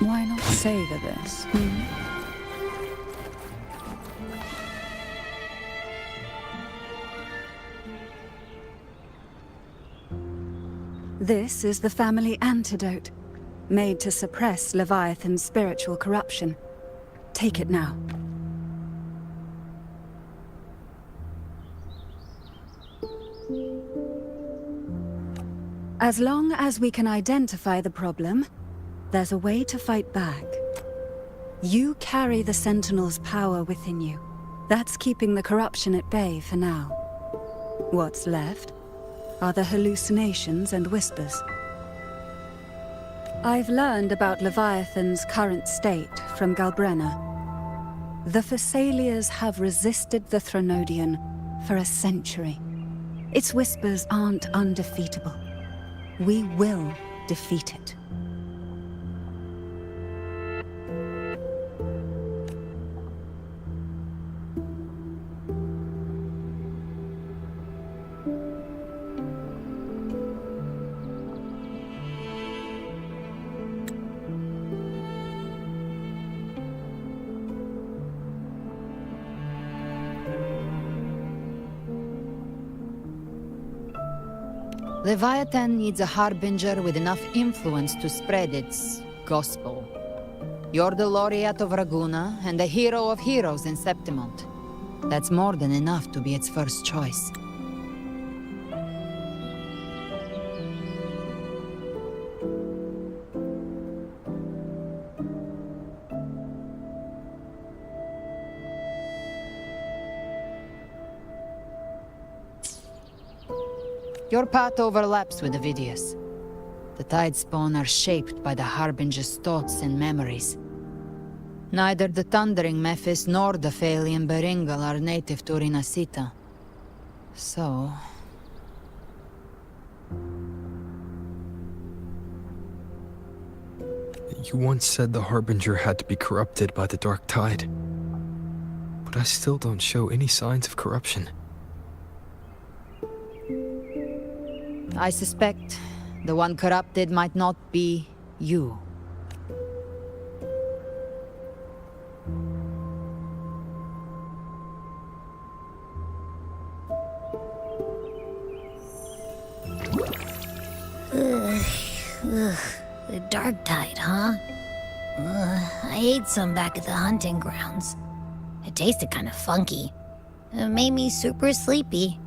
Why not savor this, hmm? This is the family antidote, made to suppress Leviathan's spiritual corruption. Take it now. As long as we can identify the problem, there's a way to fight back. You carry the Sentinel's power within you. That's keeping the corruption at bay for now. What's left are the hallucinations and whispers. I've learned about Leviathan's current state from Galbrenna. The Thessalians have resisted the Threnodian for a century. Its whispers aren't undefeatable. We will defeat it. Leviathan needs a harbinger with enough influence to spread its gospel. You're the laureate of Raguna and the hero of heroes in Septimont. That's more than enough to be its first choice. Your path overlaps with Avidius. The Tidespawn are shaped by the Harbinger's thoughts and memories. Neither the Thundering Mephis nor the Phalian Beringal are native to Rinasita. So... You once said the Harbinger had to be corrupted by the Dark Tide. But I still don't show any signs of corruption. I suspect the one corrupted might not be you. The Dark Tide, huh? I ate some back at the hunting grounds. It tasted kind of funky. It made me super sleepy.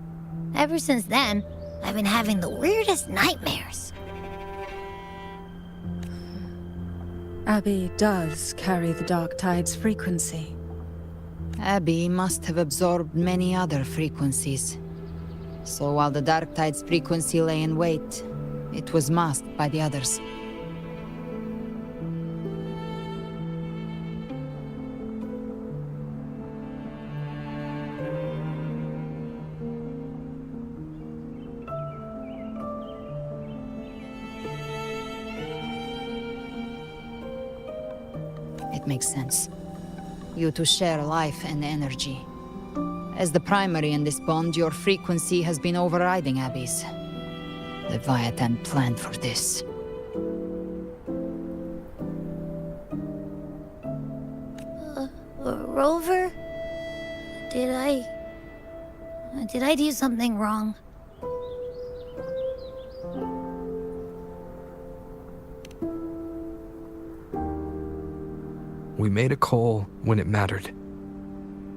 Ever since then, I've been having the weirdest nightmares. Abby does carry the Dark Tide's frequency. Abby must have absorbed many other frequencies. So while the Dark Tide's frequency lay in wait, it was masked by the others. It makes sense. You two share life and energy. As the primary in this bond, your frequency has been overriding Abby's. Leviathan planned for this. Rover? Did I do something wrong? We made a call when it mattered.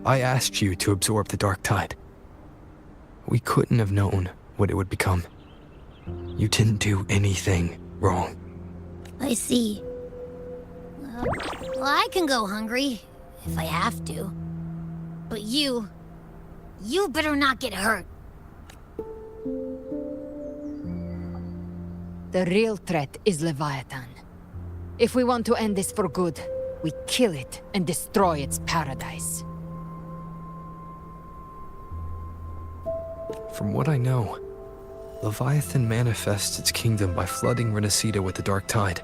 I asked you to absorb the Dark Tide. We couldn't have known what it would become. You didn't do anything wrong. I see. Well, I can go hungry, if I have to. But you better not get hurt. The real threat is Leviathan. If we want to end this for good, we kill it and destroy its paradise. From what I know, Leviathan manifests its kingdom by flooding Renacida with the Dark Tide.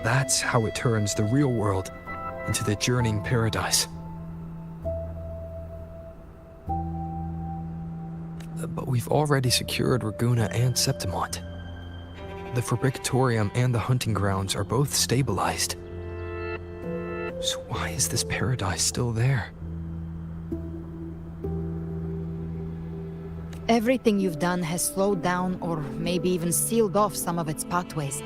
That's how it turns the real world into the journeying paradise. But we've already secured Raguna and Septimont. The Fabricatorium and the hunting grounds are both stabilized. So why is this paradise still there? Everything you've done has slowed down or maybe even sealed off some of its pathways.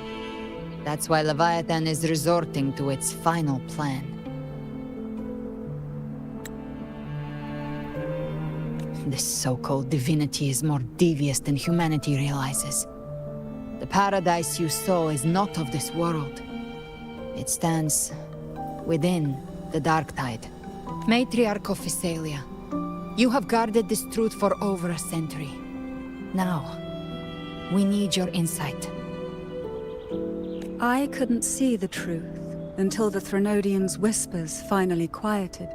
That's why Leviathan is resorting to its final plan. This so-called divinity is more devious than humanity realizes. The paradise you saw is not of this world. It stands within the dark tide. Matriarch of Physalia, you have guarded this truth for over a century. Now, we need your insight. I couldn't see the truth until the Threnodians' whispers finally quieted.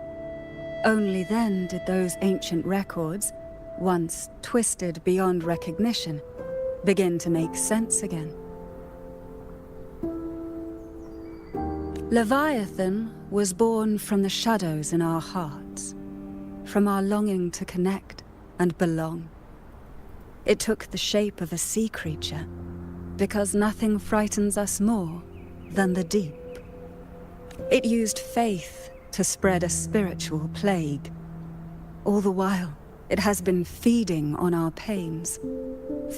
Only then did those ancient records, once twisted beyond recognition, begin to make sense again. Leviathan was born from the shadows in our hearts, from our longing to connect and belong. It took the shape of a sea creature, because nothing frightens us more than the deep. It used faith to spread a spiritual plague. All the while, it has been feeding on our pains,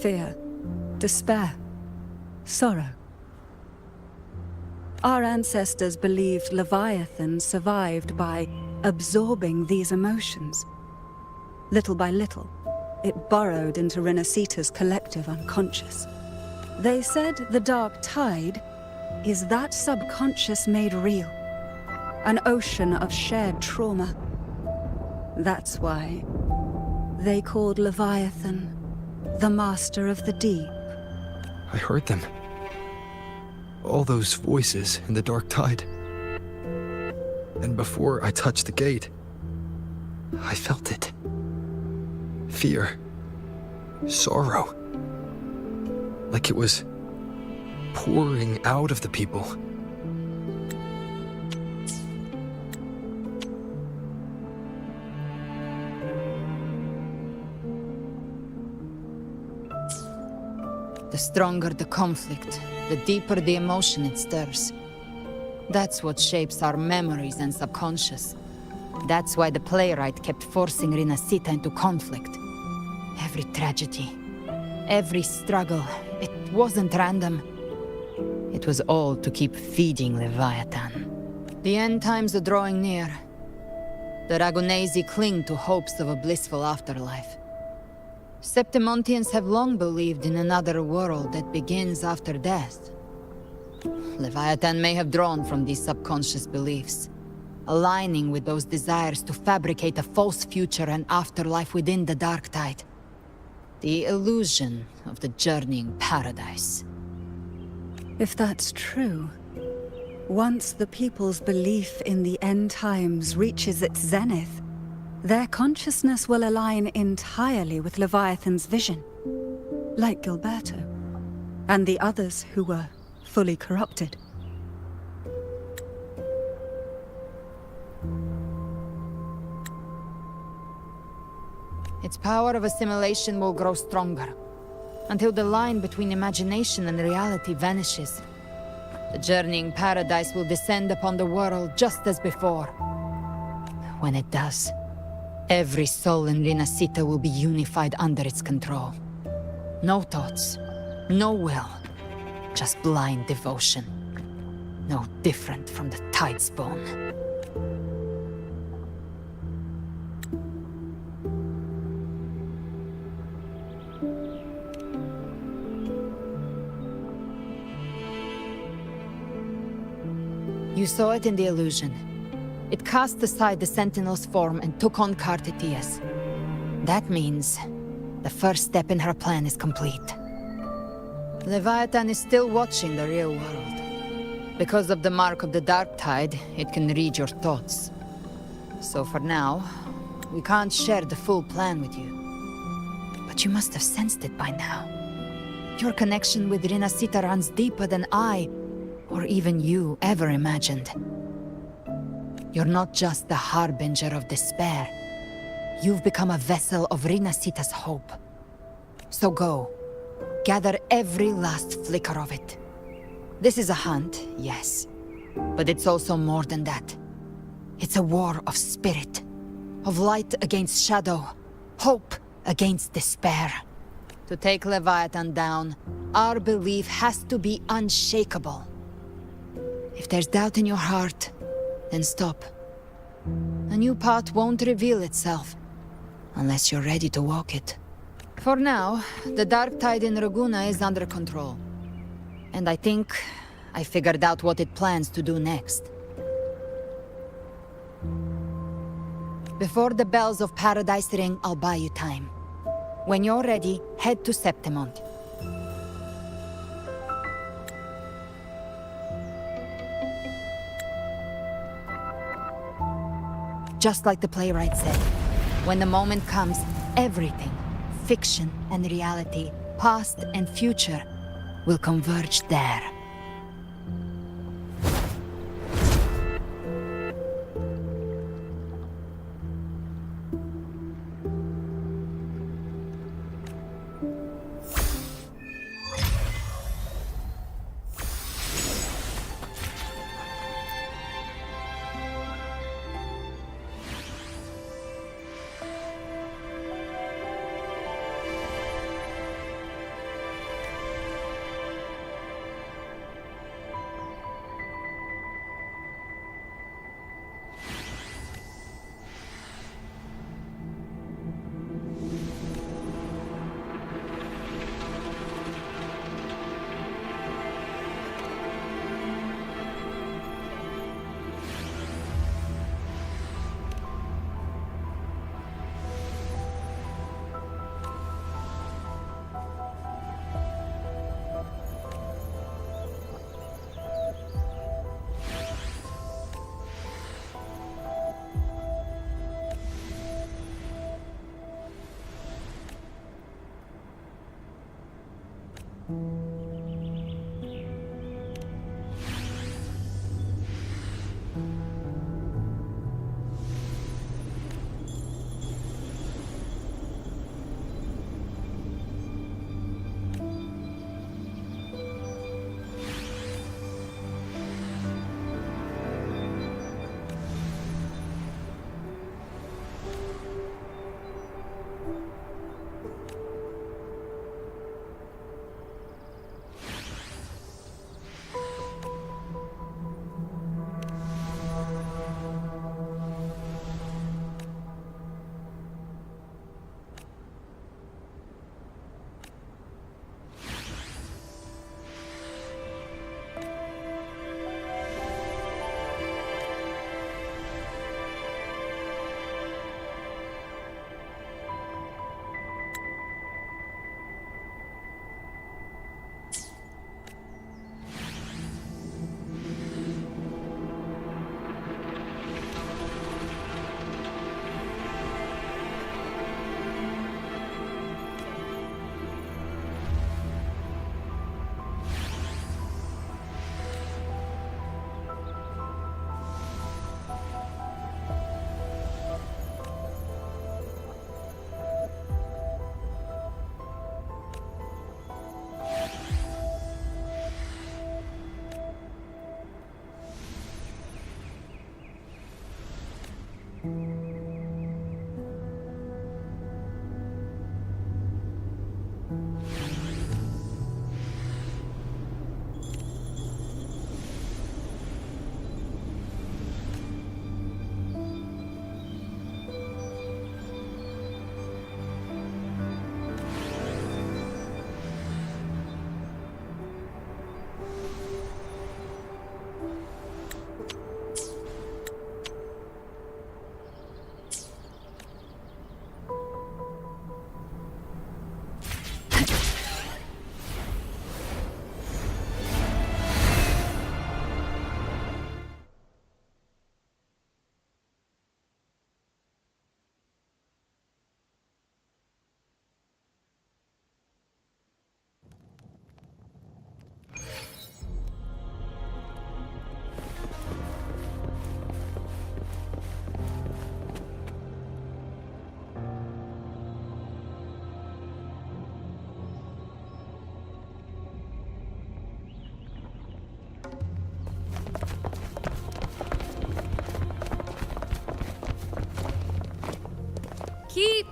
fear, despair, sorrow. Our ancestors believed Leviathan survived by absorbing these emotions. Little by little, it burrowed into Renacita's collective unconscious. They said the dark tide is that subconscious made real, an ocean of shared trauma. That's why they called Leviathan the Master of the Deep. I heard them. All those voices in the dark tide. And before I touched the gate, I felt it. Fear. Sorrow. Like it was pouring out of the people. The stronger the conflict, the deeper the emotion it stirs. That's what shapes our memories and subconscious. That's why the playwright kept forcing Renacita into conflict. Every tragedy, every struggle, it wasn't random. It was all to keep feeding Leviathan. The end times are drawing near. The Ragunesi cling to hopes of a blissful afterlife. Septimontians have long believed in another world that begins after death. Leviathan may have drawn from these subconscious beliefs, aligning with those desires to fabricate a false future and afterlife within the dark tide. The illusion of the journeying paradise. If that's true, once the people's belief in the end times reaches its zenith, their consciousness will align entirely with Leviathan's vision, like Gilberto, and the others who were fully corrupted. Its power of assimilation will grow stronger, until the line between imagination and reality vanishes. The journeying paradise will descend upon the world just as before. When it does, every soul in Renacita will be unified under its control. No thoughts, no will, just blind devotion. No different from the Tidespawn. You saw it in the illusion. It cast aside the Sentinel's form and took on Cartitius. That means the first step in her plan is complete. Leviathan is still watching the real world. Because of the mark of the dark tide, it can read your thoughts. So for now, we can't share the full plan with you. But you must have sensed it by now. Your connection with Renacita runs deeper than I, or even you, ever imagined. You're not just the harbinger of despair. You've become a vessel of Renacita's hope. So go, gather every last flicker of it. This is a hunt, yes. But it's also more than that. It's a war of spirit, of light against shadow, hope against despair. To take Leviathan down, our belief has to be unshakable. If there's doubt in your heart, then stop. A new path won't reveal itself, unless you're ready to walk it. For now, the dark tide in Raguna is under control. And I think I figured out what it plans to do next. Before the bells of Paradise ring, I'll buy you time. When you're ready, head to Septimont. Just like the playwright said, when the moment comes, everything, fiction and reality, past and future, will converge there.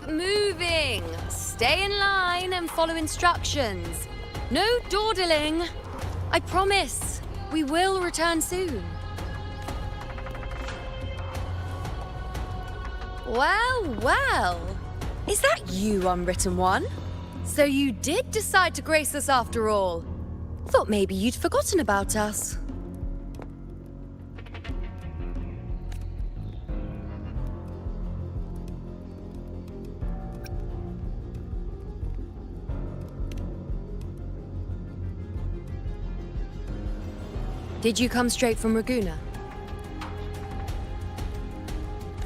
Keep moving. Stay in line and follow instructions. No dawdling. I promise, we will return soon. Well, well. Is that you, Unwritten One? So you did decide to grace us after all. Thought maybe you'd forgotten about us. Did you come straight from Raguna?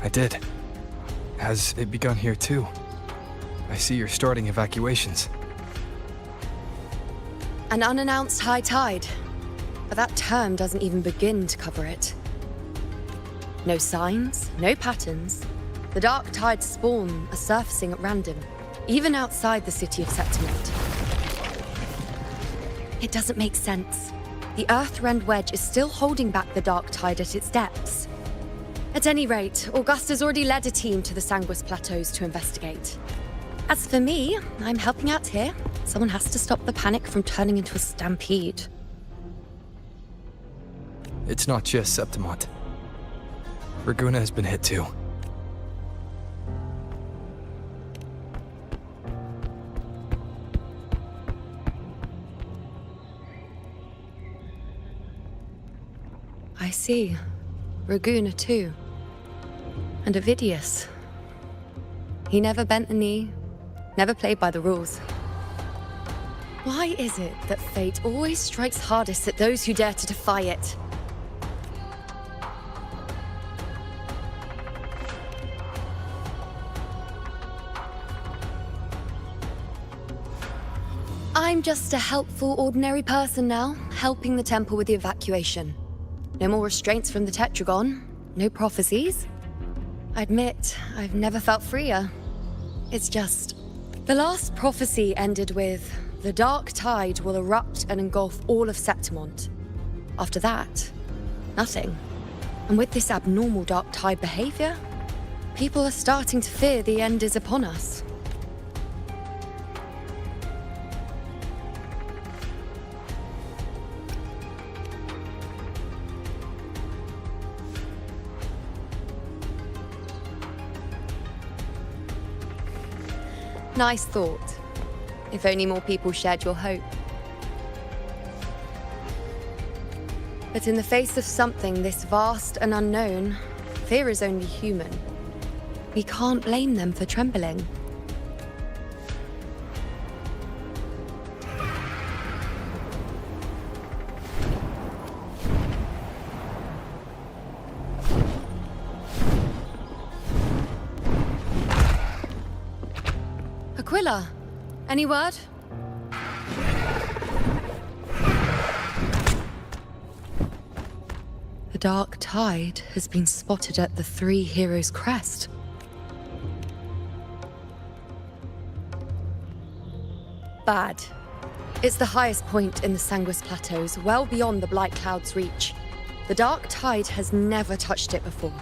I did. Has it begun here too? I see you're starting evacuations. An unannounced high tide. But that term doesn't even begin to cover it. No signs, no patterns. The dark tide spawn are surfacing at random, even outside the city of Septimont. It doesn't make sense. The Earthrend Wedge is still holding back the dark tide at its depths. At any rate, Augusta's already led a team to the Sanguis Plateaus to investigate. As for me, I'm helping out here. Someone has to stop the panic from turning into a stampede. It's not just Septimont. Raguna has been hit too. I see. Raguna too. And Ovidius. He never bent a knee, never played by the rules. Why is it that fate always strikes hardest at those who dare to defy it? I'm just a helpful, ordinary person now, helping the temple with the evacuation. No more restraints from the Tetragon, no prophecies. I admit, I've never felt freer. It's just... The last prophecy ended with, the dark tide will erupt and engulf all of Septimont. After that, nothing. And with this abnormal dark tide behavior, people are starting to fear the end is upon us. Nice thought. If only more people shared your hope. But in the face of something this vast and unknown, fear is only human. We can't blame them for trembling. Aquila, any word? The dark tide has been spotted at the Three Heroes' Crest. Bad. It's the highest point in the Sanguis Plateaus, well beyond the Blight Cloud's reach. The dark tide has never touched it before.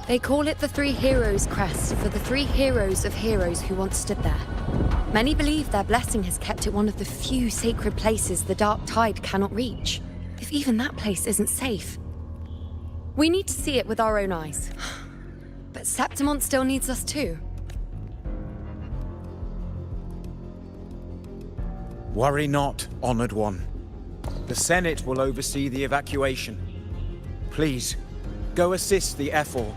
They call it the Three Heroes' Crest for the three heroes of heroes who once stood there. Many believe their blessing has kept it one of the few sacred places the dark tide cannot reach, if even that place isn't safe. We need to see it with our own eyes. But Septimont still needs us too. Worry not, Honored One. The Senate will oversee the evacuation. Please, go assist the Ephor.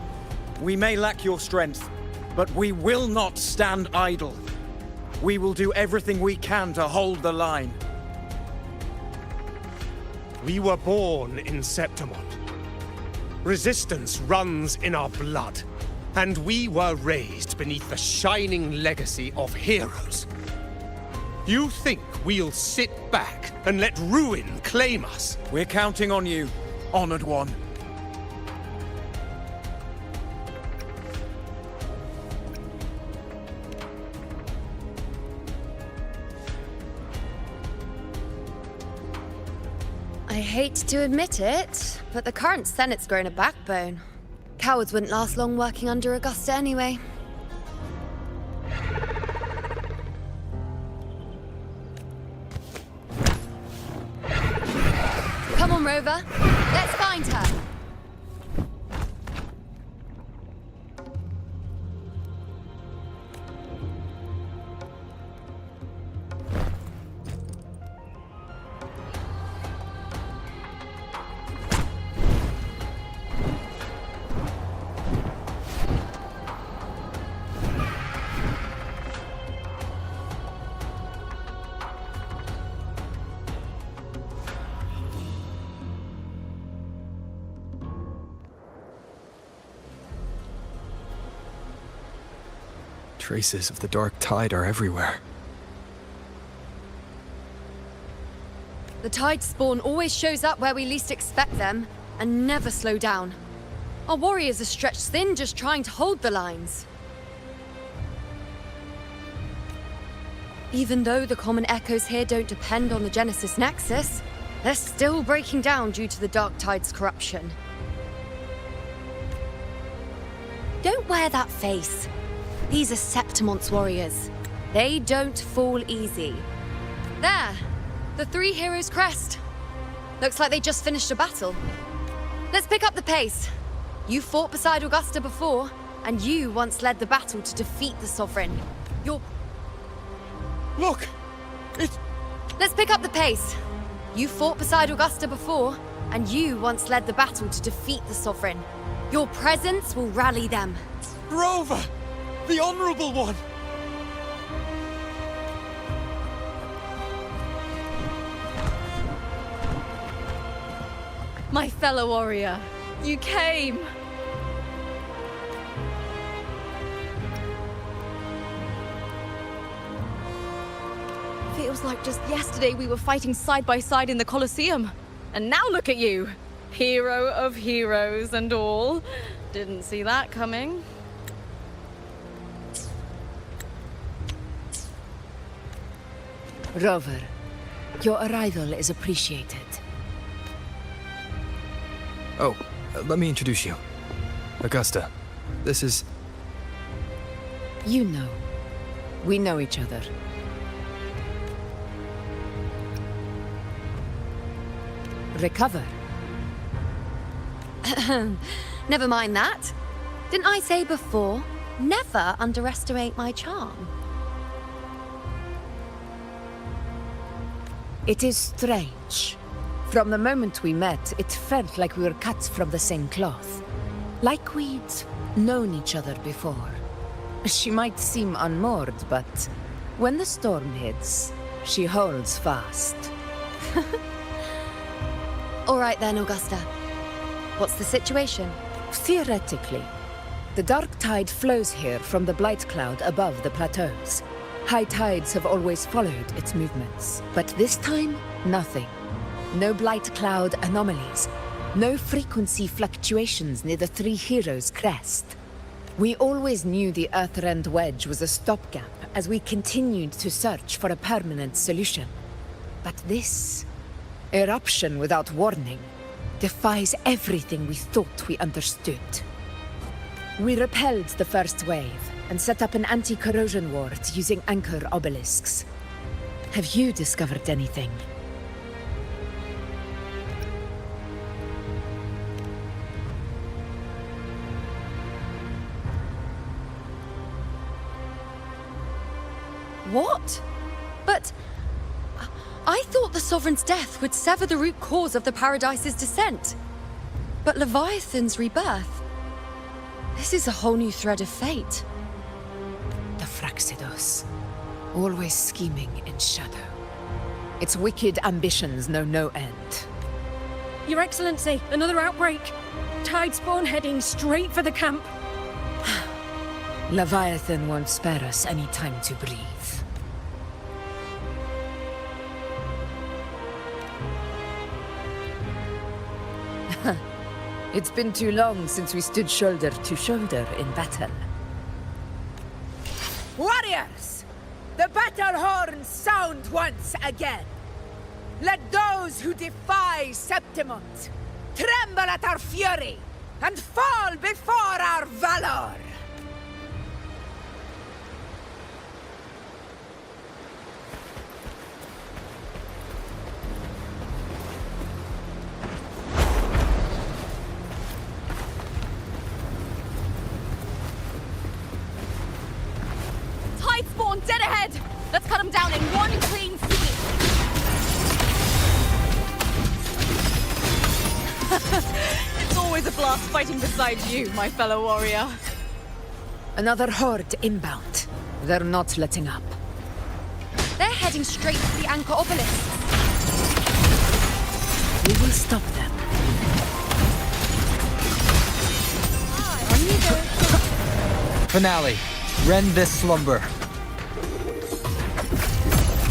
We may lack your strength, but we will not stand idle. We will do everything we can to hold the line. We were born in Septimont. Resistance runs in our blood, and we were raised beneath the shining legacy of heroes. You think we'll sit back and let ruin claim us? We're counting on you, Honored One. I hate to admit it, but the current Senate's grown a backbone. Cowards wouldn't last long working under Augusta anyway. on, Rover. Let's find her. Traces of the dark tide are everywhere. The tide spawn always shows up where we least expect them, and never slow down. Our warriors are stretched thin just trying to hold the lines. Even though the common echoes here don't depend on the Genesis Nexus, they're still breaking down due to the dark tide's corruption. Don't wear that face. These are Septimon's warriors. They don't fall easy. There! The three heroes' crest. Looks like they just finished a battle. Let's pick up the pace. You fought beside Augusta before, and you once led the battle to defeat the Sovereign. Look! Let's pick up the pace. You fought beside Augusta before, and you once led the battle to defeat the Sovereign. Your presence will rally them. Rover! The Honorable One! My fellow warrior, you came! Feels like just yesterday we were fighting side by side in the Colosseum. And now look at you! Hero of heroes and all. Didn't see that coming. Rover, your arrival is appreciated. Oh, let me introduce you. Augusta, this is... You know. We know each other. Recover. Never mind that. Didn't I say before, never underestimate my charm? It is strange. From the moment we met, it felt like we were cut from the same cloth. Like we'd known each other before. She might seem unmoored, but when the storm hits, she holds fast. All right then, Augusta. What's the situation? Theoretically, the dark tide flows here from the blight cloud above the plateaus. High tides have always followed its movements, but this time, nothing. No blight cloud anomalies, no frequency fluctuations near the Three Heroes' crest. We always knew the Earthrend Wedge was a stopgap as we continued to search for a permanent solution. But this eruption without warning defies everything we thought we understood. We repelled the first wave and set up an anti-corrosion ward using anchor obelisks. Have you discovered anything? What? But... I thought the Sovereign's death would sever the root cause of the Paradise's descent. But Leviathan's rebirth... This is a whole new thread of fate. The Fraxidos. Always scheming in shadow. Its wicked ambitions know no end. Your Excellency, another outbreak. Tide spawn heading straight for the camp. Leviathan won't spare us any time to breathe. It's been too long since we stood shoulder to shoulder in battle. Warriors! The battle horns sound once again! Let those who defy Septimont tremble at our fury and fall before our valor! dead ahead! Let's cut them down in one clean sweep! It's always a blast fighting beside you, my fellow warrior. Another horde inbound. They're not letting up. They're heading straight for the anchor obelisk. We will stop them. Finale. Rend this slumber.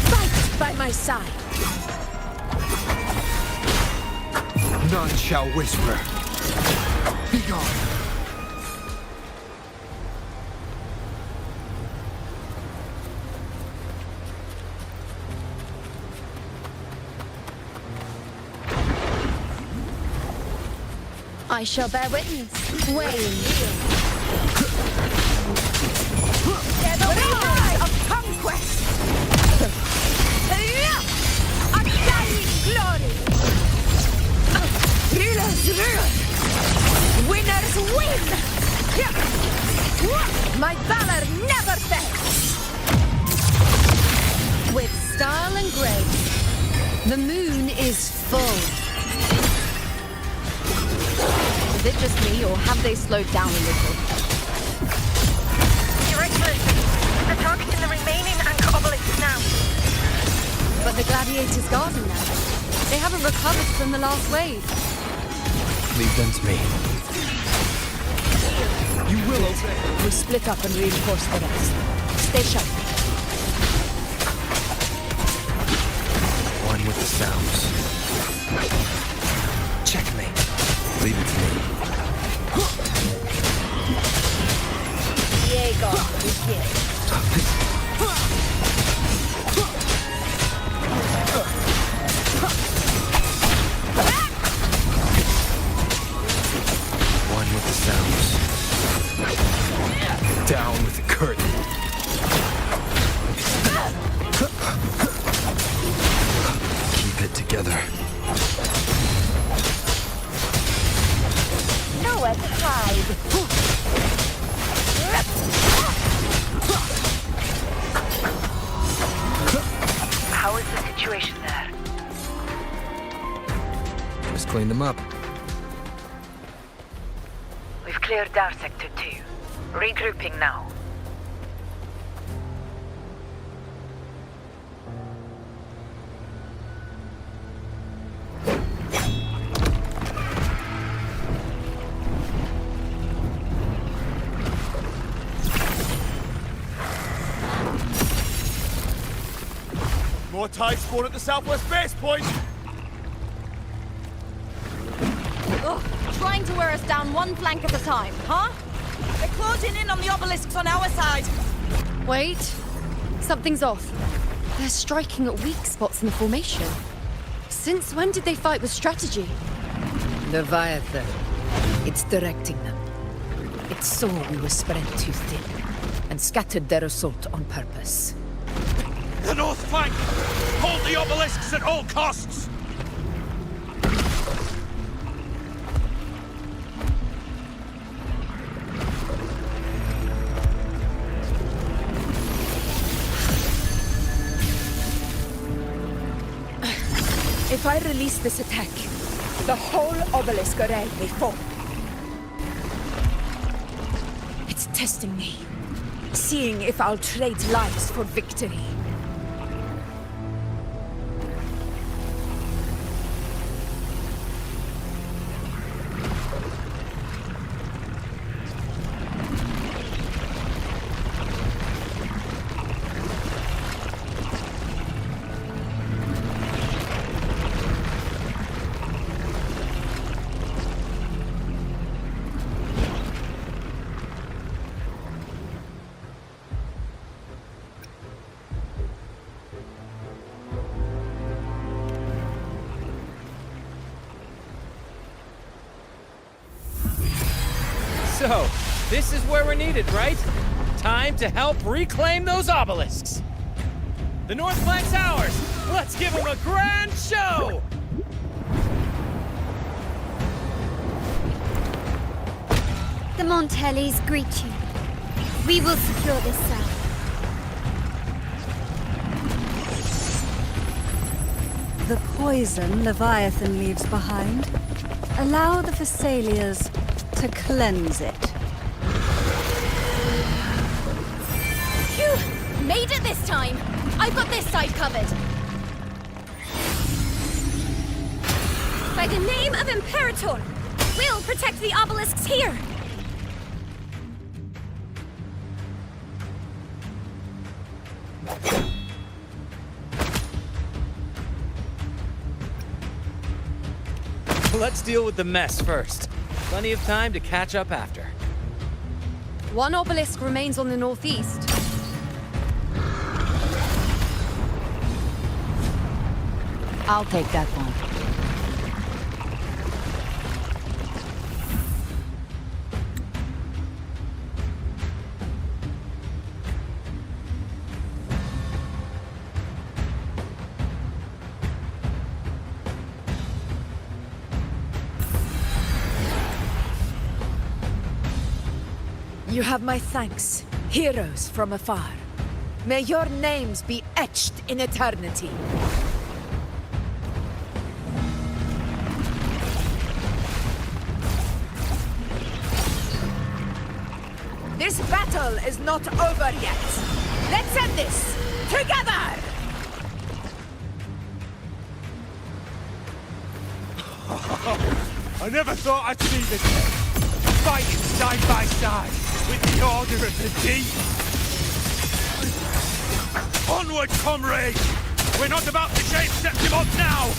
Fight by my side. None shall whisper. Begone. I shall bear witness. They're the wings of conquest! Undying glory! Rulers rule! Winners win! My valor never fails! With style and grace, the moon is full. Is it just me, or have they slowed down a little? Your Excellency, they're targeting the remaining anchor obelisk now. But the gladiators' garden now. They haven't recovered from the last wave. Leave them to me. You will obey. We split up and reinforce the rest. Stay sharp. One with the sounds. Checkmate. Leave it to me. Diego, begin. One with the sounds. Down with the curtain. Keep it together. Nowhere to hide. How is the situation there? Just clean them up. We've cleared our sector 2. Regrouping now. More tide spawn at the southwest base point! Ugh, trying to wear us down one flank at a time, huh? They're closing in on the obelisks on our side. Wait. Something's off. They're striking at weak spots in the formation. Since when did they fight with strategy? Leviathan. It's directing them. It saw we were spread too thin, and scattered their assault on purpose. The north flank! Hold the obelisks at all costs! If I release this attack, the whole obelisk array may fall. It's testing me, seeing if I'll trade lives for victory. So, this is where we're needed, right? Time to help reclaim those obelisks. The North Flank's ours! Let's give them a grand show! The Montellys greet you. We will secure this cell. the poison Leviathan leaves behind. Allow the Thessalias to cleanse it. Phew! Made it this time! I've got this side covered! By the name of Imperator, we'll protect the obelisks here! Let's deal with the mess first. Plenty of time to catch up after. One obelisk remains on the northeast. I'll take that one. You have my thanks, heroes from afar. May your names be etched in eternity. This battle is not over yet. Let's end this together! I never thought I'd see the day. Fighting side by side with the Order of the Deep. Onward, comrades! We're not about to chase Septimon now!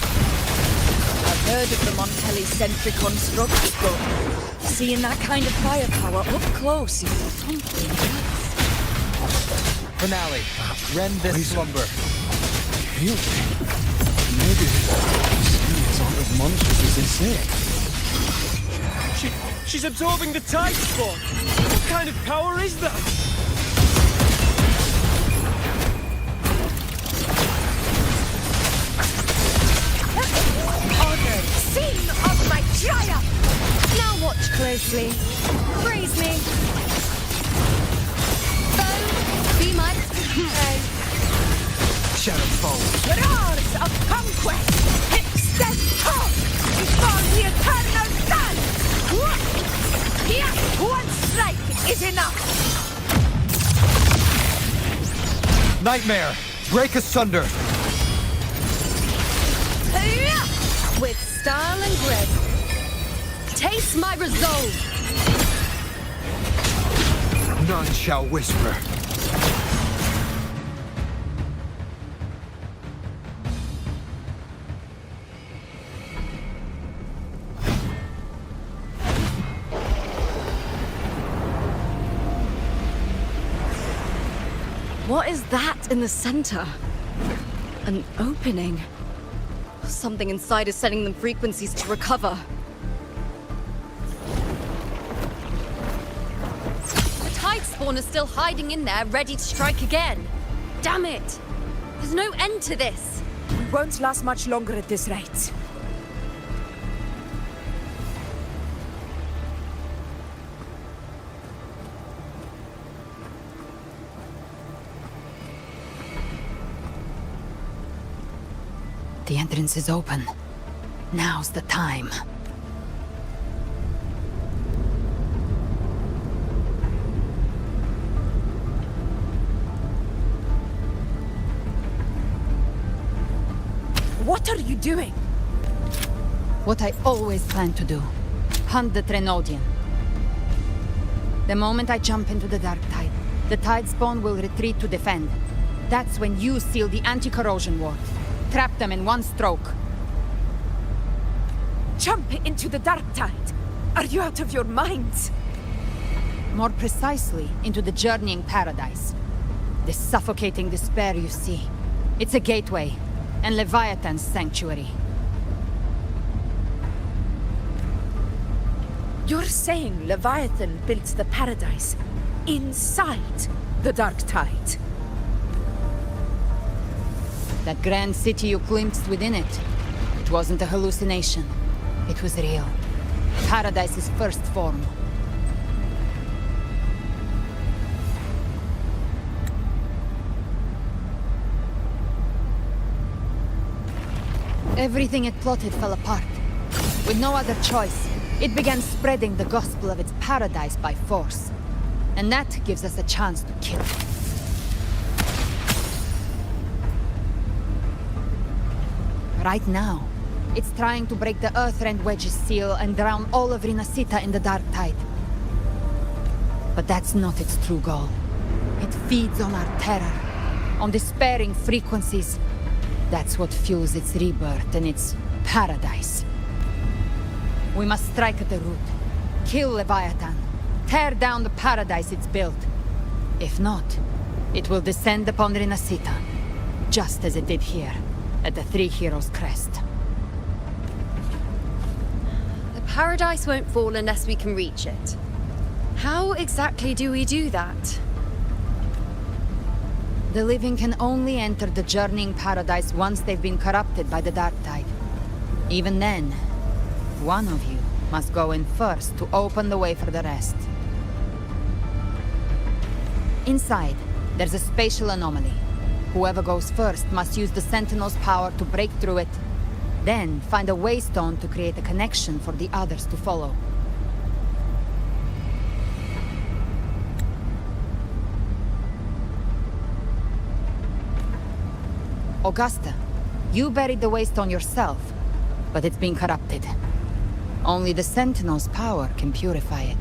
I've heard of the Montelli-centric constructs, but seeing that kind of firepower up close is something else. Finale. Rend this slumber. Heal me. Maybe these aren't as monstrous as they say. She's absorbing the tide spawn! What kind of power is that? Honor, scene of my triumph! Now watch closely. Praise me. Foe, be my Shadow foes. Roars of conquest! Extend talk before the eternal sun! Here, one strike is enough! Nightmare. Break asunder. with style and grace. Taste my resolve. None shall whisper. What is that in the center? An opening. Something inside is sending them frequencies to recover. The tide spawn is still hiding in there, ready to strike again. Damn it! There's no end to this. We won't last much longer at this rate. The entrance is open. Now's the time. What are you doing? What I always planned to do. Hunt the Trenodian. The moment I jump into the Dark Tide, the Tide Spawn will retreat to defend. That's when you seal the anti-corrosion ward. Trap them in one stroke. Jump into the Dark Tide. Are you out of your minds? More precisely, into the journeying paradise. The suffocating despair you see. It's a gateway, and Leviathan's sanctuary. You're saying Leviathan built the paradise inside the Dark Tide? That grand city you glimpsed within it, it wasn't a hallucination. It was real. Paradise's first form. Everything it plotted fell apart. With no other choice, it began spreading the gospel of its paradise by force. And that gives us a chance to kill it. Right now, it's trying to break the Earthrend Wedge's seal and drown all of Rinasita in the Dark Tide. But that's not its true goal. It feeds on our terror, on despairing frequencies. That's what fuels its rebirth and its paradise. We must strike at the root, kill Leviathan, tear down the paradise it's built. If not, it will descend upon Rinasita, just as it did here, at the Three Heroes' Crest. The paradise won't fall unless we can reach it. How exactly do we do that? The living can only enter the journeying paradise once they've been corrupted by the Dark Tide. Even then, one of you must go in first to open the way for the rest. Inside, there's a spatial anomaly. Whoever goes first must use the Sentinel's power to break through it, then find a waystone to create a connection for the others to follow. Augusta, you buried the waystone yourself, but it's been corrupted. Only the Sentinel's power can purify it.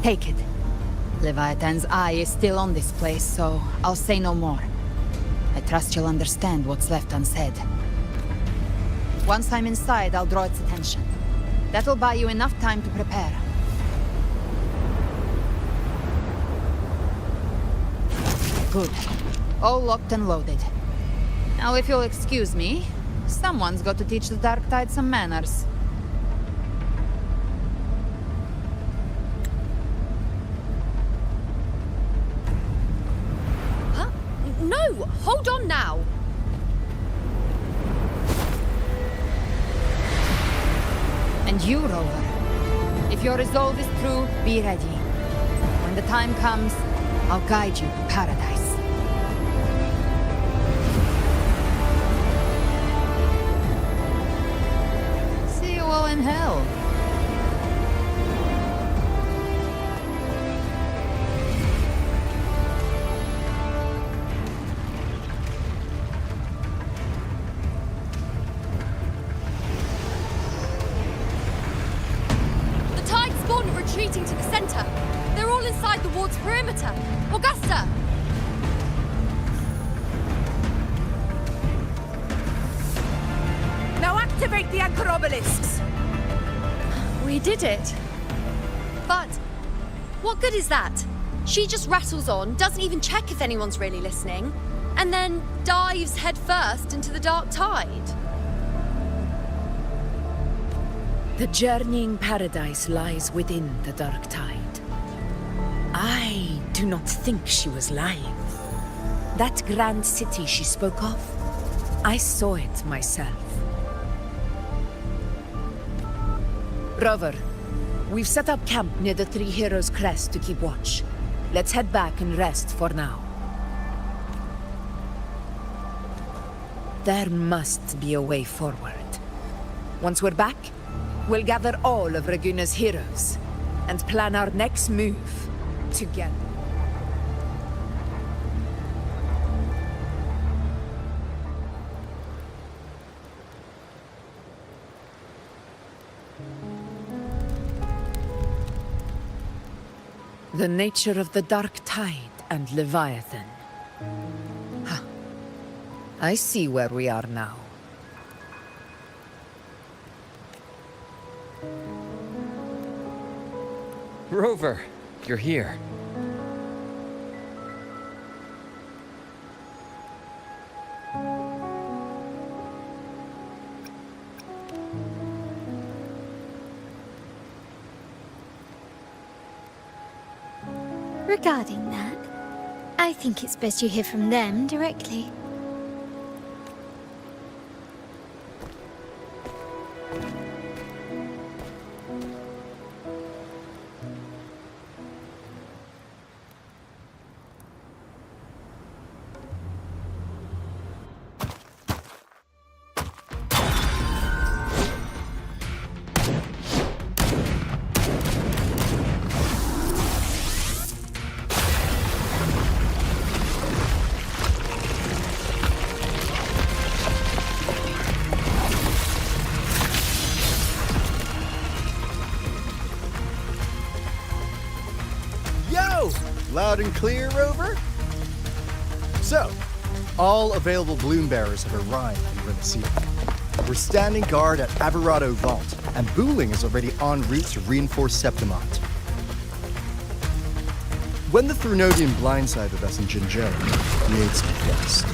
Take it. Leviathan's eye is still on this place, so I'll say no more. I trust you'll understand what's left unsaid. Once I'm inside, I'll draw its attention. That'll buy you enough time to prepare. Good. All locked and loaded. Now, if you'll excuse me, someone's got to teach the Dark Tide some manners. Huh? No! Hold on now! And you, Rover. If your resolve is true, be ready. When the time comes, I'll guide you to paradise. See you all in hell. The Tide spawn are retreating to the center. They're all inside the ward's perimeter. Augusta! Now activate the anchor obelisks! We did it. But what good is that? She just rattles on, doesn't even check if anyone's really listening, and then dives headfirst into the Dark Tide. The journeying paradise lies within the Dark Tide. I do not think she was lying. That grand city she spoke of, I saw it myself. Rover, we've set up camp near the Three Heroes' Crest to keep watch. Let's head back and rest for now. There must be a way forward. Once we're back, we'll gather all of Raguna's heroes and plan our next move together. The nature of the Dark Tide and Leviathan. Huh. I see where we are now. Rover, you're here. Regarding that, I think it's best you hear from them directly. Loud and clear, Rover? So, all available bloom bearers have arrived in Renacita. We're standing guard at Averado Vault, and Booling is already en route to reinforce Septimont. When the Threnodian blindsided us in Jinzhou, we ate some dust.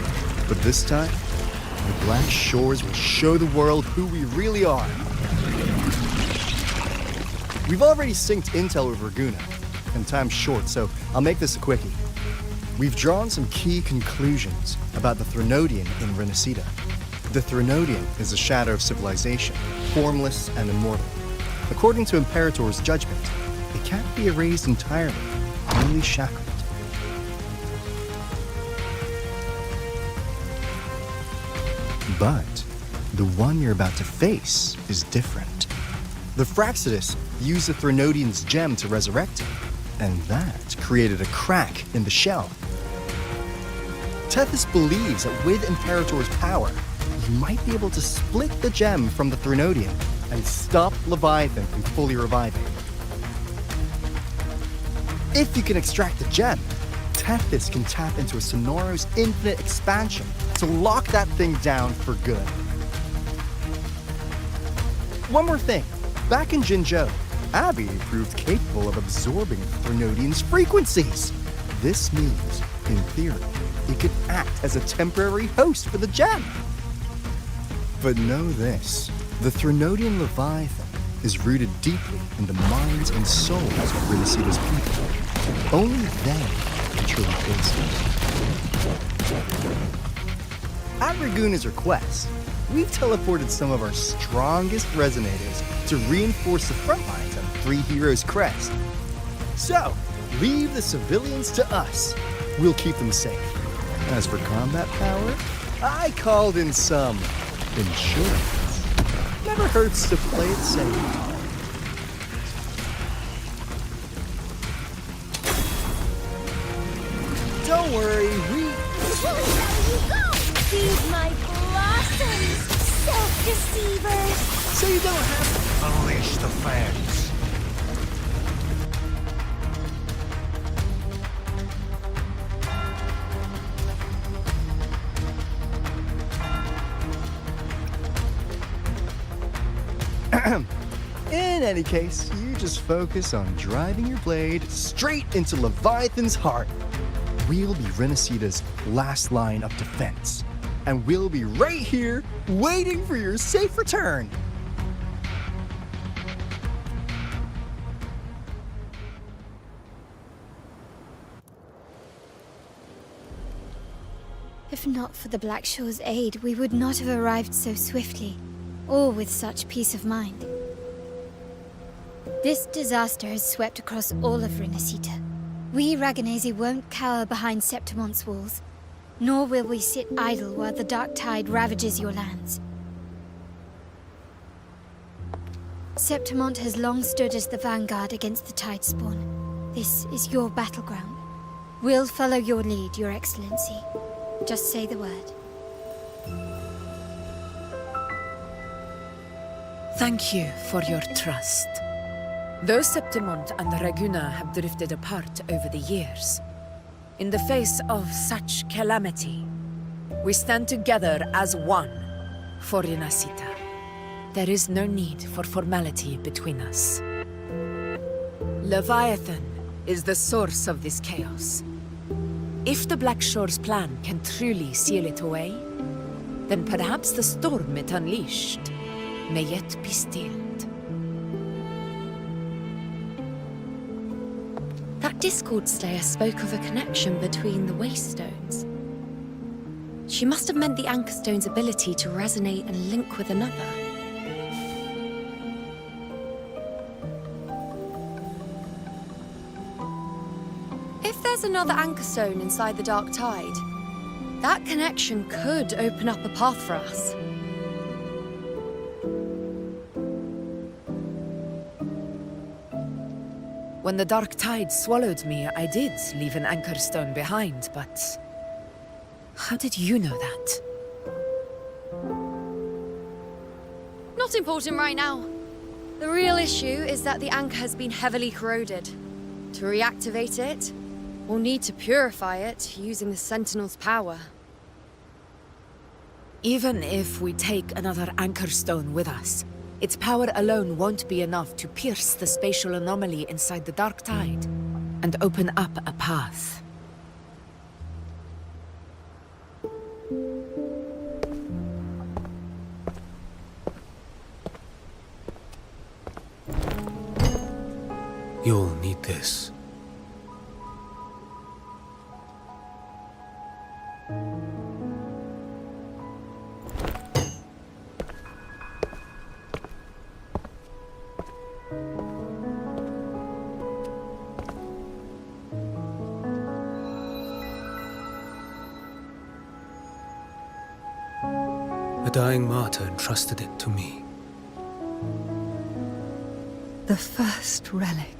But this time, the Black Shores will show the world who we really are. We've already synced intel with Raguna, and time's short, so I'll make this a quickie. We've drawn some key conclusions about the Threnodian in Renacita. The Threnodian is a shadow of civilization, formless and immortal. According to Imperator's judgment, it can't be erased entirely, only shackled. But the one you're about to face is different. The Fraxidus used the Threnodian's gem to resurrect him, and that created a crack in the shell. Tethys believes that with Imperator's power, he might be able to split the gem from the Threnodian and stop Leviathan from fully reviving. If you can extract the gem, Tethys can tap into a Sonoro's infinite expansion to lock that thing down for good. One more thing. Back in Jinzhou, Abby proved capable of absorbing Threnodian's frequencies. This means, in theory, it could act as a temporary host for the gem. But know this, the Threnodian Leviathan is rooted deeply in the minds and souls of Renacita's people. Only they can truly face it. At Raguna's request, we've teleported some of our strongest resonators to reinforce the front lines on Three Heroes Crest. So, leave the civilians to us. We'll keep them safe. As for combat power, I called in some insurance. Never hurts to play it safe. Don't worry, we... Where you go? Feed my blossoms, self-deceivers! So you don't have to unleash the fans. In any case, you just focus on driving your blade straight into Leviathan's heart. We'll be Renacita's last line of defense, and we'll be right here waiting for your safe return. If not for the Black Shore's aid, we would not have arrived so swiftly, or with such peace of mind. This disaster has swept across all of Renacita. We Raganesi won't cower behind Septimont's walls, nor will we sit idle while the dark tide ravages your lands. Septimont has long stood as the vanguard against the tide spawn. This is your battleground. We'll follow your lead, Your Excellency. Just say the word. Thank you for your trust. Though Septimont and Raguna have drifted apart over the years, in the face of such calamity, we stand together as one for Renacita. There is no need for formality between us. Leviathan is the source of this chaos. If the Black Shore's plan can truly seal it away, then perhaps the storm it unleashed may yet be stilled. That Discord Slayer spoke of a connection between the Waystones. She must have meant the Anchor Stone's ability to resonate and link with another. If there's another Anchor Stone inside the Dark Tide, that connection could open up a path for us. When the dark tide swallowed me, I did leave an anchor stone behind, but... how did you know that? Not important right now. The real issue is that the anchor has been heavily corroded. To reactivate it, We'll need to purify it using the Sentinel's power. Even if we take another Anchor Stone with us, its power alone won't be enough to pierce the spatial anomaly inside the Dark Tide and open up a path. You'll need this. A dying martyr entrusted it to me. The first relic,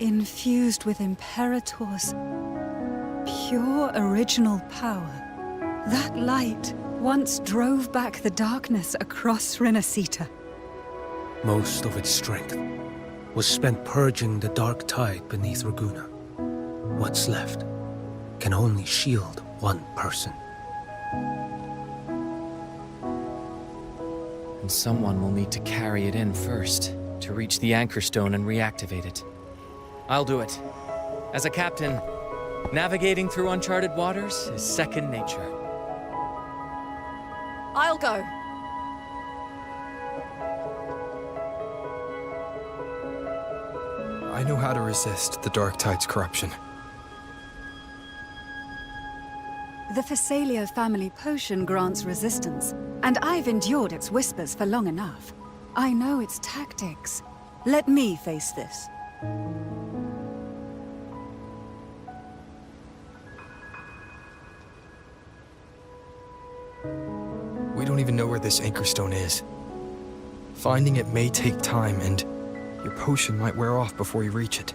infused with Imperator's pure original power. That light once drove back the darkness across Renacita. Most of its strength was spent purging the dark tide beneath Raguna. What's left can only shield one person. And someone will need to carry it in first, to reach the Anchor Stone and reactivate it. I'll do it. As a captain, navigating through uncharted waters is second nature. I'll go. I know how to resist the Dark Tide's corruption. The Phasalia family potion grants resistance, and I've endured its whispers for long enough. I know its tactics. Let me face this. We don't even know where this Anchor Stone is. Finding it may take time, and your potion might wear off before you reach it.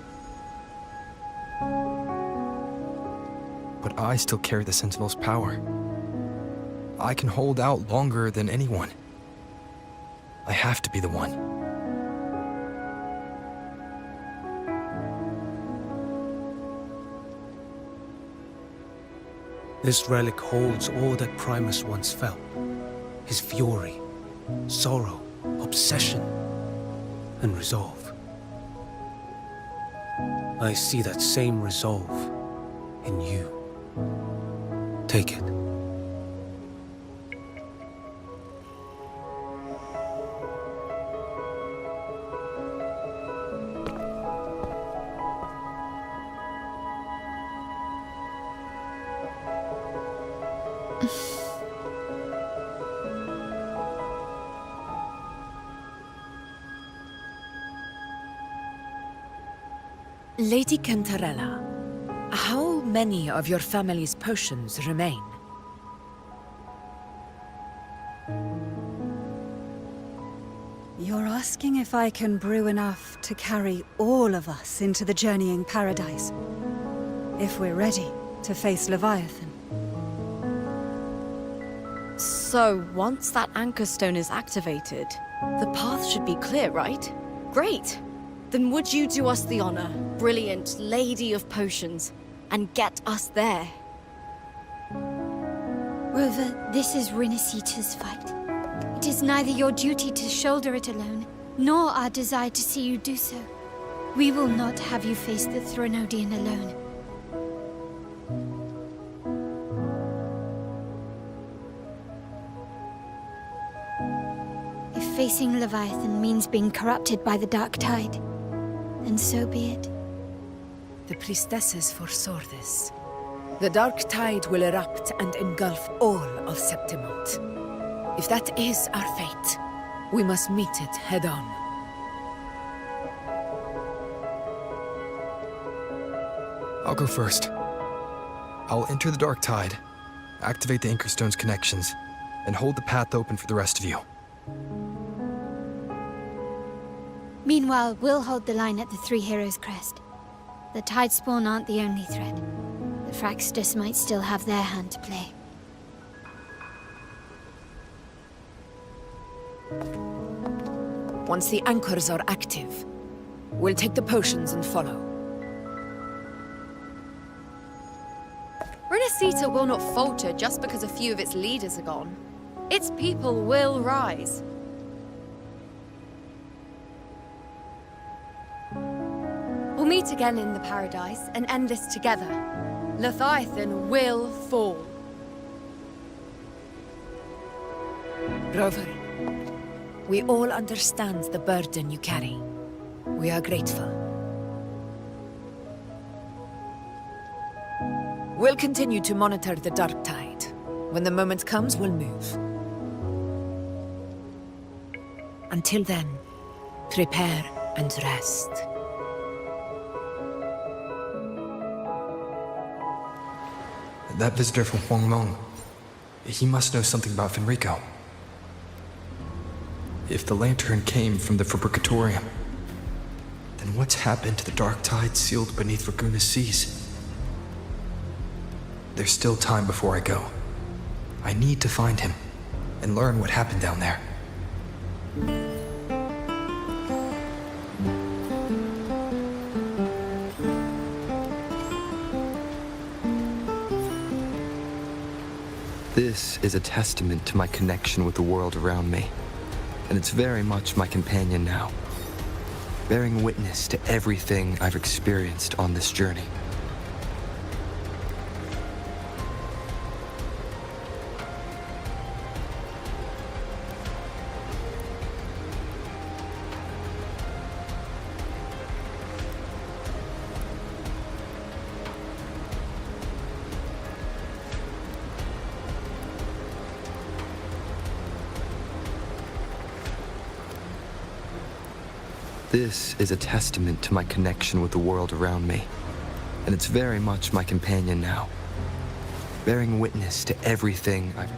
But I still carry the Sentinel's power. I can hold out longer than anyone. I have to be the one. This relic holds all that Primus once felt. His fury, sorrow, obsession, and resolve. I see that same resolve in you. Take it. Lady Cantarella, how many of your family's potions remain? You're asking if I can brew enough to carry all of us into the journeying paradise. If we're ready to face Leviathan. So, once that Anchor Stone is activated, the path should be clear, right? Great! Then would you do us the honor, brilliant Lady of Potions, and get us there? Rover, this is Renacita's fight. It is neither your duty to shoulder it alone, nor our desire to see you do so. We will not have you face the Threnodian alone. If facing Leviathan means being corrupted by the Dark Tide, then so be it. The priestesses foresaw this. The Dark Tide will erupt and engulf all of Septimont. If that is our fate, we must meet it head-on. I'll go first. I'll enter the Dark Tide, activate the Anchor Stone's connections, and hold the path open for the rest of you. Meanwhile, we'll hold the line at the Three Heroes Crest. The Tidespawn aren't the only threat. The Fraxtus might still have their hand to play. Once the anchors are active, we'll take the potions and follow. Resita will not falter just because a few of its leaders are gone. Its people will rise. We'll meet again in the Paradise and end this together. Leviathan will fall. Rover, we all understand the burden you carry. We are grateful. We'll continue to monitor the dark tide. When the moment comes, we'll move. Until then, prepare and rest. That visitor from Huanglong, he must know something about Fenrico. If the lantern came from the Fabricatorium, then what's happened to the dark tide sealed beneath Raguna's seas? There's still time before I go. I need to find him and learn what happened down there. This is a testament to my connection with the world around me, and it's very much my companion now, bearing witness to everything I've experienced on this journey. This is a testament to my connection with the world around me, and it's very much my companion now, bearing witness to everything I've...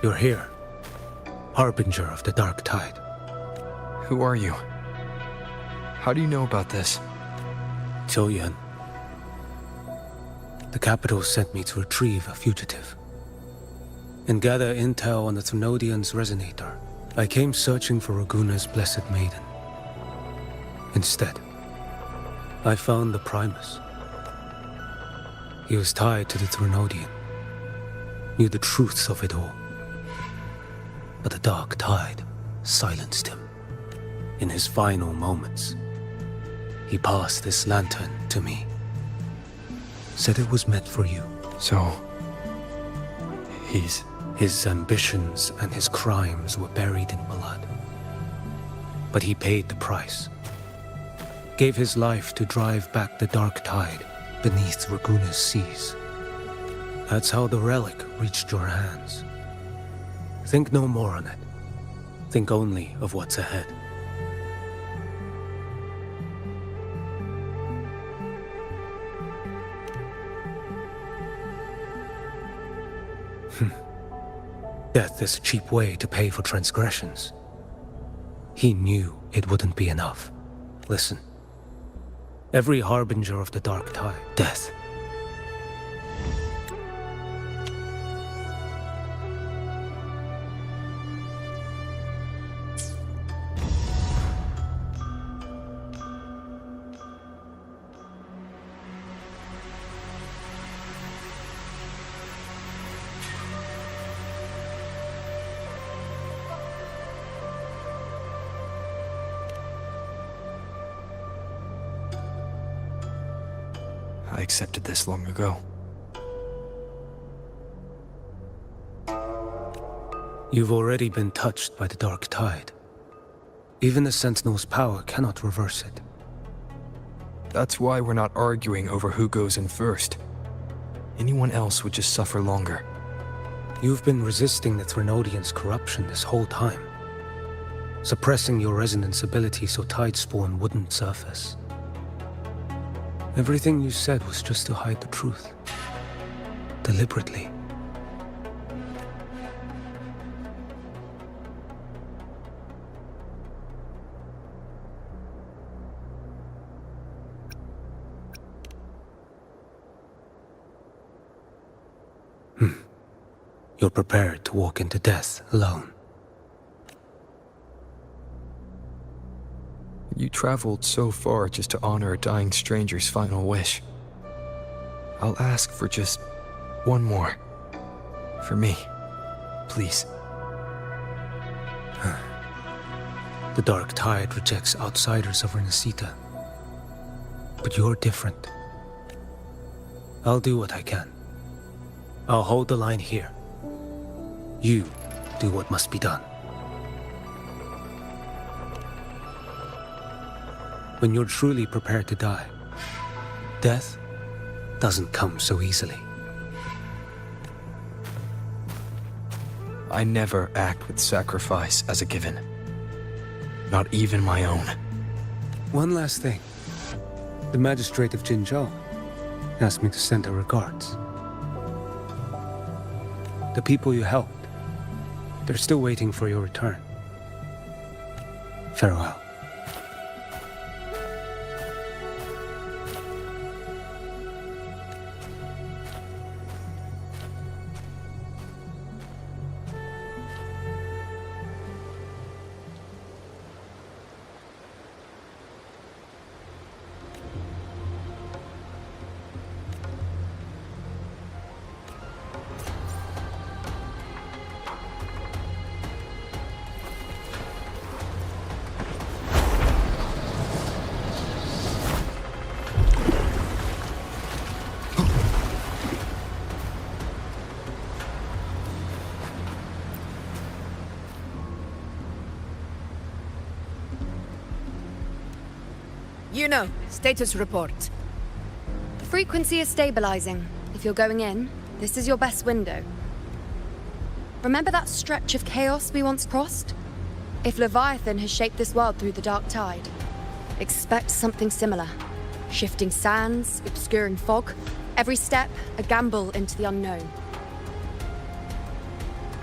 You're here. Harbinger of the Dark Tide. Who are you? How do you know about this? Choyan. The capital sent me to retrieve a fugitive and gather intel on the Thrunodian's resonator. I came searching for Raguna's Blessed Maiden. Instead, I found the Primus. He was tied to the Thrunodian, knew the truths of it all. But the Dark Tide silenced him. In his final moments, he passed this lantern to me. Said it was meant for you. So, His ambitions and his crimes were buried in blood. But he paid the price. Gave his life to drive back the Dark Tide beneath Raguna's seas. That's how the relic reached your hands. Think no more on it. Think only of what's ahead. Death is a cheap way to pay for transgressions. He knew it wouldn't be enough. Listen. Every harbinger of the Dark Tide, death. I accepted this long ago. You've already been touched by the dark tide. Even the Sentinel's power cannot reverse it. That's why we're not arguing over who goes in first. Anyone else would just suffer longer. You've been resisting the Threnodians' corruption this whole time, suppressing your resonance ability so Tidespawn wouldn't surface. Everything you said was just to hide the truth. Deliberately. You're prepared to walk into death alone. You traveled so far just to honor a dying stranger's final wish. I'll ask for just one more. For me. Please. The dark tide rejects outsiders of Renacita. But you're different. I'll do what I can. I'll hold the line here. You do what must be done. When you're truly prepared to die, death doesn't come so easily. I never act with sacrifice as a given. Not even my own. One last thing. The magistrate of Jinzhou asked me to send her regards. The people you helped, they're still waiting for your return. Farewell. Status report. The frequency is stabilizing. If you're going in, this is your best window. Remember that stretch of chaos we once crossed? If Leviathan has shaped this world through the dark tide, expect something similar. Shifting sands, obscuring fog, every step a gamble into the unknown.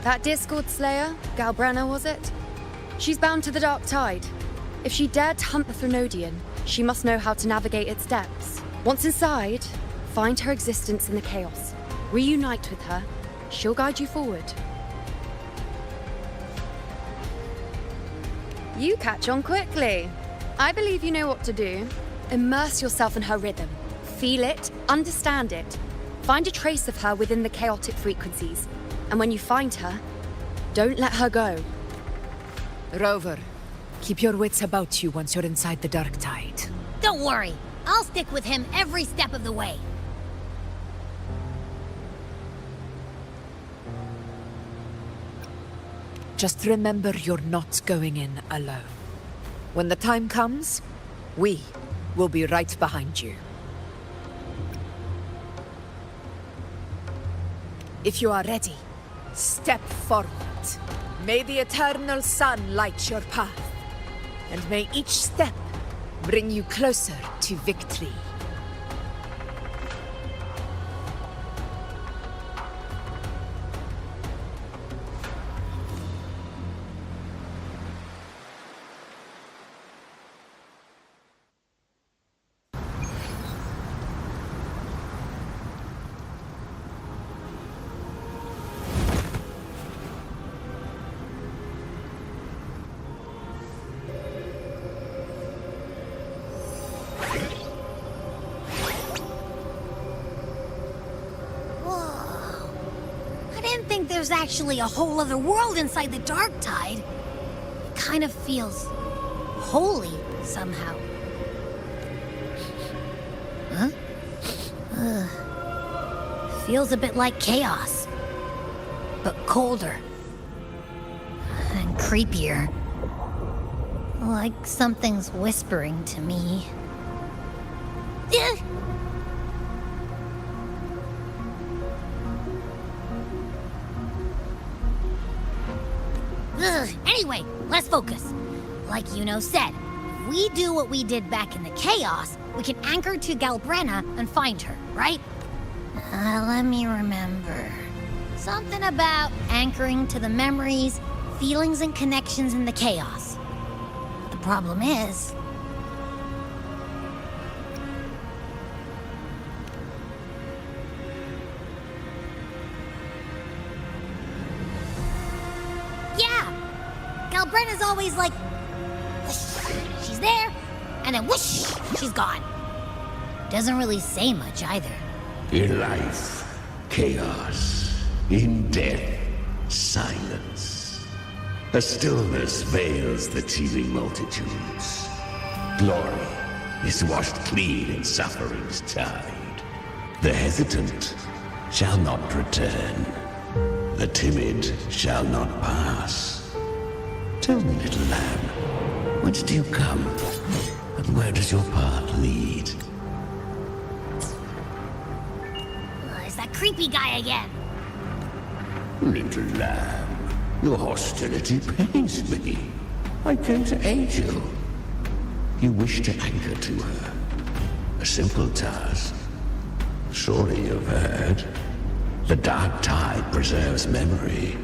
That Discord Slayer, Galbrenna was it? She's bound to the dark tide. If she dared to hunt the Threnodian, she must know how to navigate its depths. Once inside, find her existence in the chaos. Reunite with her. She'll guide you forward. You catch on quickly. I believe you know what to do. Immerse yourself in her rhythm. Feel it, understand it. Find a trace of her within the chaotic frequencies. And when you find her, don't let her go. Rover, keep your wits about you once you're inside the dark tide. Don't worry. I'll stick with him every step of the way. Just remember you're not going in alone. When the time comes, we will be right behind you. If you are ready, step forward. May the eternal sun light your path, and may each step bring you closer to victory. There's actually a whole other world inside the dark tide. It kind of feels holy somehow. Huh? Feels a bit like chaos, but colder and creepier. Like something's whispering to me. Anyway, let's focus. Like Yuno said, if we do what we did back in the chaos, we can anchor to Galbrenna and find her, right? Let me remember. Something about anchoring to the memories, feelings, and connections in the chaos. But the problem is... yeah! Galbrenna's always like... whoosh, she's there, and then whoosh, she's gone. Doesn't really say much either. In life, chaos. In death, silence. A stillness veils the teeming multitudes. Glory is washed clean in suffering's tide. The hesitant shall not return. The timid shall not pass. Tell me, little lamb, whence do you come? And where does your path lead? It's that creepy guy again. Little lamb, your hostility pains me. I came to aid you. You wish to anchor to her. A simple task. Surely you've heard. The dark tide preserves memory.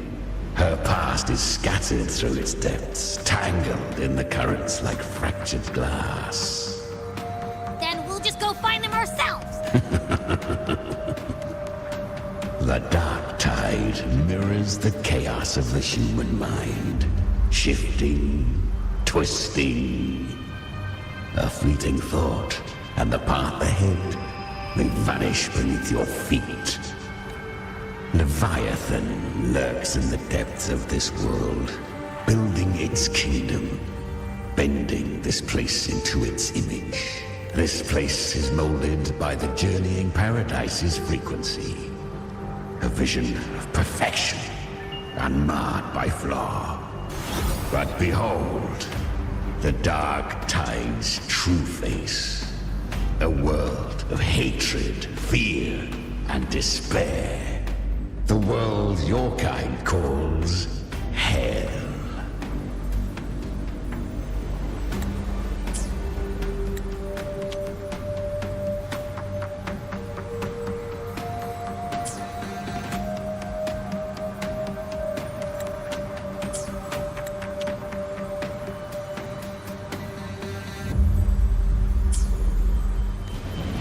Her past is scattered through its depths, tangled in the currents like fractured glass. Then we'll just go find them ourselves. The dark tide mirrors the chaos of the human mind, shifting, twisting. A fleeting thought, and the path ahead may vanish beneath your feet. Leviathan lurks in the depths of this world, building its kingdom, bending this place into its image. This place is molded by the journeying paradise's frequency. A vision of perfection, unmarred by flaw. But behold, the dark tide's true face. A world of hatred, fear, and despair. The world your kind calls hell.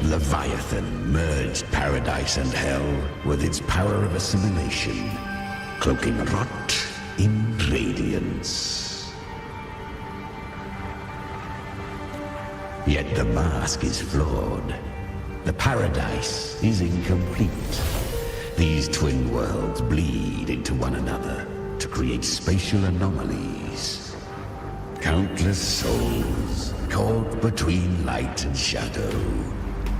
Leviathan merged paradise and hell with its power of assimilation, cloaking rot in radiance. Yet the mask is flawed. The paradise is incomplete. These twin worlds bleed into one another to create spatial anomalies. Countless souls caught between light and shadow.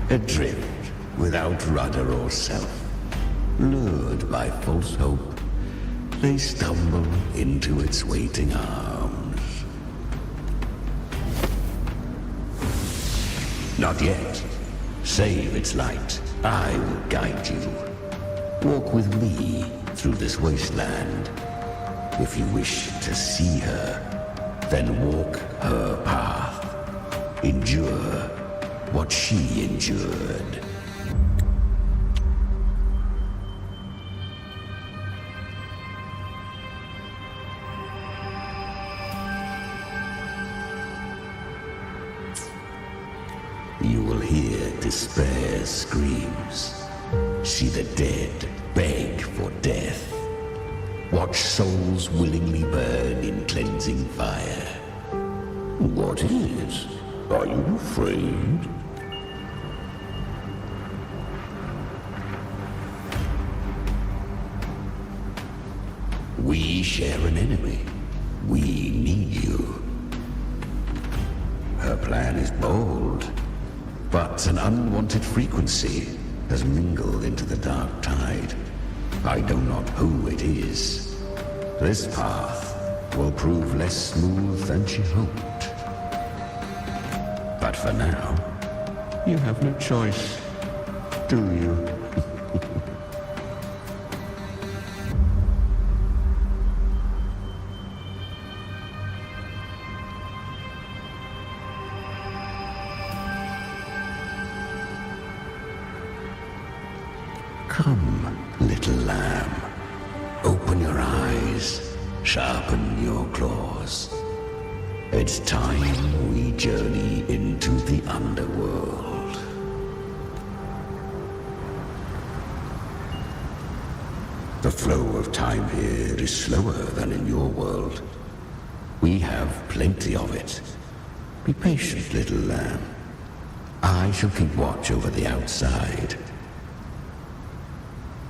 Adrift, without rudder or self. Lured by false hope, they stumble into its waiting arms. Not yet. Save its light. I will guide you. Walk with me through this wasteland. If you wish to see her, then walk her path. Endure what she endured. You will hear despair's screams. See the dead beg for death. Watch souls willingly burn in cleansing fire. What is it? Are you afraid? We share an enemy. We need you. Her plan is bold, but an unwanted frequency has mingled into the dark tide. I know not who it is. This path will prove less smooth than she hoped. But for now, you have no choice, do you? Come, little lamb. Open your eyes, sharpen your claws. It's time we journey into the underworld. The flow of time here is slower than in your world. We have plenty of it. Be patient, little lamb. I shall keep watch over the outside.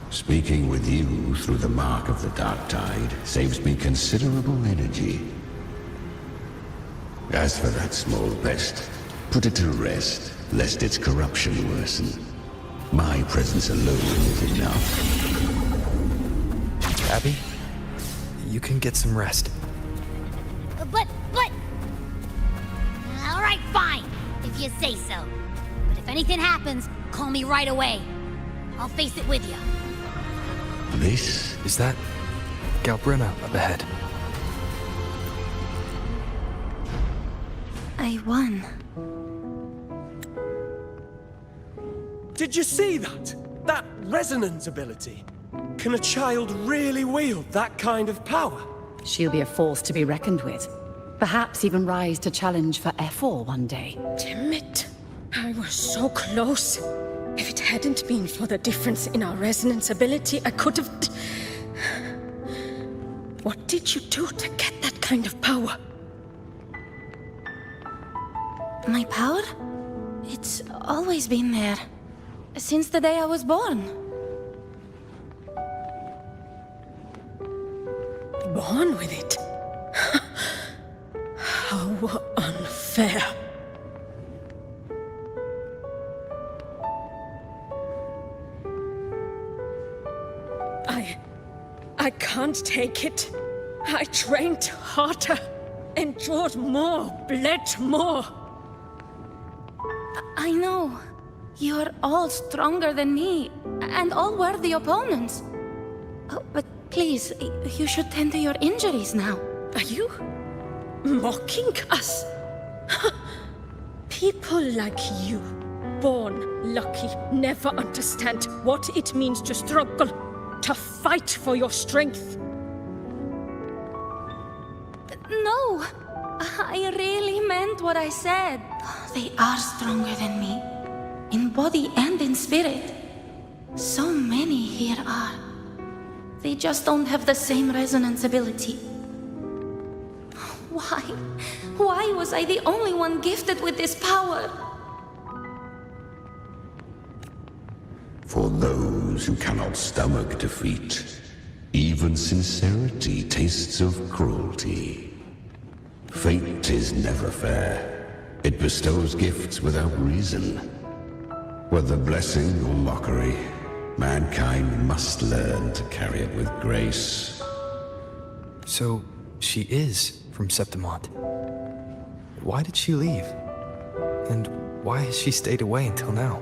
Speaking with you through the mark of the dark tide saves me considerable energy. As for that small pest, put it to rest, lest its corruption worsen. My presence alone is enough. Abby, you can get some rest. But... All right, fine, if you say so. But if anything happens, call me right away. I'll face it with you. This? Is that Galbrina up ahead? I won. Did you see that? That resonance ability? Can a child really wield that kind of power? She'll be a force to be reckoned with. Perhaps even rise to challenge for F4 one day. Damn it. I was so close. If it hadn't been for the difference in our resonance ability, I could have... What did you do to get that kind of power? My power? It's always been there. Since the day I was born. Born with it? How unfair. I can't take it. I trained harder, endured more, bled more. I know. You're all stronger than me, and all worthy opponents. Oh, but please, you should tend to your injuries now. Are you mocking us? People like you, born lucky, never understand what it means to struggle, to fight for your strength. No, I really meant what I said. They are stronger than me, in body and in spirit. So many here are. They just don't have the same resonance ability. Why? Why was I the only one gifted with this power? For those who cannot stomach defeat, even sincerity tastes of cruelty. Fate is never fair. It bestows gifts without reason. Whether blessing or mockery, mankind must learn to carry it with grace. So, she is from Septimont. Why did she leave? And why has she stayed away until now?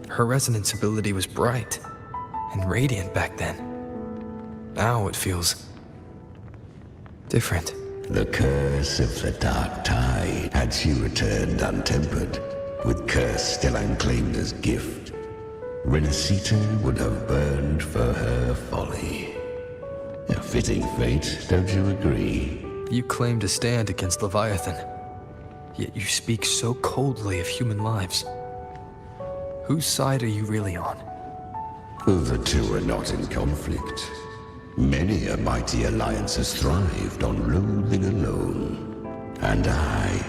Her resonance ability was bright and radiant back then. Now it feels different. The curse of the dark tide, had she returned untempered, with curse still unclaimed as gift, Renacita would have burned for her folly. A fitting fate, don't you agree? You claim to stand against Leviathan, yet you speak so coldly of human lives. Whose side are you really on? The two are not in conflict. Many a mighty alliance has thrived on loathing alone. And I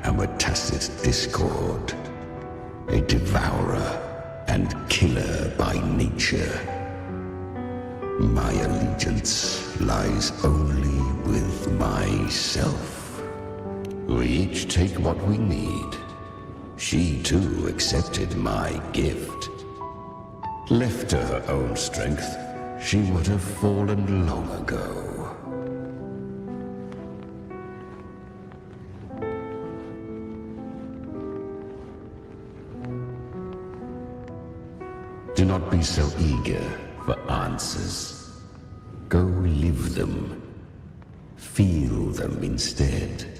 am a tacit discord. A devourer and killer by nature. My allegiance lies only with myself. We each take what we need. She too accepted my gift. Left to her own strength, she would have fallen long ago. Do not be so eager for answers. Go live them. Feel them instead.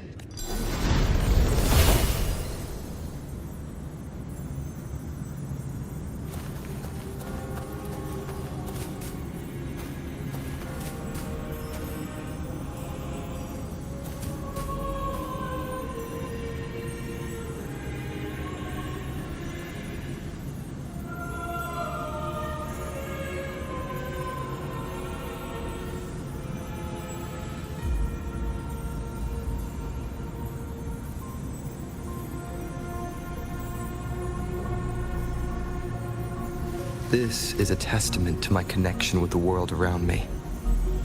This is a testament to my connection with the world around me,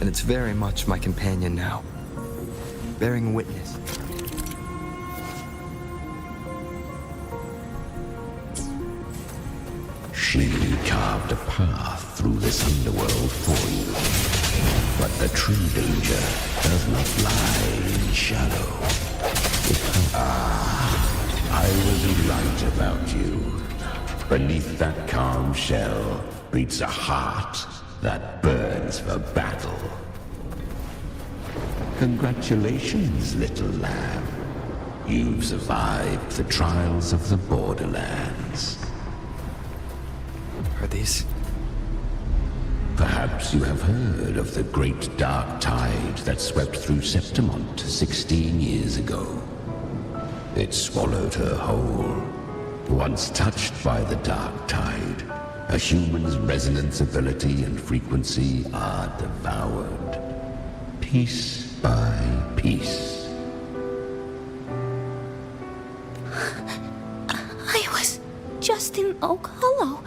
and it's very much my companion now, bearing witness. She carved a path through this underworld for you, but the true danger does not lie in shadow. I was right about you. Beneath that calm shell beats a heart that burns for battle. Congratulations, little lamb. You've survived the trials of the Borderlands. Are these? Perhaps you have heard of the great dark tide that swept through Septimont 16 years ago. It swallowed her whole. Once touched by the dark tide, a human's resonance ability and frequency are devoured, piece by piece. I was just in Oak Hollow.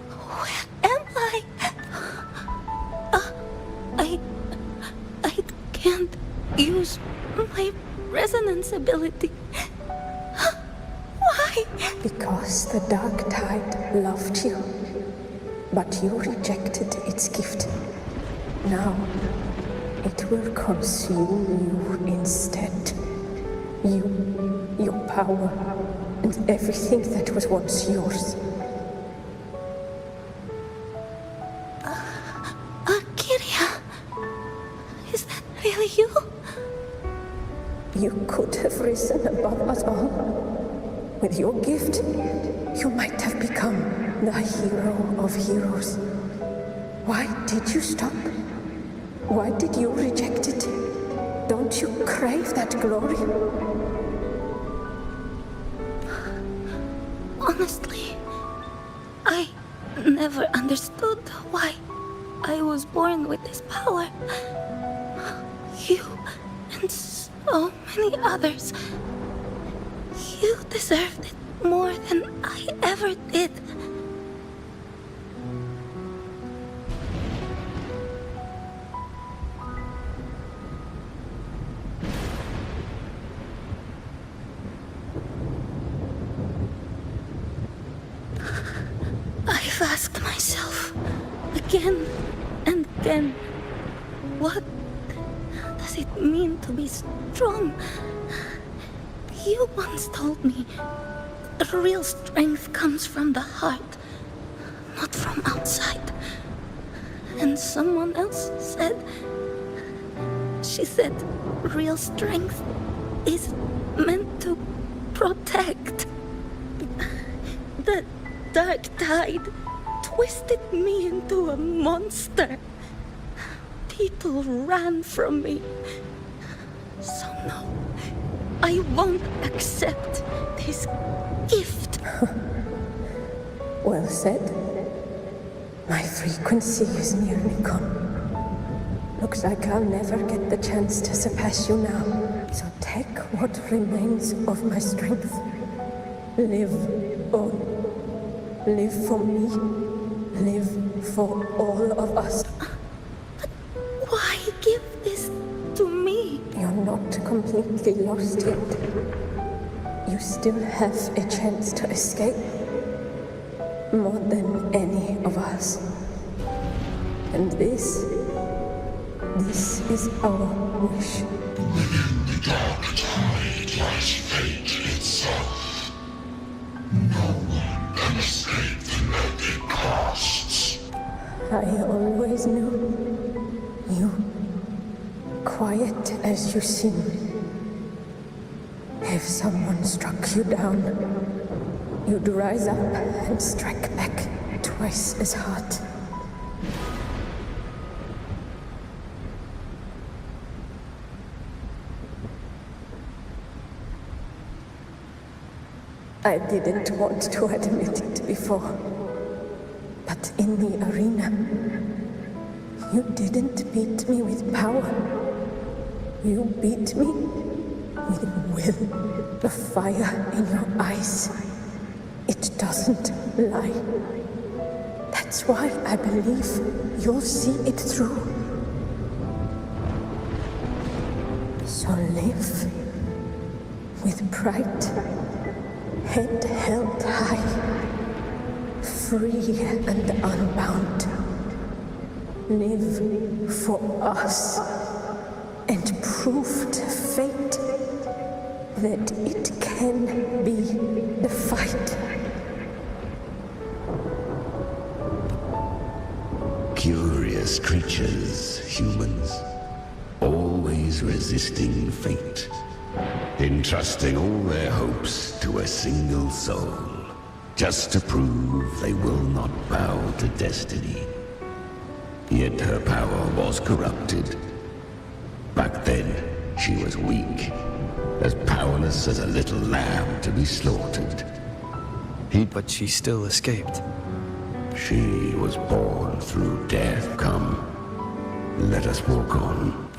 Where am I? I can't use my resonance ability. Why? Because the dark tide loved you, but you rejected its gift. Now, it will consume you instead. You, your power, and everything that was once yours. Kiria, is that really you? You could have risen above us all. With your gift, you might have become the hero of heroes. Why did you stop? Why did you reject it? Don't you crave that glory? Honestly, I never understood why I was born with this power. You and so many others. You deserved it more than I ever did. I've asked myself again and again, what does it mean to be strong? You once told me that real strength comes from the heart, not from outside. And someone else said, she said, real strength is meant to protect. The dark tide twisted me into a monster. People ran from me. So no, I won't accept this gift. Well said. My frequency is nearly gone. Looks like I'll never get the chance to surpass you now. So take what remains of my strength. Live on. Live for me. Live for all of us. Why give this to me? You're not completely lost yet. You still have a chance to escape. More than any of us. And this is our wish. Within the dark tide lies fate itself. No one can escape the net it casts. I always knew you, quiet as you seem. If someone struck you down, you'd rise up and strike back twice as hard. I didn't want to admit it before, but in the arena, you didn't beat me with power. You beat me with will. The fire in your eyes, it doesn't lie. That's why I believe you'll see it through. So live with pride, head held high, free and unbound. Live for us and prove to fate that it can be the fight. Curious creatures, humans, always resisting fate, entrusting all their hopes to a single soul, just to prove they will not bow to destiny. Yet her power was corrupted. Back then, she was weak, as powerless as a little lamb to be slaughtered. But she still escaped. She was born through death. Come, let us walk on.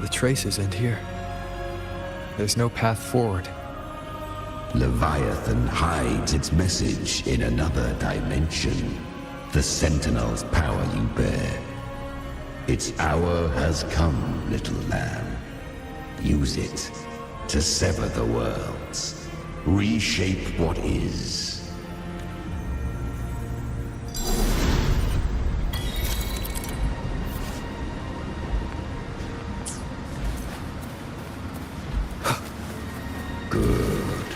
The traces end here. There's no path forward. Leviathan hides its message in another dimension. The Sentinel's power you bear. Its hour has come, little lamb. Use it to sever the worlds. Reshape what is. Good.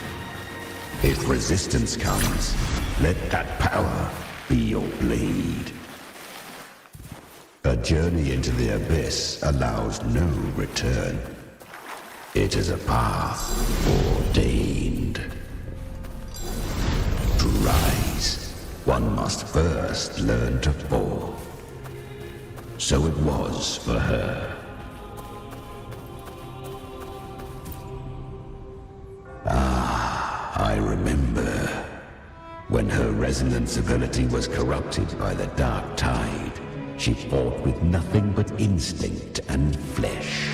If resistance comes, let that power be your blade. A journey into the abyss allows no return. It is a path ordained. To rise, one must first learn to fall. So it was for her. I remember when her resonance ability was corrupted by the dark tide. She fought with nothing but instinct and flesh.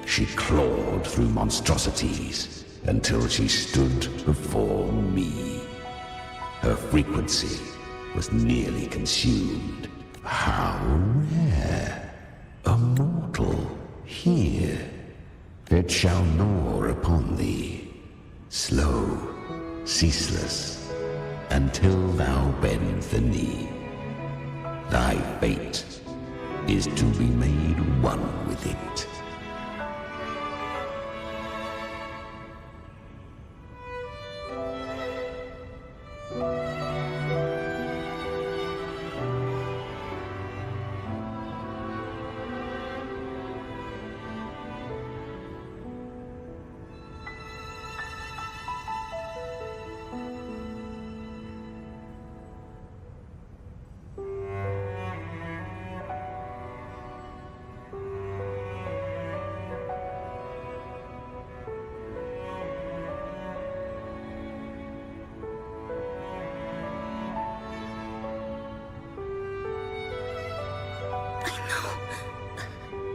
She clawed through monstrosities until she stood before me. Her frequency was nearly consumed. How rare! A mortal here. It shall gnaw upon thee, slow, ceaseless, until thou bend the knee. Thy fate is to be made one with it.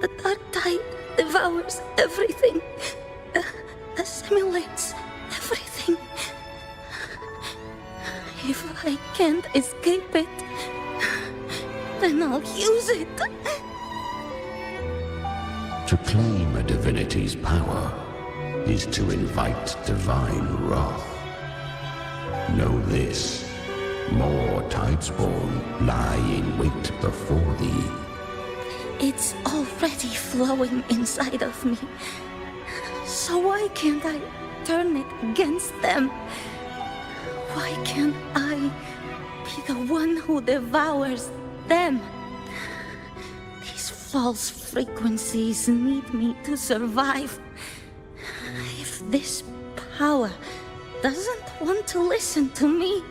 The dark tide devours everything, assimilates everything. If I can't escape it, then I'll use it. To claim a divinity's power is to invite divine wrath. Know this, more Tidespawn lie in wait before thee. It's already flowing inside of me. So why can't I turn it against them? Why can't I be the one who devours them? These false frequencies need me to survive. If this power doesn't want to listen to me.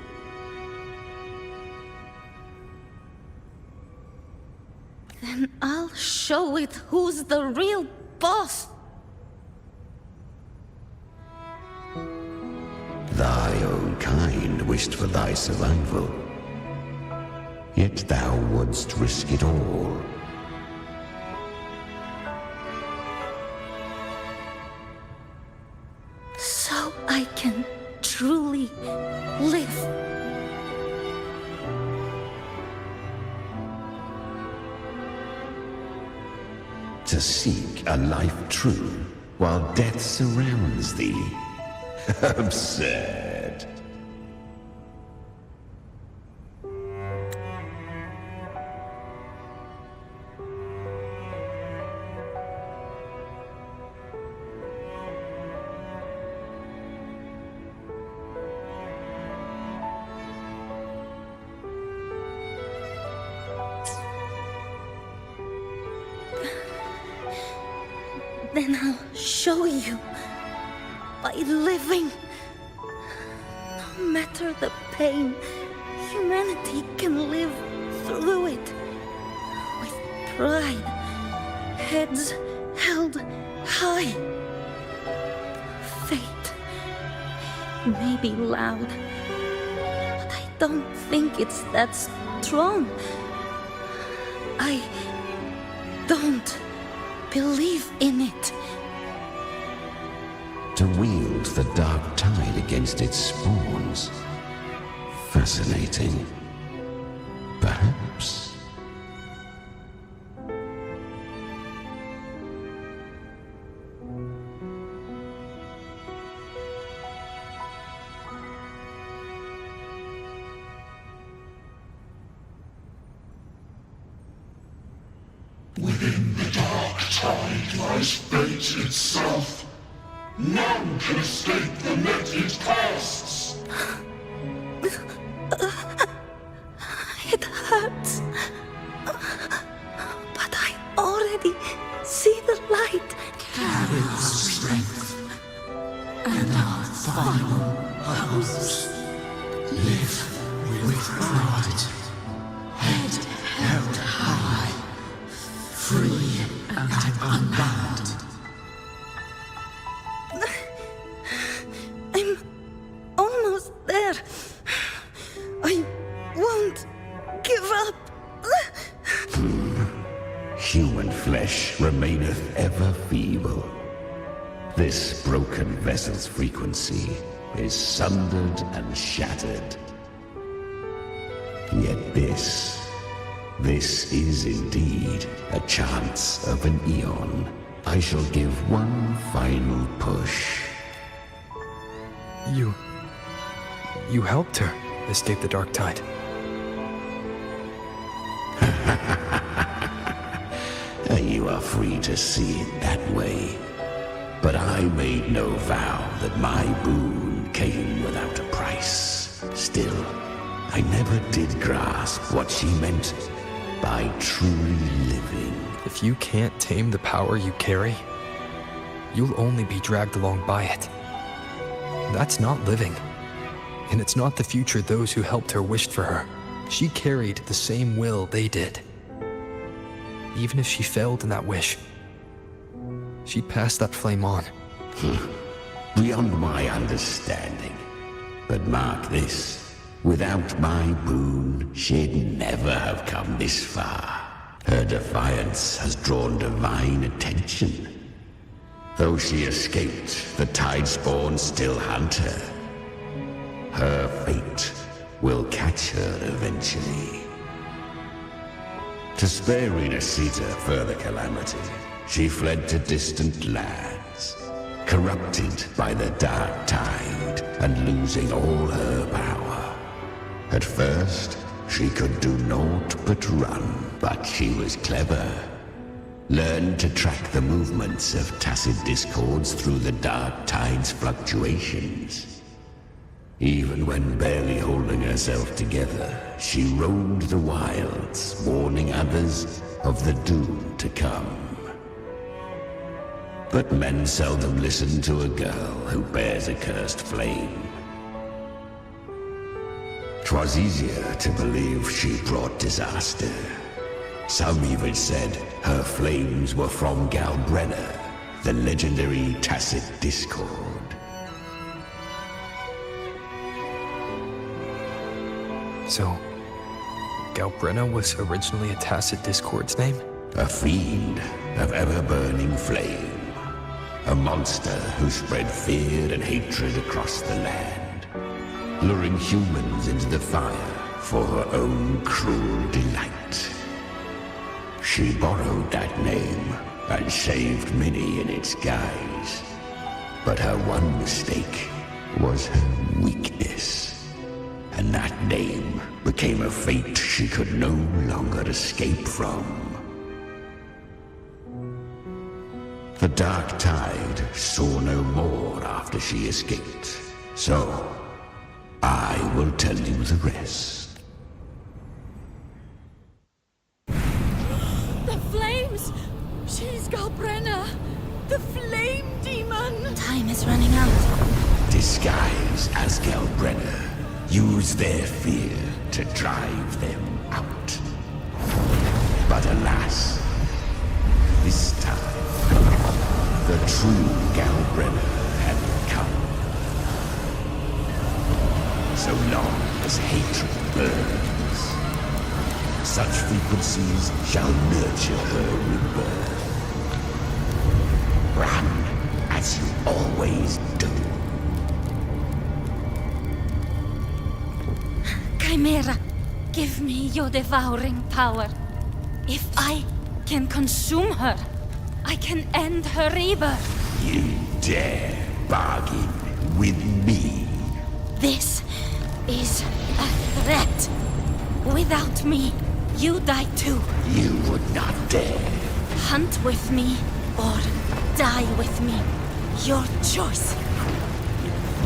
Then I'll show it who's the real boss. Thy own kind wished for thy survival. Yet thou wouldst risk it all. So I can truly live. To seek a life true while death surrounds thee. Absurd. Then I'll show you. By living. No matter the pain, humanity can live through it. With pride. Heads held high. Fate may be loud, but I don't think it's that strong. I don't believe in it. To wield the dark tide against its spawns. Fascinating. Perhaps. Within the dark tide lies fate itself. None can escape the net it casts. It hurts. But I already see the light. Carry our strength and our final house. Live with pride. Head held high. Free and unbound. I'm almost there. I won't give up. Human flesh remaineth ever feeble. This broken vessel's frequency is sundered and shattered. Yet this is indeed a chance of an eon. I shall give one final push. You helped her escape the dark tide. You are free to see it that way. But I made no vow that my boon came without a price. Still, I never did grasp what she meant by truly living. If you can't tame the power you carry, you'll only be dragged along by it. That's not living. And it's not the future those who helped her wished for her. She carried the same will they did. Even if she failed in that wish, she'd pass that flame on. Beyond my understanding. But mark this, without my boon, she'd never have come this far. Her defiance has drawn divine attention. Though she escaped, the tide spawn still hunt her. Her fate will catch her eventually. To spare Renacita further calamity, she fled to distant lands, corrupted by the dark tide and losing all her power. At first, she could do naught but run, but she was clever. Learned to track the movements of tacit discords through the dark tide's fluctuations. Even when barely holding herself together, she roamed the wilds, warning others of the doom to come. But men seldom listen to a girl who bears a cursed flame. 'Twas easier to believe she brought disaster. Some even said her flames were from Galbrenna, the legendary Tacit Discord. So, Galbrenna was originally a Tacit Discord's name? A fiend of ever-burning flame. A monster who spread fear and hatred across the land, luring humans into the fire for her own cruel delight. She borrowed that name and saved many in its guise. But her one mistake was her weakness. And that name became a fate she could no longer escape from. The Dark Tide saw no more after she escaped. So, I will tell you the rest. The flames! She's Galbrenna! The flame demon! Time is running out. Disguised as Galbrenna, use their fear to drive them out. But alas, this time, the true Galbrenna had come. So long as hatred burns, such frequencies shall nurture her rebirth. Run as you always do. Chimera, give me your devouring power. If I can consume her, I can end her rebirth. You dare bargain with me? This is a threat. Without me, you die too. You would not dare. Hunt with me or die with me. Your choice.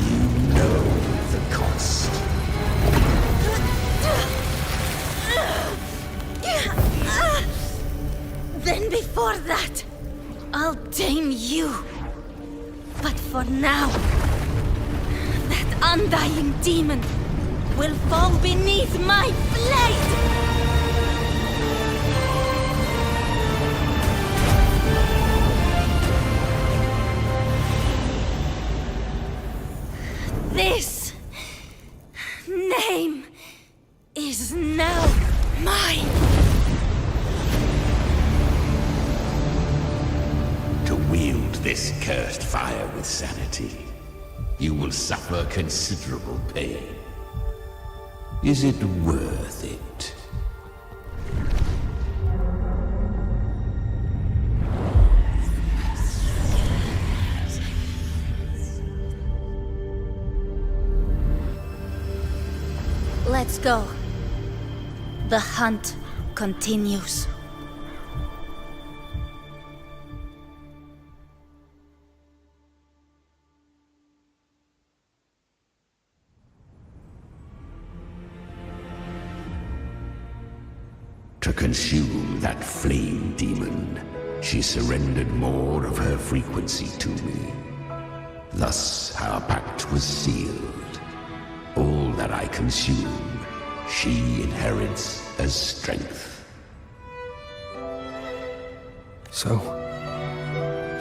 You know the cost. Then before that, I'll tame you. But for now, that undying demon will fall beneath my blade! This name is now mine. To wield this cursed fire with sanity, you will suffer considerable pain. Is it worth it? Let's go. The hunt continues. To consume that flame demon, she surrendered more of her frequency to me. Thus, our pact was sealed. All that I consume, she inherits as strength. So,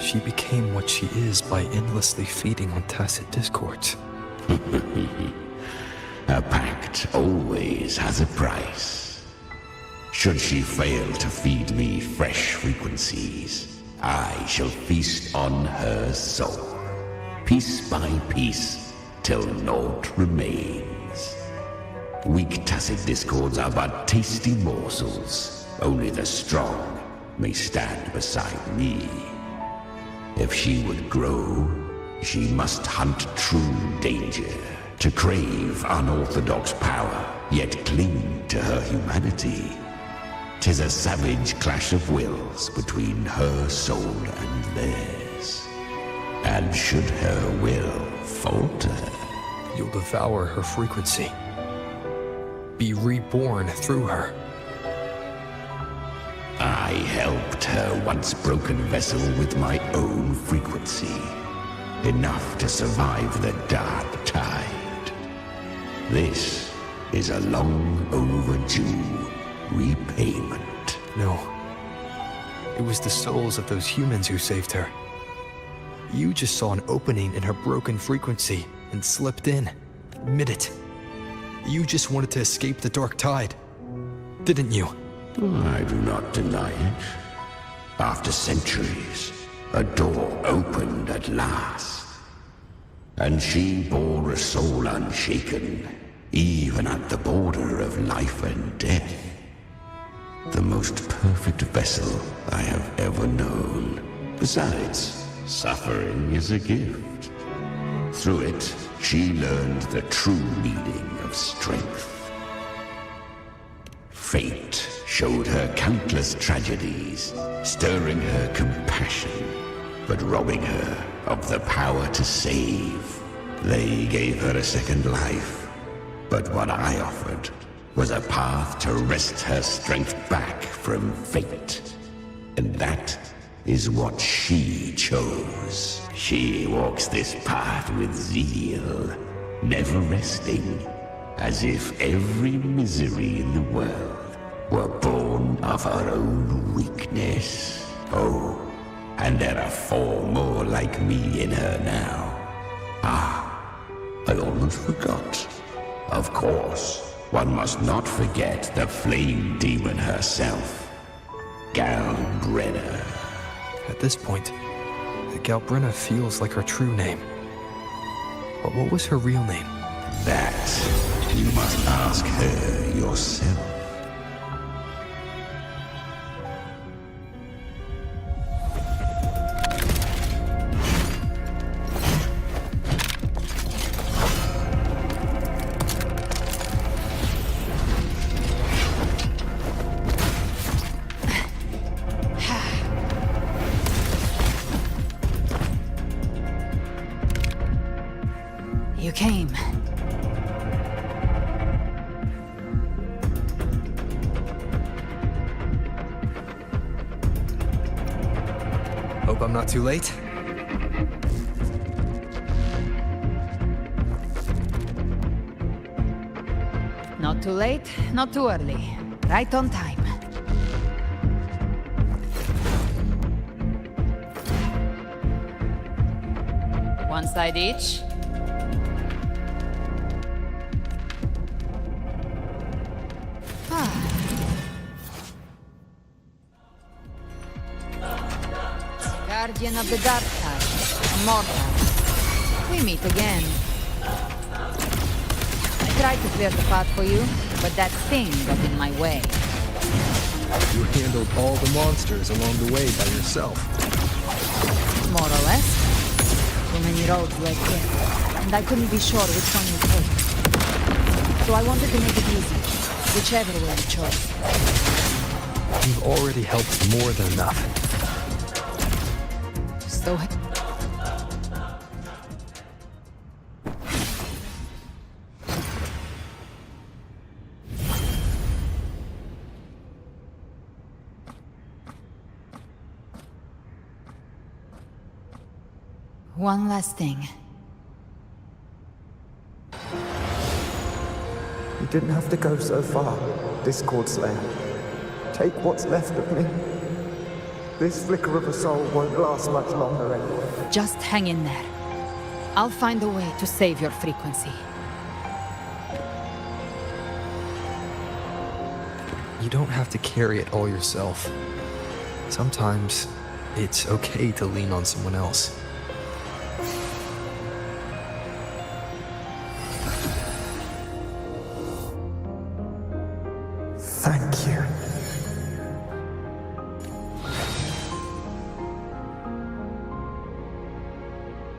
she became what she is by endlessly feeding on Tacit Discords. A pact always has a price. Should she fail to feed me fresh frequencies, I shall feast on her soul, piece by piece, till naught remains. Weak Tacit Discords are but tasty morsels. Only the strong may stand beside me. If she would grow, she must hunt true danger. To crave unorthodox power, yet cling to her humanity. 'Tis a savage clash of wills between her soul and theirs. And should her will falter, you'll devour her frequency. Be reborn through her. I helped her once broken vessel with my own frequency. Enough to survive the Dark Tide. This is a long overdue repayment. No. It was the souls of those humans who saved her. You just saw an opening in her broken frequency and slipped in. Admit it. You just wanted to escape the dark tide, didn't you? I do not deny it. After centuries, a door opened at last. And she bore a soul unshaken, even at the border of life and death. The most perfect vessel I have ever known. Besides, suffering is a gift. Through it, she learned the true meaning of strength. Fate showed her countless tragedies, stirring her compassion, but robbing her of the power to save. They gave her a second life, but what I offered was a path to wrest her strength back from fate. And that is what she chose. She walks this path with zeal, never resting, as if every misery in the world were born of her own weakness. Oh, and there are 4 more like me in her now. Ah, I almost forgot. Of course, one must not forget the flame demon herself, Galbrenna. At this point, Galbrenna feels like her true name. But what was her real name? That you must ask her yourself. You came. Hope I'm not too late. Not too late, not too early. Right on time. One side each. Guardian of the Dark Tide, immortal. We meet again. I tried to clear the path for you, but that thing got in my way. You handled all the monsters along the way by yourself. More or less. Too many roads led here, and I couldn't be sure which one you take. So I wanted to make it easy, whichever way you chose. You've already helped more than enough. So... One last thing. You didn't have to go so far, Discord Slayer. Take what's left of me. This flicker of a soul won't last much longer anyway. Just hang in there. I'll find a way to save your frequency. You don't have to carry it all yourself. Sometimes, it's okay to lean on someone else. Thank you.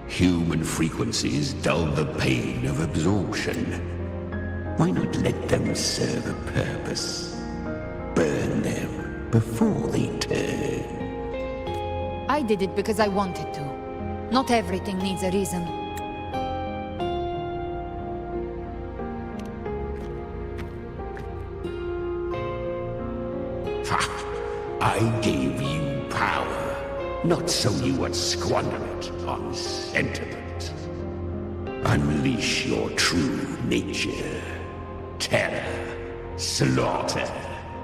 Human frequencies dull the pain of absorption. Why not let them serve a purpose? Burn them before they turn. I did it because I wanted to. Not everything needs a reason. Ha! I gave you power, not so you would squander it on sentiment. Unleash your true nature. Terror, slaughter.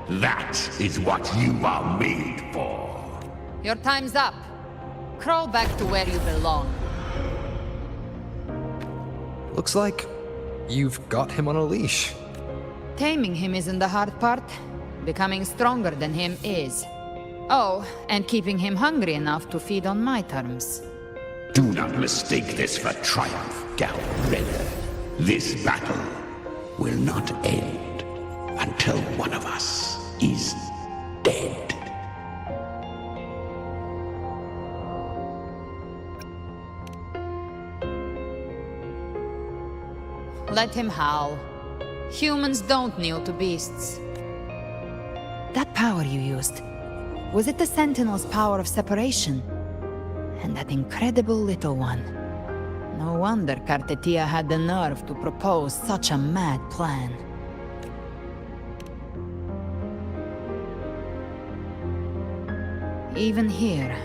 That is what you are made for. Your time's up. Crawl back to where you belong. Looks like you've got him on a leash. Taming him isn't the hard part. Becoming stronger than him is. Oh, and keeping him hungry enough to feed on my terms. Do not mistake this for triumph, Gal Redder. This battle will not end until one of us is dead. Let him howl. Humans don't kneel to beasts. That power you used, was it the Sentinel's power of separation? And that incredible little one. No wonder Kartetia had the nerve to propose such a mad plan. Even here,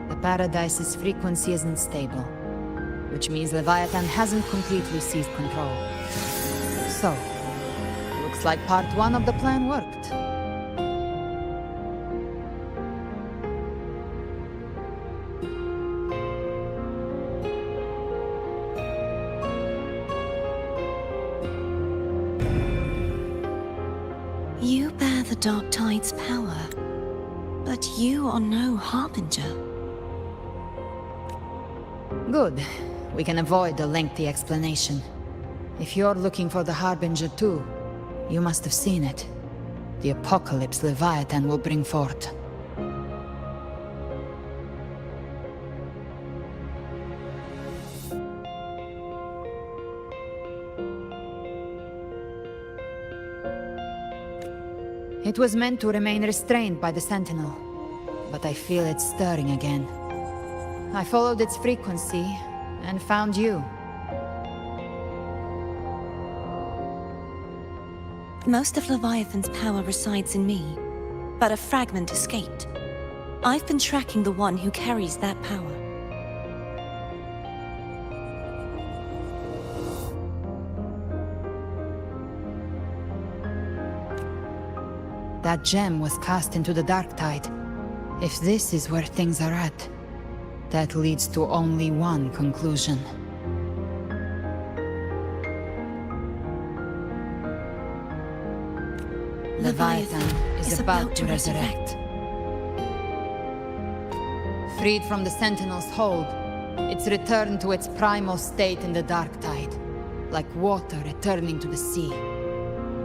the Paradise's frequency isn't stable, which means Leviathan hasn't completely seized control. So, looks like part one of the plan worked. You bear the Dark Tide's power, but you are no Harbinger. Good. We can avoid a lengthy explanation. If you're looking for the Harbinger too, you must have seen it. The apocalypse Leviathan will bring forth. It was meant to remain restrained by the Sentinel, but I feel it stirring again. I followed its frequency and found you. Most of Leviathan's power resides in me, but a fragment escaped. I've been tracking the one who carries that power. That gem was cast into the Dark Tide. If this is where things are at, that leads to only one conclusion. Leviathan is about to resurrect. Freed from the Sentinel's hold, it's returned to its primal state in the Dark Tide, like water returning to the sea.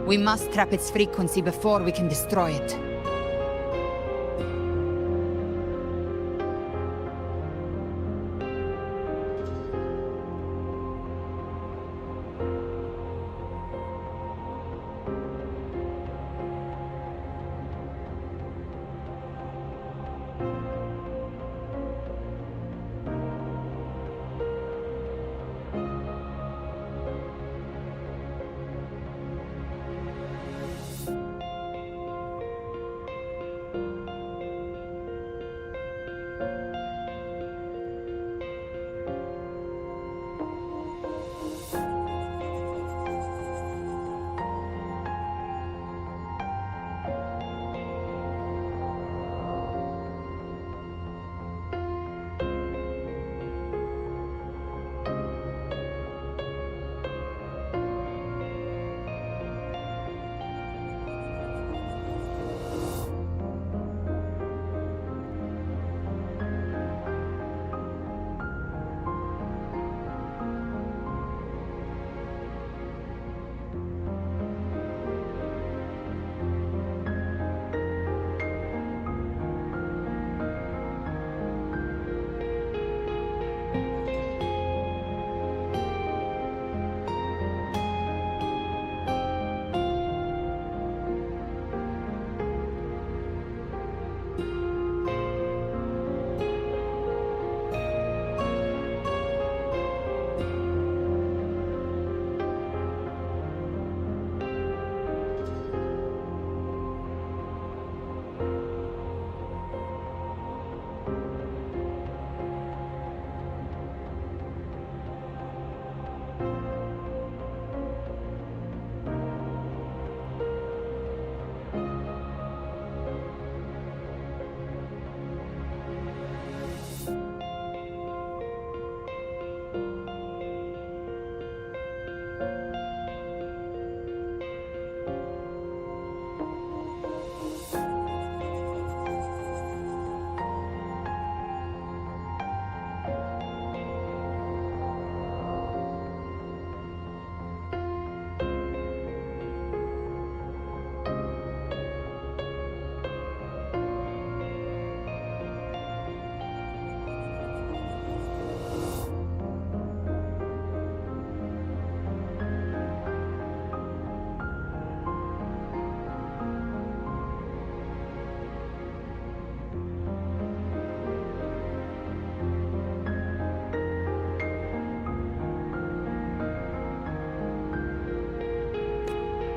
We must trap its frequency before we can destroy it.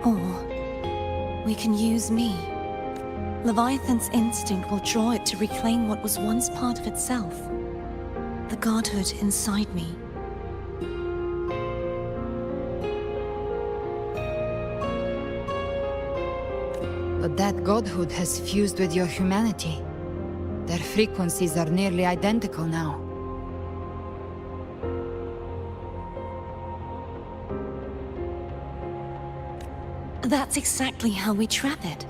Or we can use me. Leviathan's instinct will draw it to reclaim what was once part of itself. The godhood inside me. But that godhood has fused with your humanity. Their frequencies are nearly identical now. That's exactly how we trap it.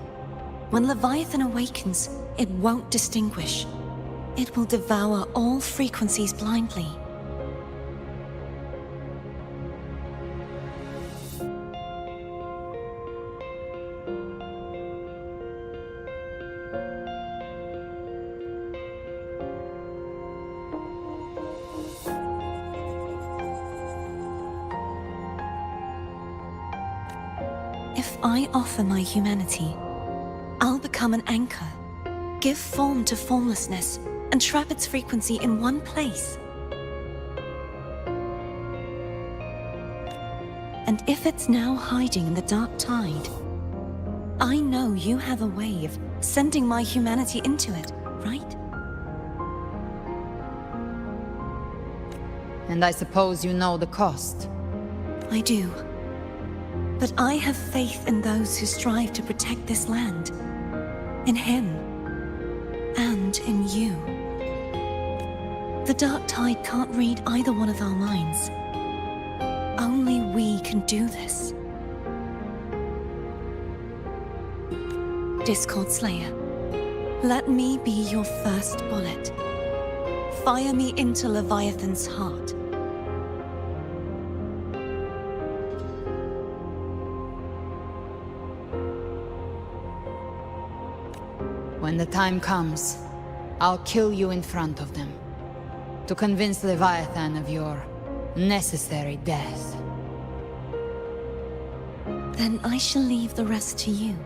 When Leviathan awakens, it won't distinguish. It will devour all frequencies blindly. If I offer my humanity, I'll become an anchor, give form to formlessness, and trap its frequency in one place. And if it's now hiding in the dark tide, I know you have a way of sending my humanity into it, right? And I suppose you know the cost. I do. But I have faith in those who strive to protect this land. In him. And in you. The dark tide can't read either one of our minds. Only we can do this. Discord Slayer, let me be your first bullet. Fire me into Leviathan's heart. When the time comes, I'll kill you in front of them. To convince Leviathan of your necessary death. Then I shall leave the rest to you.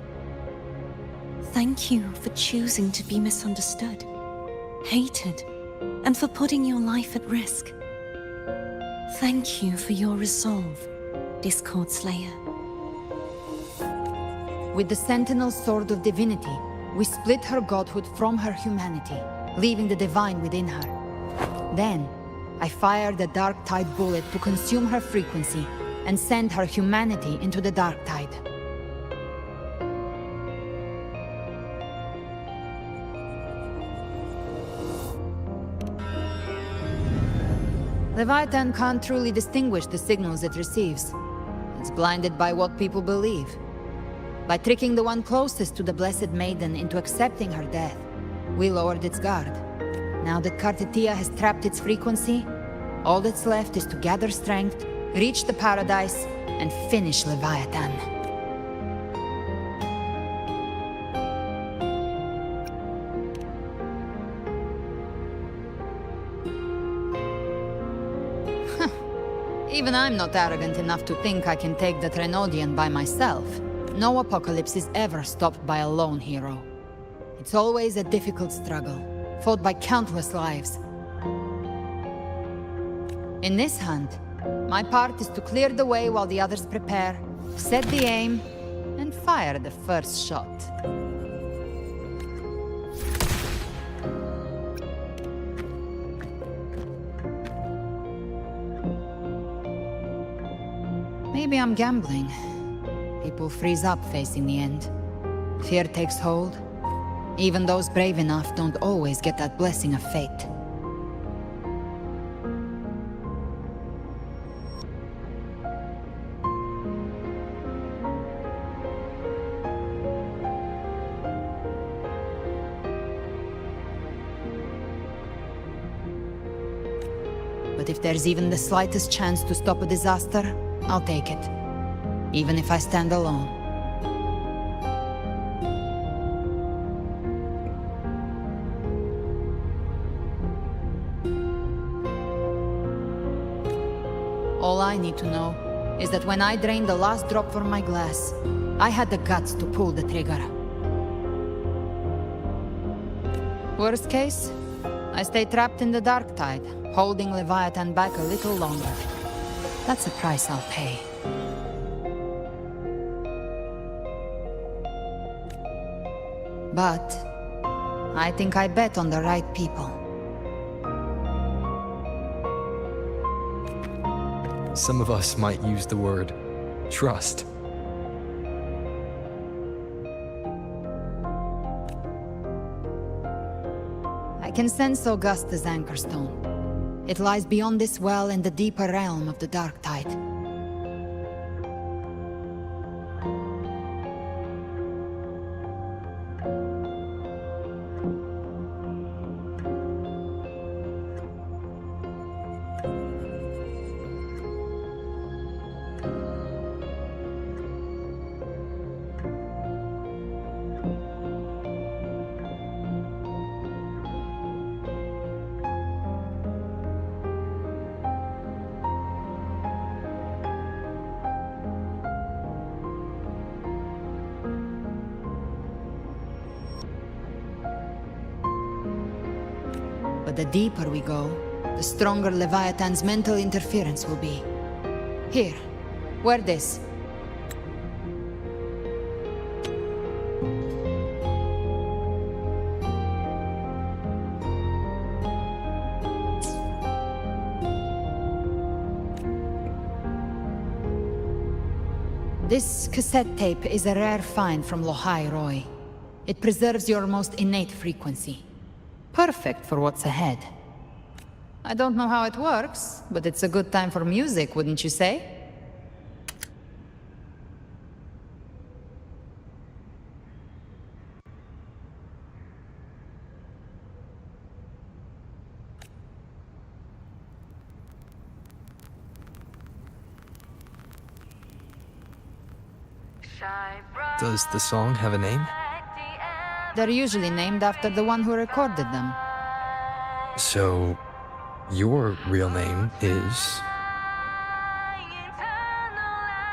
Thank you for choosing to be misunderstood, hated, and for putting your life at risk. Thank you for your resolve, Discord Slayer. With the Sentinel Sword of Divinity, we split her godhood from her humanity, leaving the divine within her. Then, I fired the Dark Tide bullet to consume her frequency and send her humanity into the Dark Tide. Leviathan can't truly distinguish the signals it receives. It's blinded by what people believe. By tricking the one closest to the Blessed Maiden into accepting her death, we lowered its guard. Now that Kartetia has trapped its frequency, all that's left is to gather strength, reach the paradise, and finish Leviathan. Even I'm not arrogant enough to think I can take the Trenodian by myself. No apocalypse is ever stopped by a lone hero. It's always a difficult struggle, fought by countless lives. In this hunt, my part is to clear the way while the others prepare, set the aim, and fire the first shot. Maybe I'm gambling. People freeze up facing the end. Fear takes hold. Even those brave enough don't always get that blessing of fate. But if there's even the slightest chance to stop a disaster, I'll take it. Even if I stand alone. All I need to know is that when I drained the last drop from my glass, I had the guts to pull the trigger. Worst case, I stay trapped in the Dark Tide, holding Leviathan back a little longer. That's a price I'll pay. But I think I bet on the right people. Some of us might use the word trust. I can sense Augusta's anchor stone. It lies beyond this well in the deeper realm of the Dark Tide. But the deeper we go, the stronger Leviathan's mental interference will be. Here, wear this. This cassette tape is a rare find from Lohai Roy. It preserves your most innate frequency. Perfect for what's ahead. I don't know how it works, but it's a good time for music, wouldn't you say? Does the song have a name? They're usually named after the one who recorded them. So, your real name is...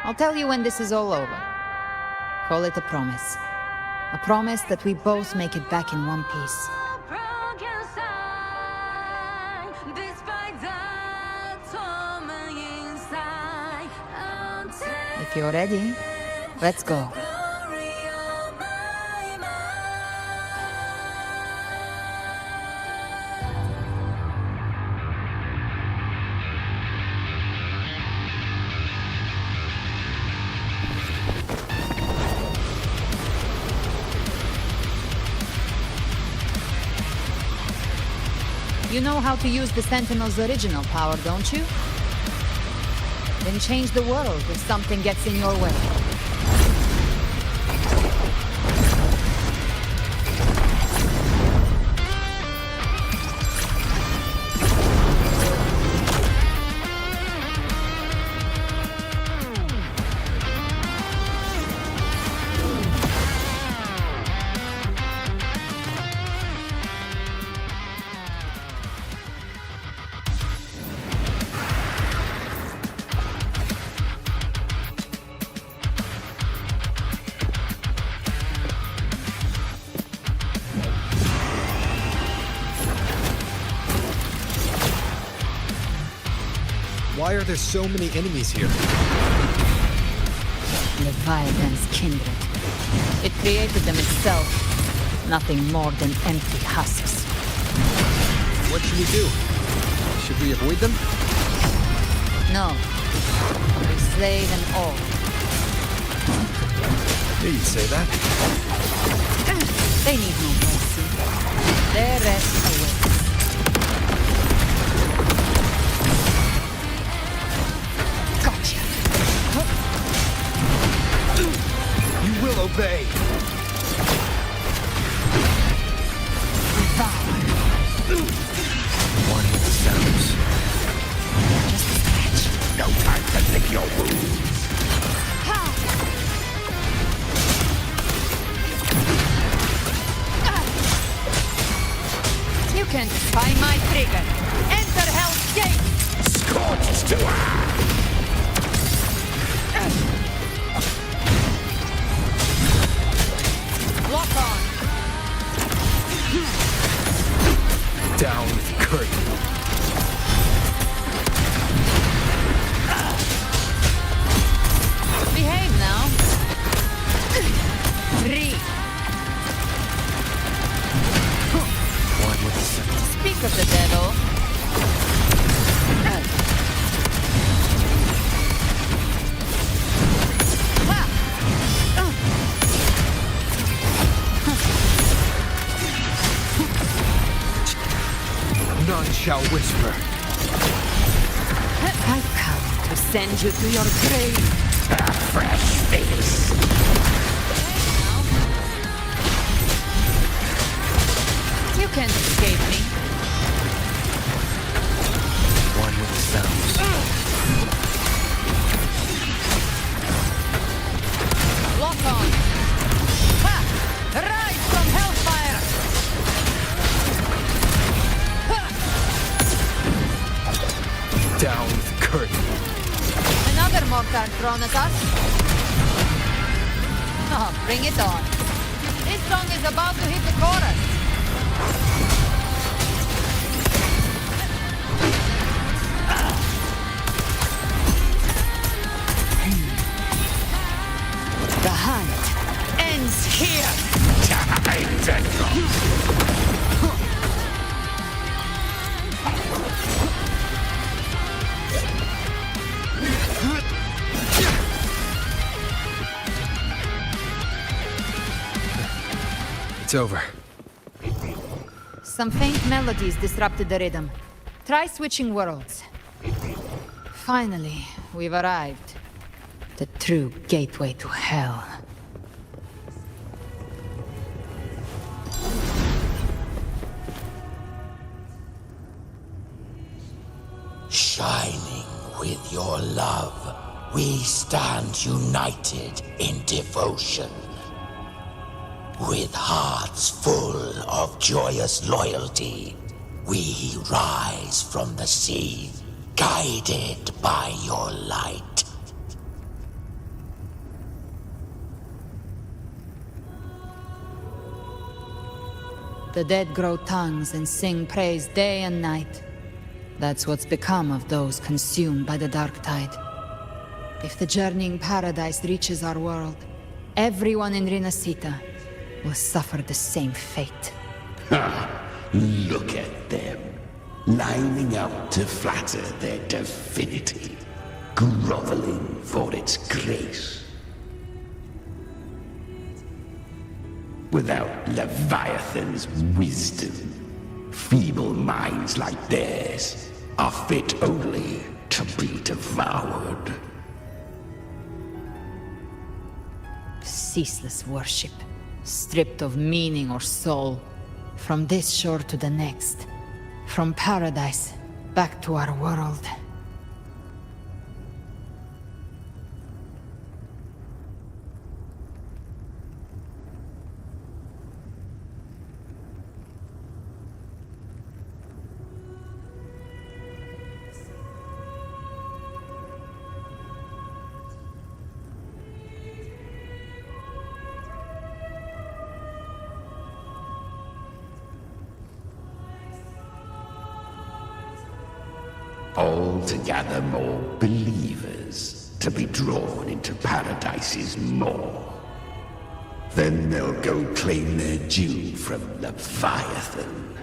I'll tell you when this is all over. Call it a promise. A promise that we both make it back in one piece. If you're ready, let's go. You know how to use the Sentinel's original power, don't you? Then change the world if something gets in your way. Why are there so many enemies here? Leviathan's kindred. It created them itself. Nothing more than empty husks. What should we do? Should we avoid them? No. We slay them all. Yeah, you say that. They need no mercy. Their rest awaits. Gotcha. You will obey. One of the sounds. Just a scratch. No time to lick your wounds. You can spy my trigger. Enter Hell's Gate! Scorched to earth! Lock on! Down with curtain. Behave now. 3, shall whisper. I've come to send you to your grave. A fresh face. You can't escape me. One with the sounds. Lock on. Ha! Rise from hellfire! Down with the curtain. Another mortar thrown at us. Oh, bring it on. This song is about to hit the chorus. The hunt ends here. Time to drop. It's over. Some faint melodies disrupted the rhythm. Try switching worlds. Finally, we've arrived. The true gateway to hell. Shining with your love, we stand united in devotion. With hearts full of joyous loyalty, we rise from the sea, guided by your light. The dead grow tongues and sing praise day and night. That's what's become of those consumed by the dark tide. If the journeying paradise reaches our world, everyone in Rinasita will suffer the same fate. Ha! Look at them, lining up to flatter their divinity, groveling for its grace. Without Leviathan's wisdom, feeble minds like theirs are fit only to be devoured. Ceaseless worship, stripped of meaning or soul. From this shore to the next. From paradise back to our world. All to gather more believers to be drawn into Paradise's maw. Then they'll go claim their due from Leviathan.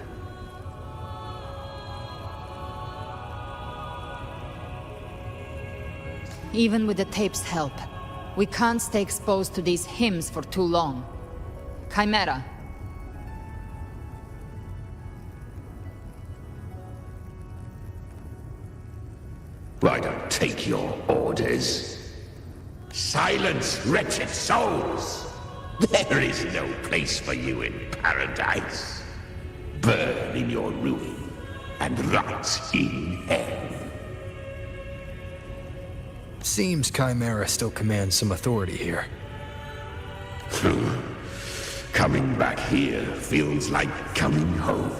Even with the tape's help, we can't stay exposed to these hymns for too long. Chimera. I don't take your orders. Silence, wretched souls! There is no place for you in paradise. Burn in your ruin and rot in hell. Seems Chimera still commands some authority here. Coming back here feels like coming home.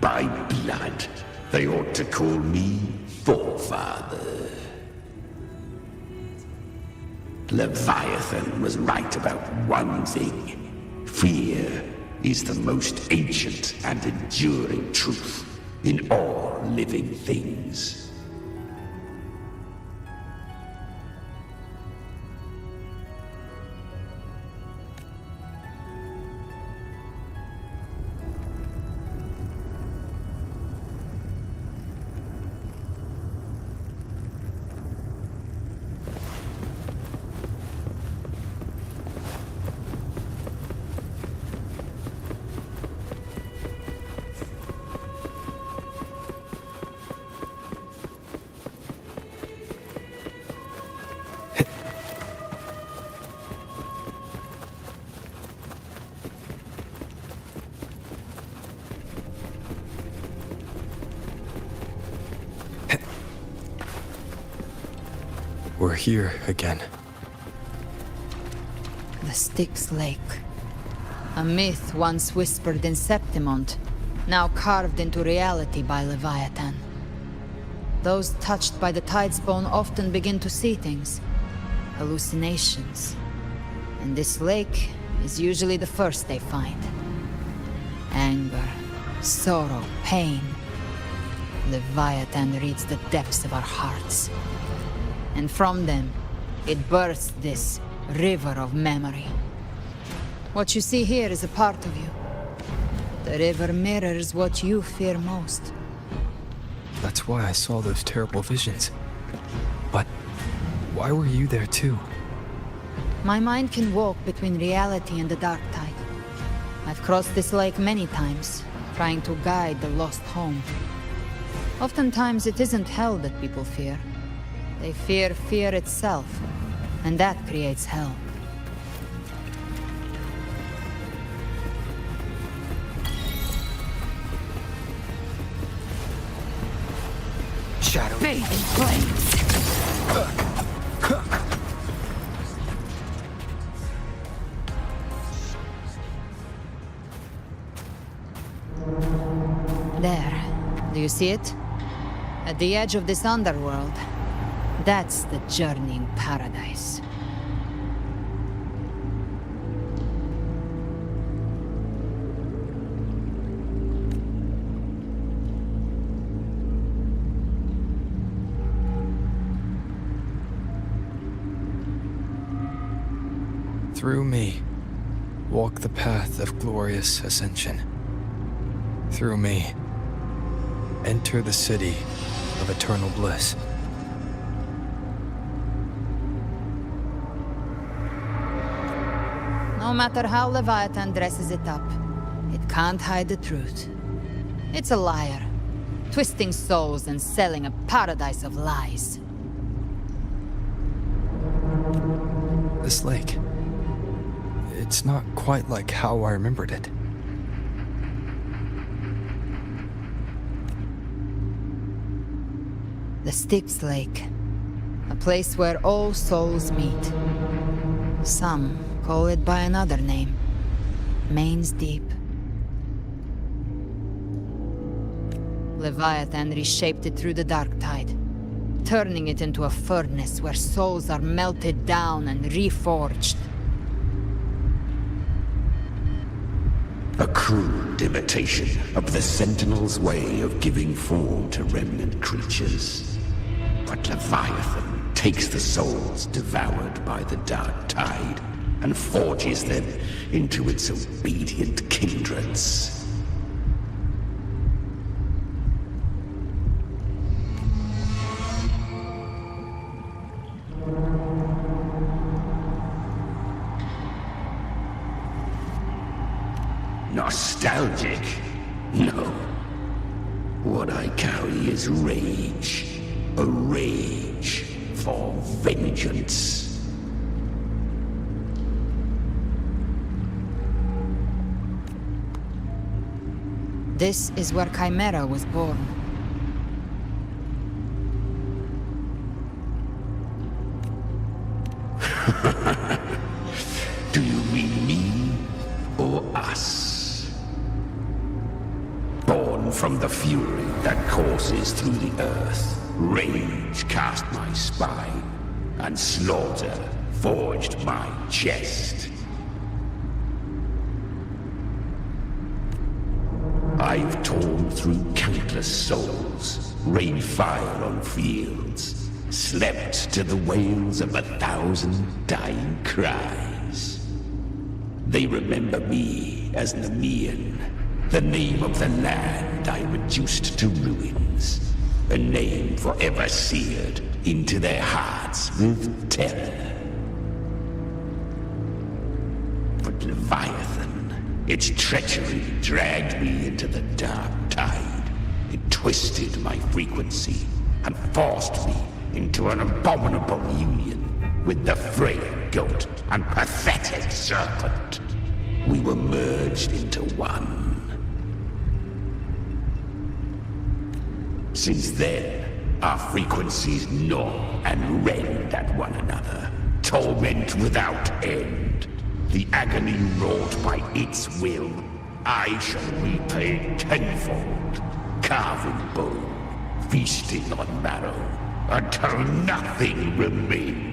By blood, they ought to call me Forefather. Leviathan was right about one thing. Fear is the most ancient and enduring truth in all living things. We're here again. The Styx Lake. A myth once whispered in Septimont, now carved into reality by Leviathan. Those touched by the Tidespawn often begin to see things. Hallucinations. And this lake is usually the first they find. Anger, sorrow, pain. Leviathan reads the depths of our hearts. And from them, it births this river of memory. What you see here is a part of you. The river mirrors what you fear most. That's why I saw those terrible visions. But why were you there too? My mind can walk between reality and the dark tide. I've crossed this lake many times, trying to guide the lost home. Oftentimes it isn't hell that people fear. They fear fear itself, and that creates hell. Shadow. Bathe in flames. There. Do you see it? At the edge of this underworld. That's the journeying paradise. Through me, walk the path of glorious ascension. Through me, enter the city of eternal bliss. No matter how Leviathan dresses it up, it can't hide the truth. It's a liar, twisting souls and selling a paradise of lies. This lake, it's not quite like how I remembered it. The Styx Lake, a place where all souls meet. Some call it by another name, Main's Deep. Leviathan reshaped it through the dark tide, turning it into a furnace where souls are melted down and reforged. A crude imitation of the Sentinel's way of giving form to remnant creatures. But Leviathan takes the souls devoured by the dark tide and forges them into its obedient kindreds. Nostalgic? No. What I carry is rage. A rage for vengeance. This is where Chimera was born. Do you mean me or us? Born from the fury that courses through the earth, rage cast my spine, and slaughter forged my chest. I've torn through countless souls, rained fire on fields, slept to the wails of 1,000 dying cries. They remember me as Nemean, the name of the land I reduced to ruins, a name forever seared into their hearts with terror. But Leviathan, its treachery dragged me into the dark tide. It twisted my frequency and forced me into an abominable union with the frail goat and pathetic serpent. We were merged into one. Since then, Our frequencies gnaw and rend at one another. Torment without end. The agony wrought by its will, I shall repay tenfold. Carving bone, feasting on marrow, until nothing remains.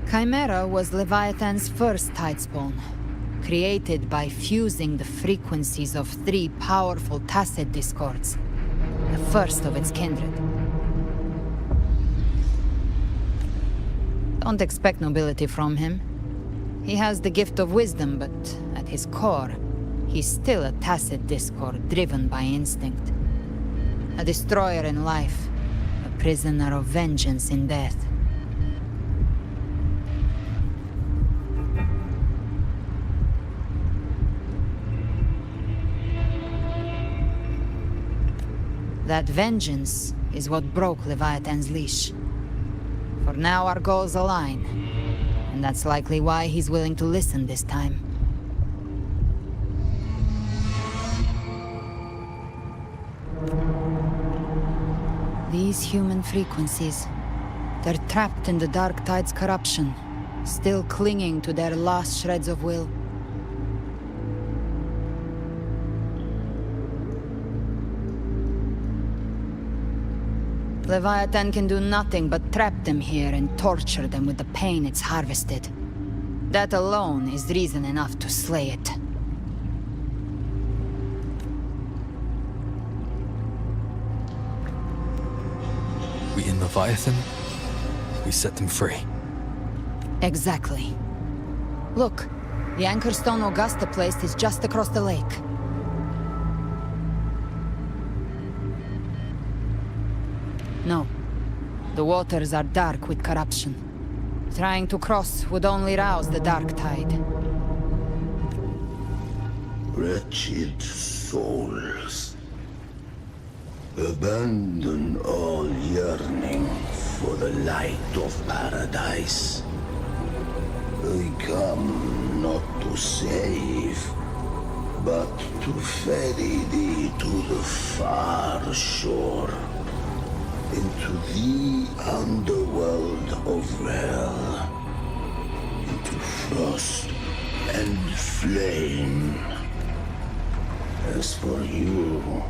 Chimera was Leviathan's first tidespawn, created by fusing the frequencies of 3 powerful tacit discords, the first of its kindred. Don't expect nobility from him. He has the gift of wisdom, but at his core, he's still a tacit discord driven by instinct. A destroyer in life, a prisoner of vengeance in death. That vengeance is what broke Leviathan's leash. For now our goals align, and that's likely why he's willing to listen this time. These human frequencies, they're trapped in the Dark Tide's corruption, still clinging to their last shreds of will. Leviathan can do nothing but trap them here and torture them with the pain it's harvested. That alone is reason enough to slay it. We in Leviathan, we set them free. Exactly. Look, the anchor stone Augusta placed is just across the lake. No. The waters are dark with corruption. Trying to cross would only rouse the Dark Tide. Wretched souls. Abandon all yearning for the light of paradise. I come not to save, but to ferry thee to the far shore. Into the underworld of hell. Into frost and flame. As for you,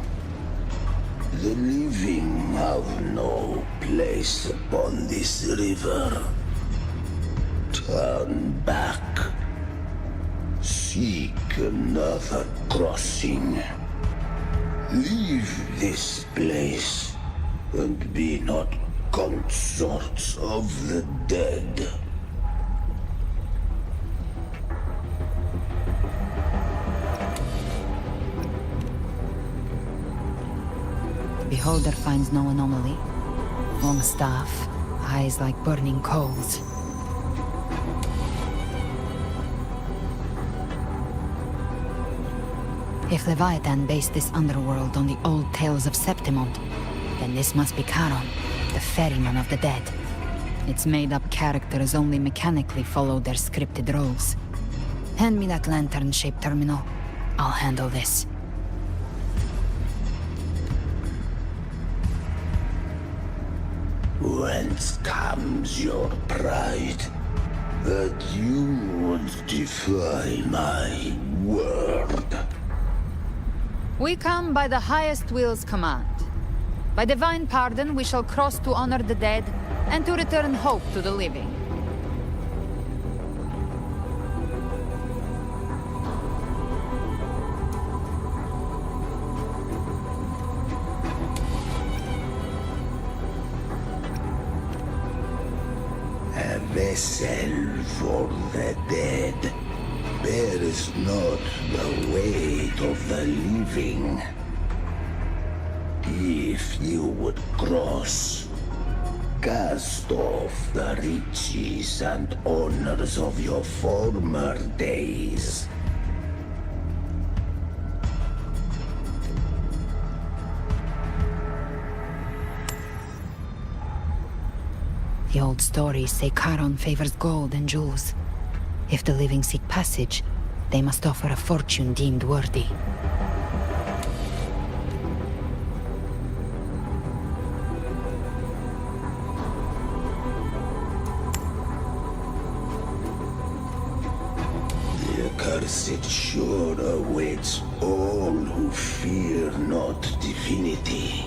the living have no place upon this river. Turn back. Seek another crossing. Leave this place. And be not consorts of the dead. The beholder finds no anomaly. Long staff, eyes like burning coals. If Leviathan based this underworld on the old tales of Septimont, then this must be Charon, the ferryman of the dead. Its made-up characters only mechanically follow their scripted roles. Hand me that lantern-shaped terminal. I'll handle this. Whence comes your pride? That you would defy my word? We come by the highest will's command. By divine pardon, we shall cross to honor the dead, and to return hope to the living. myself for the dead bears not the weight of the living. If you would cross, cast off the riches and honors of your former days. The old stories say Charon favors gold and jewels. If the living seek passage, they must offer a fortune deemed worthy. The accursed sure awaits all who fear not divinity.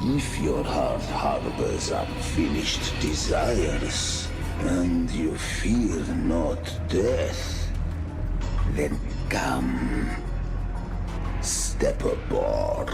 If your heart harbors unfinished desires, and you fear not death, then come, step aboard.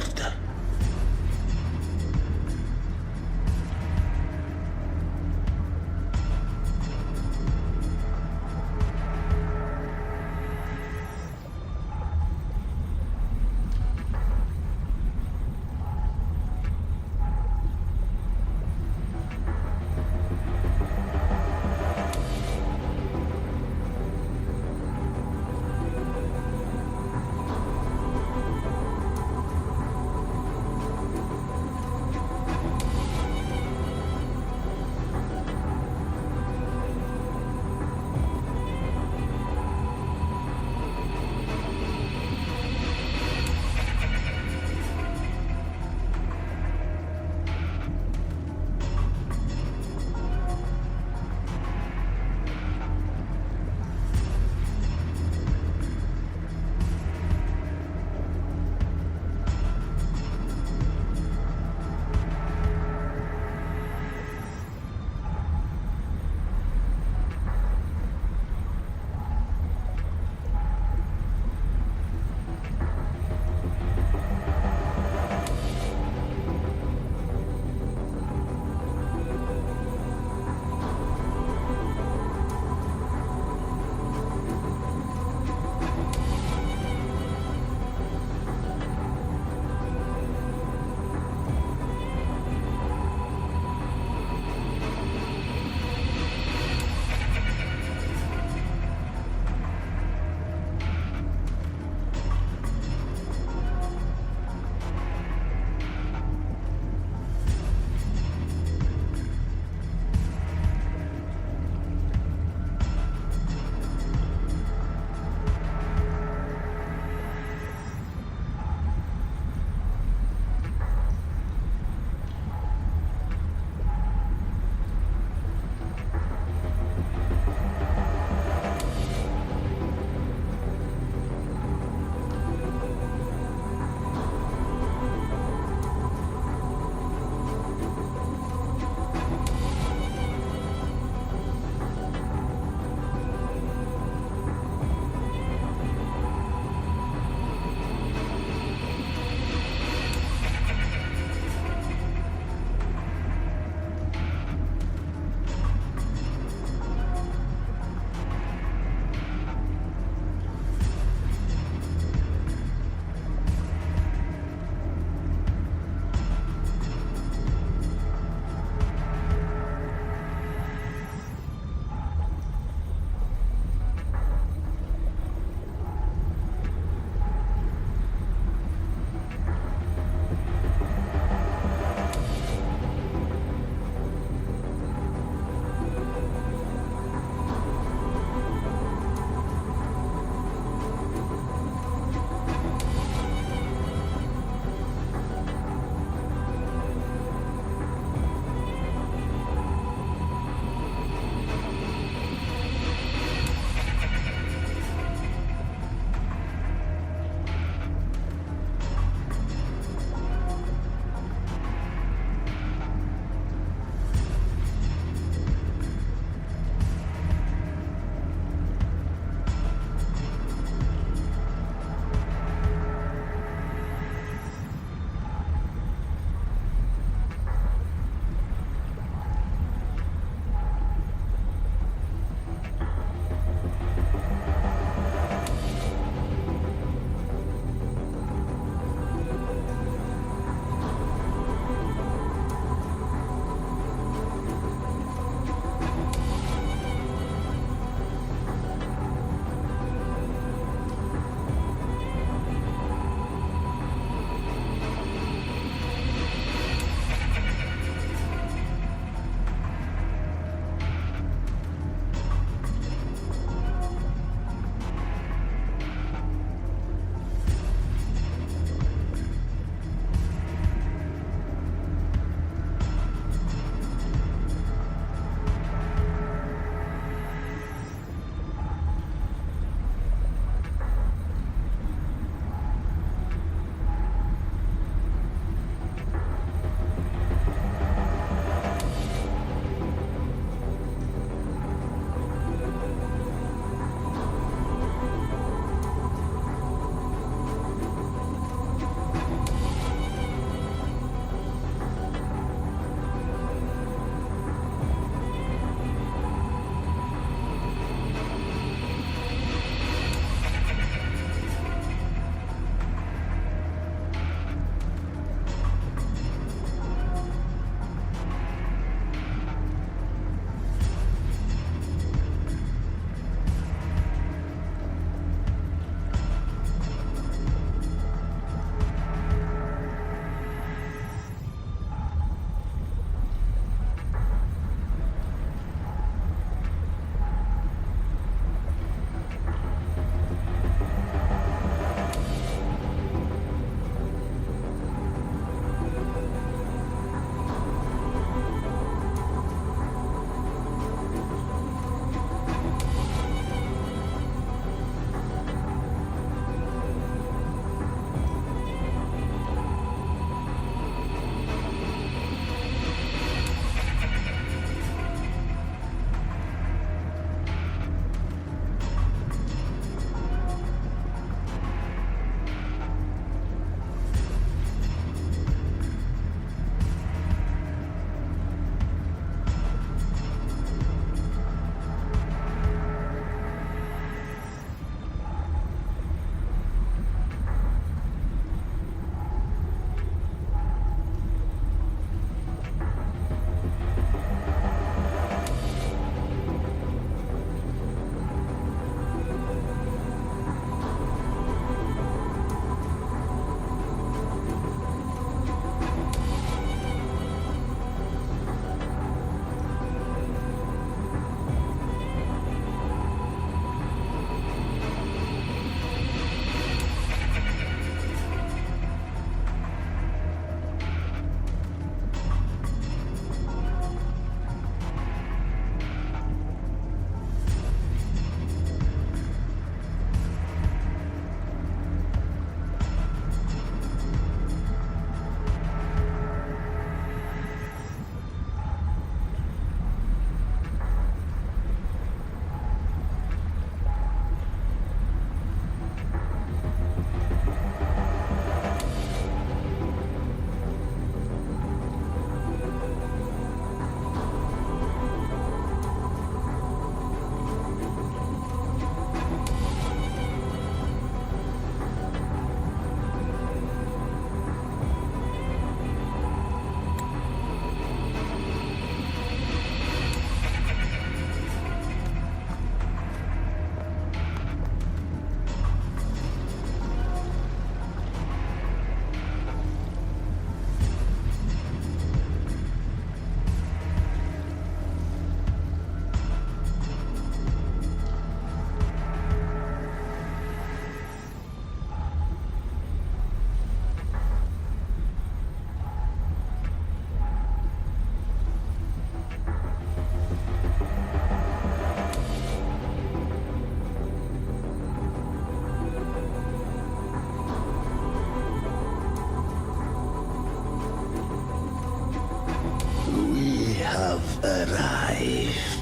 have arrived.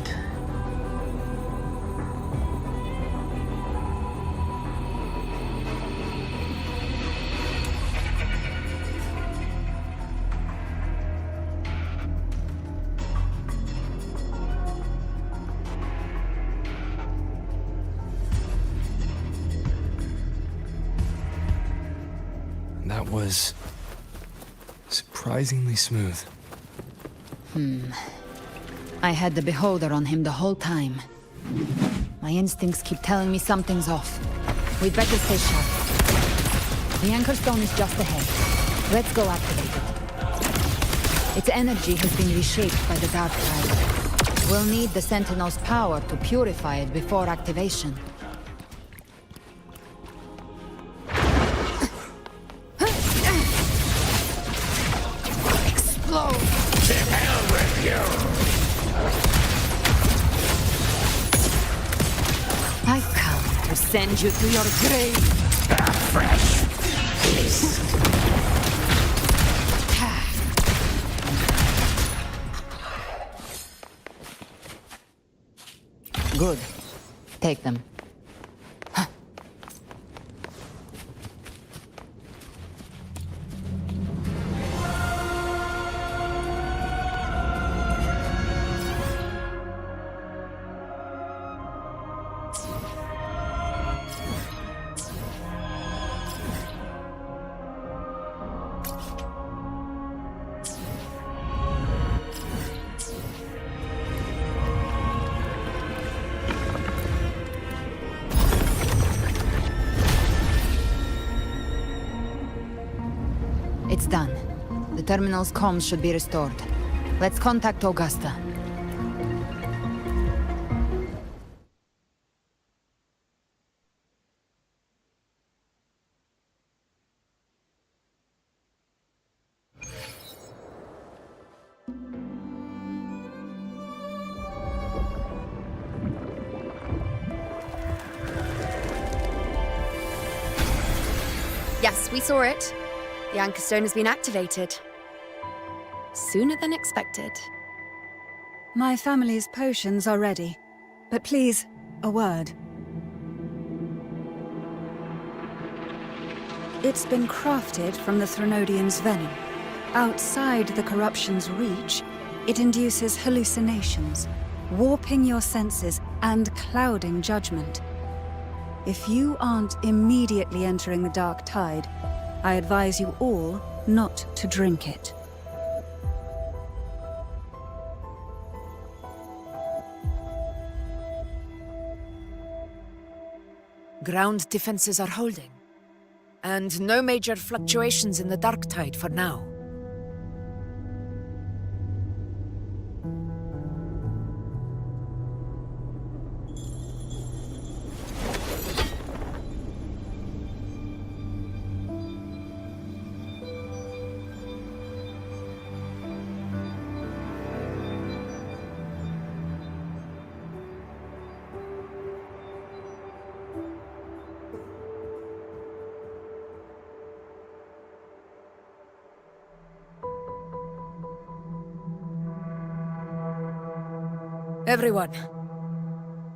That was surprisingly smooth. I had the beholder on him the whole time. My instincts keep telling me something's off. We'd better stay sharp. The anchor stone is just ahead. Let's go activate it. Its energy has been reshaped by the dark tide. We'll need the Sentinel's power to purify it before activation. Explode! To hell with you! I've come to send you to your grave. A fresh feast. Good. Take them. It's done. The terminal's comms should be restored. Let's contact Augusta. Yes, we saw it. The anchor stone has been activated. Sooner than expected. My family's potions are ready. But please, a word. It's been crafted from the Threnodian's venom. Outside the corruption's reach, it induces hallucinations, warping your senses and clouding judgment. If you aren't immediately entering the dark tide, I advise you all not to drink it. Ground defenses are holding. And no major fluctuations in the dark tide for now. Everyone.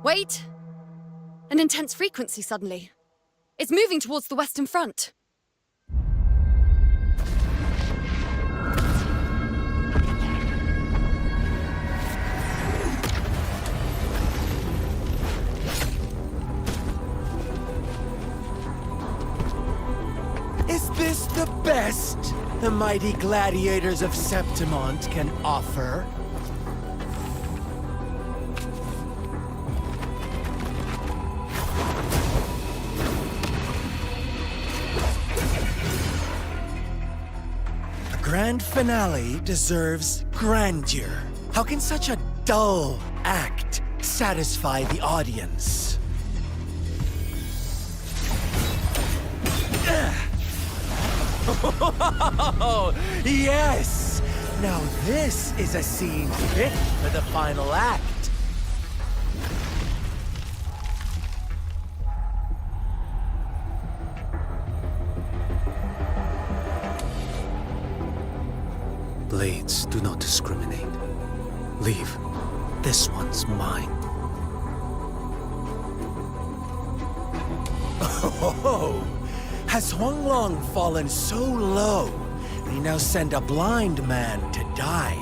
Wait! An intense frequency suddenly. It's moving towards the Western Front. Is this the best the mighty gladiators of Septimont can offer? A grand finale deserves grandeur. How can such a dull act satisfy the audience? Oh, yes! Now this is a scene fit for the final act. Blades do not discriminate. Leave. This one's mine. Oh, has Huanglong fallen so low, they now send a blind man to die?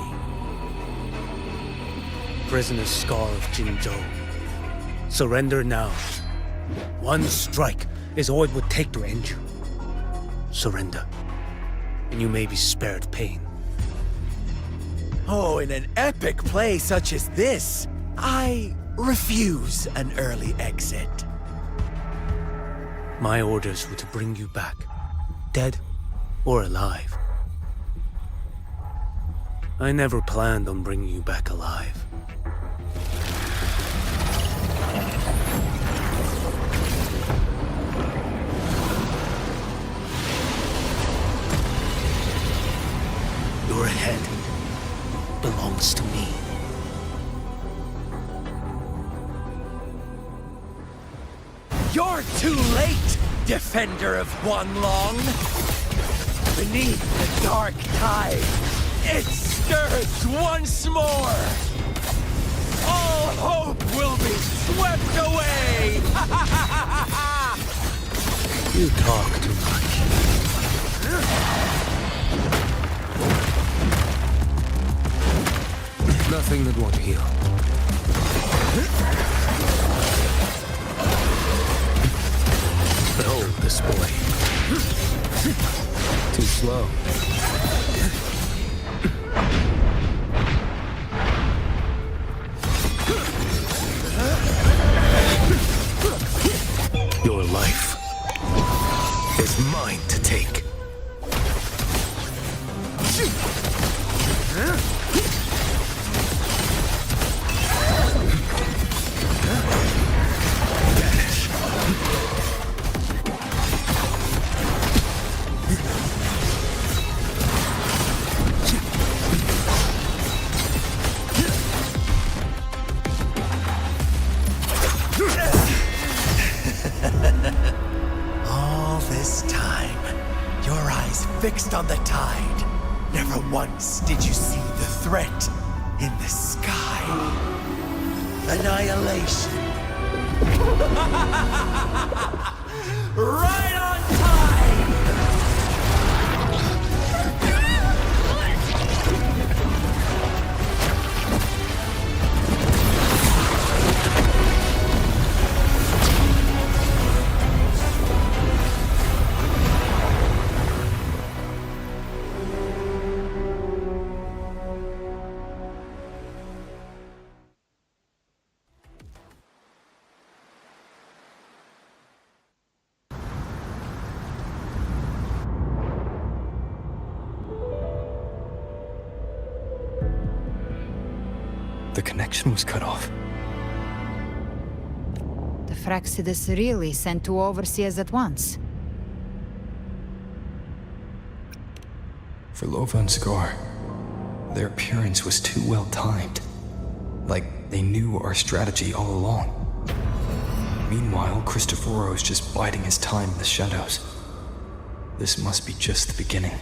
Prisoner Scar of Jinzhou. Surrender now. One strike is all it would take to end you. Surrender, and you may be spared pain. Oh, in an epic play such as this, I refuse an early exit. My orders were to bring you back, dead or alive. I never planned on bringing you back alive. Your head belongs to me. You're too late, defender of Huanglong! Beneath the dark tide, it stirs once more! All hope will be swept away! You talk too much. Nothing that won't heal. Behold this boy. Too slow. Your life is mine to take. All this time, your eyes fixed on the tide. Never once did you see the threat in the sky. Annihilation. Right on time! The connection was cut off. The Fraxidus really sent two overseers at once. For Lova and Scar, their appearance was too well timed. Like they knew our strategy all along. Meanwhile, Cristoforo's just biding his time in the shadows. This must be just the beginning.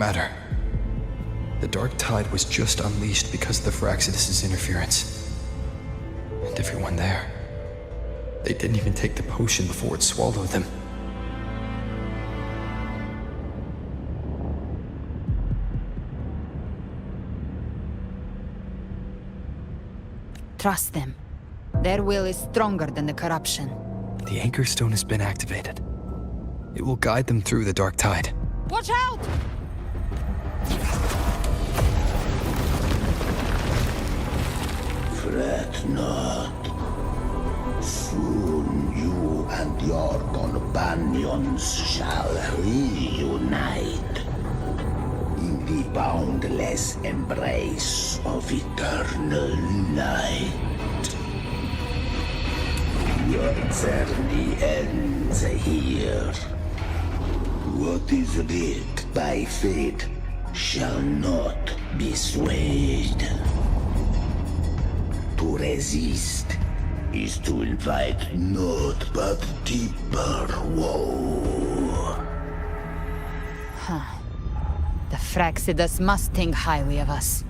matter. The Dark Tide was just unleashed because of the Fraxidus' interference. And everyone there, they didn't even take the potion before it swallowed them. Trust them. Their will is stronger than the corruption. The Anchor Stone has been activated. It will guide them through the Dark Tide. Watch out! Fret not. Soon you and your companions shall reunite in the boundless embrace of eternal night. Your journey ends here. What is writ by fate shall not be swayed. To resist is to invite naught but deeper woe. Huh. The Fraxidus must think highly of us.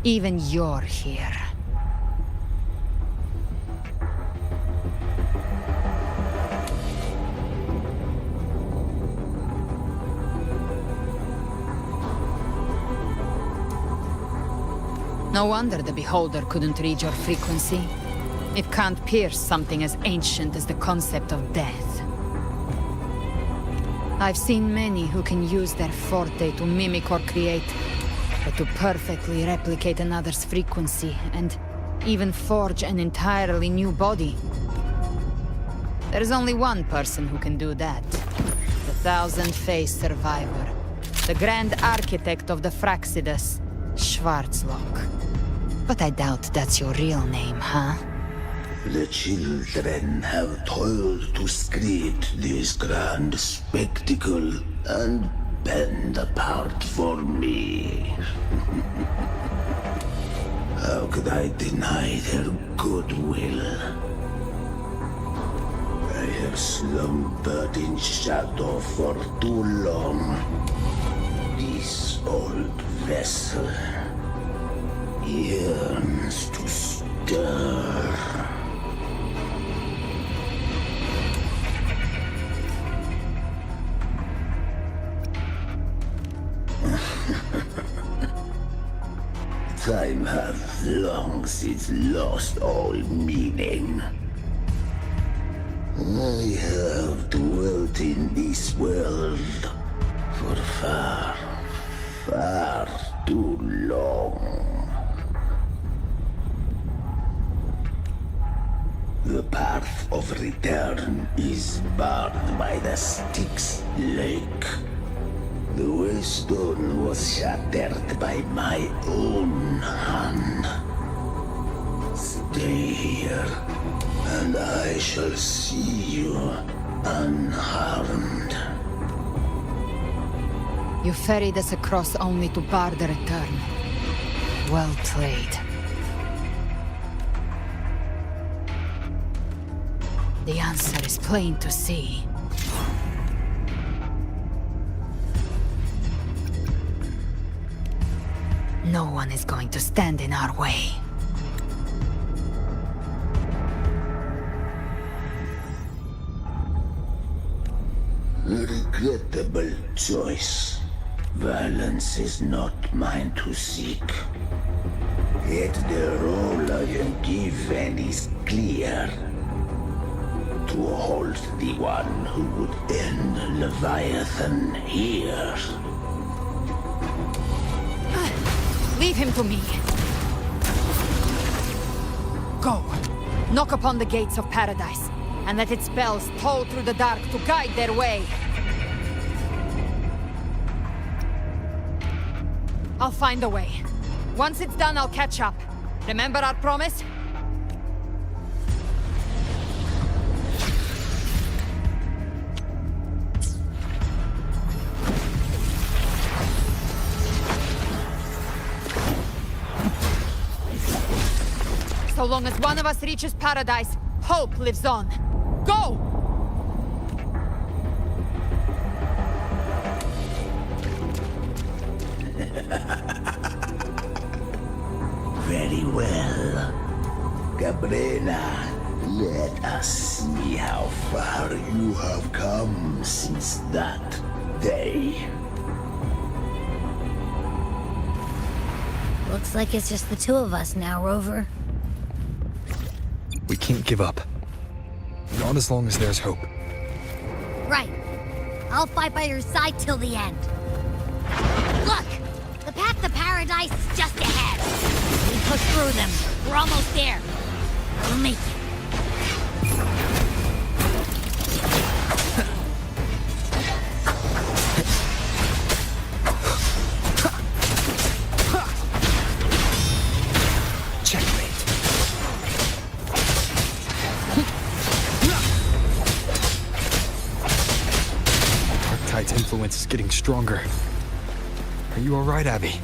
Even you're here. No wonder the Beholder couldn't read your frequency. It can't pierce something as ancient as the concept of death. I've seen many who can use their forte to mimic or create, but to perfectly replicate another's frequency and even forge an entirely new body. There's only one person who can do that. The thousand-faced survivor. The Grand Architect of the Fraxidus, Schwarzlock. But I doubt that's your real name, huh? The children have toiled to script this grand spectacle and bend apart for me. How could I deny their goodwill? I have slumbered in shadow for too long. This old vessel yearns to stir. Time hath long since lost all meaning. I have dwelt in this world for far, far too long. The path of return is barred by the Styx Lake. The Waystone was shattered by my own hand. Stay here, and I shall see you unharmed. You ferried us across only to bar the return. Well played. The answer is plain to see. No one is going to stand in our way. A regrettable choice. Violence is not mine to seek. Yet the role I am given is clear. To hold the one who would end Leviathan here. Leave him to me. Go. Knock upon the gates of paradise, and let its bells toll through the dark to guide their way. I'll find a way. Once it's done, I'll catch up. Remember our promise? So long as one of us reaches paradise, hope lives on. Go! Very well. Cabrera, let us see how far you have come since that day. Looks like it's just the two of us now, Rover. We can't give up. Not as long as there's hope. Right. I'll fight by your side till the end. Look! The path to paradise is just ahead. We push through them. We're almost there. We'll make it. Darktide's influence is getting stronger. Are you alright, Abby?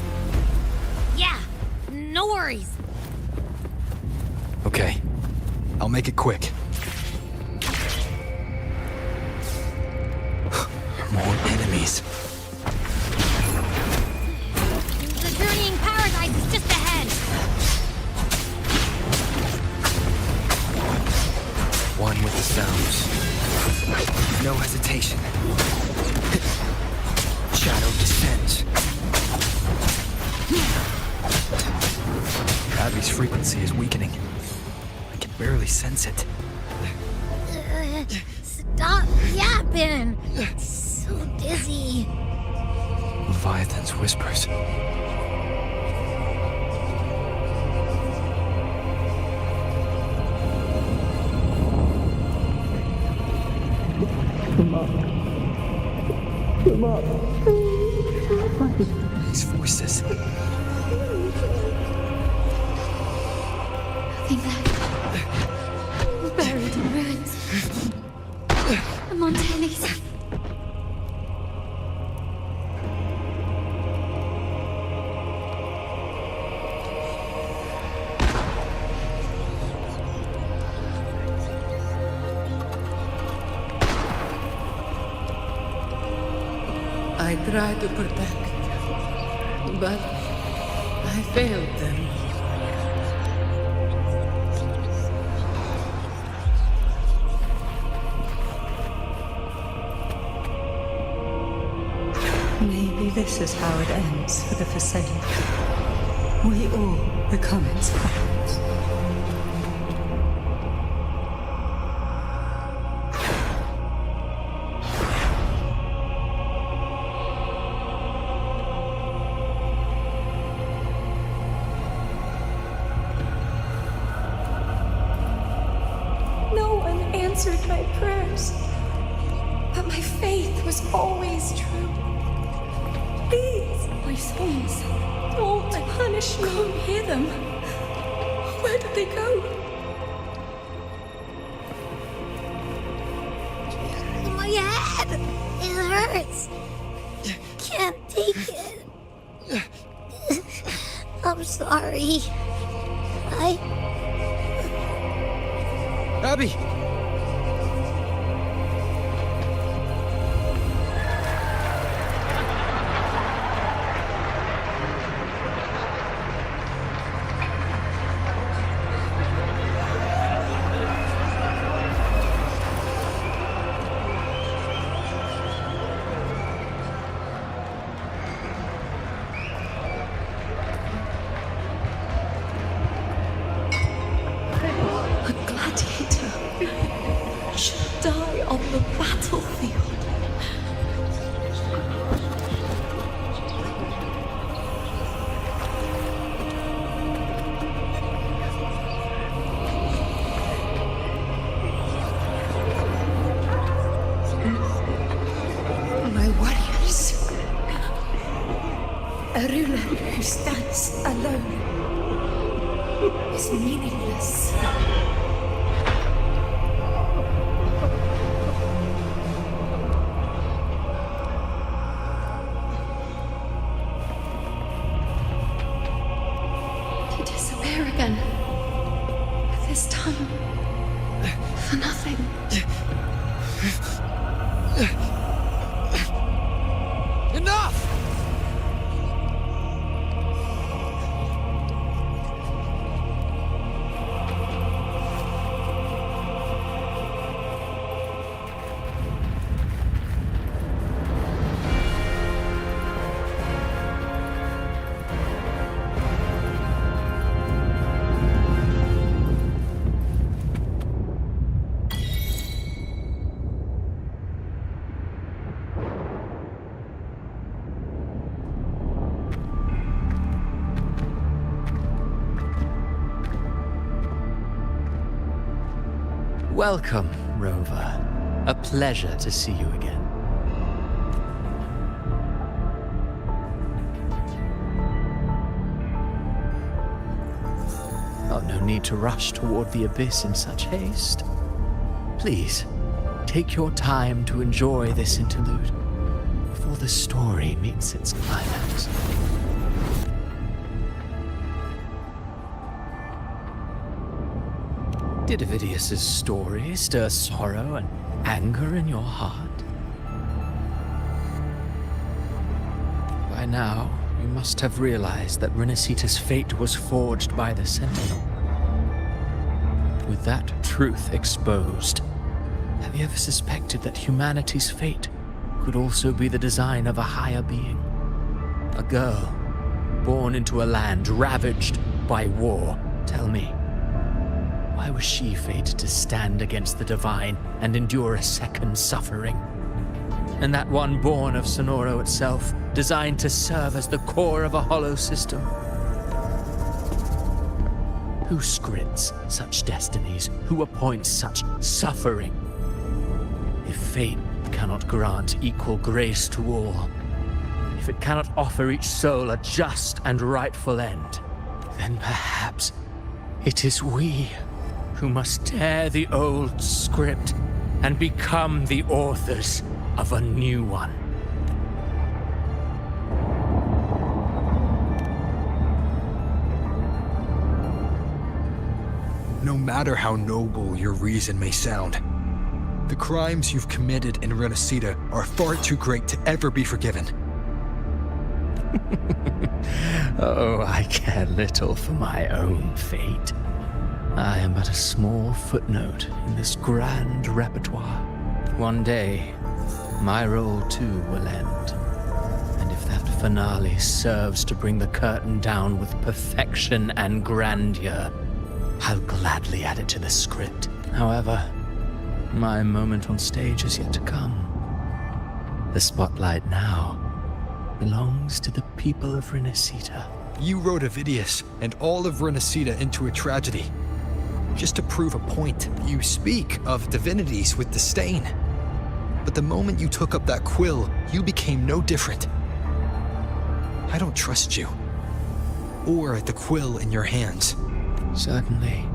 Yeah, no worries. Okay. I'll make it quick. More enemies. The journeying paradise is just ahead. One with the sounds. No hesitation. Shadow descends. Abby's frequency is weakening. I can barely sense it. Stop yapping. So dizzy. Leviathan's whispers. Come up. Come up. These voices. Nothing left. Buried in ruins. The Montellis. I tried to protect, but I failed them. Maybe this is how it ends for the Forsaken. We all become its puppets. No one answered my prayers, but my faith was always true. Please, my souls, don't punish me. Can't hear them. Where did they go? My head! It hurts. Can't take it. I'm sorry. Abby! A gladiator should die on the battlefield. My warriors. A ruler who stands alone is meaningless. To disappear again. This time, for nothing. Enough! Welcome, Rover. A pleasure to see you again. Oh, no need to rush toward the abyss in such haste. Please, take your time to enjoy this interlude before the story meets its climax. Did Avidius's story stir sorrow and anger in your heart? By now, you must have realized that Renacita's fate was forged by the Sentinel. With that truth exposed, have you ever suspected that humanity's fate could also be the design of a higher being? A girl, born into a land ravaged by war. Tell me, why was she fated to stand against the divine and endure a second suffering? And that one born of Sonoro itself, designed to serve as the core of a hollow system? Who scripts such destinies? Who appoints such suffering? If fate cannot grant equal grace to all, if it cannot offer each soul a just and rightful end, then perhaps it is we who must tear the old script and become the authors of a new one. No matter how noble your reason may sound, the crimes you've committed in Renacita are far too great to ever be forgiven. Oh, I care little for my own fate. I am but a small footnote in this grand repertoire. One day, my role too will end. And if that finale serves to bring the curtain down with perfection and grandeur, I'll gladly add it to the script. However, my moment on stage is yet to come. The spotlight now belongs to the people of Renacita. You wrote Avidius and all of Renacita into a tragedy. Just to prove a point, you speak of divinities with disdain. But the moment you took up that quill, you became no different. I don't trust you. Or the quill in your hands. Certainly.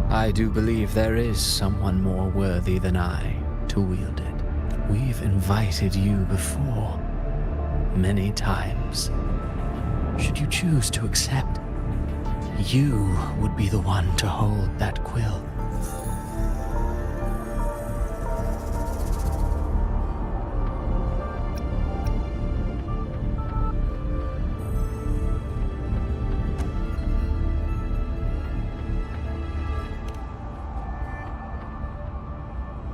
I do believe there is someone more worthy than I to wield it. We've invited you before, many times. Should you choose to accept, you would be the one to hold that quill.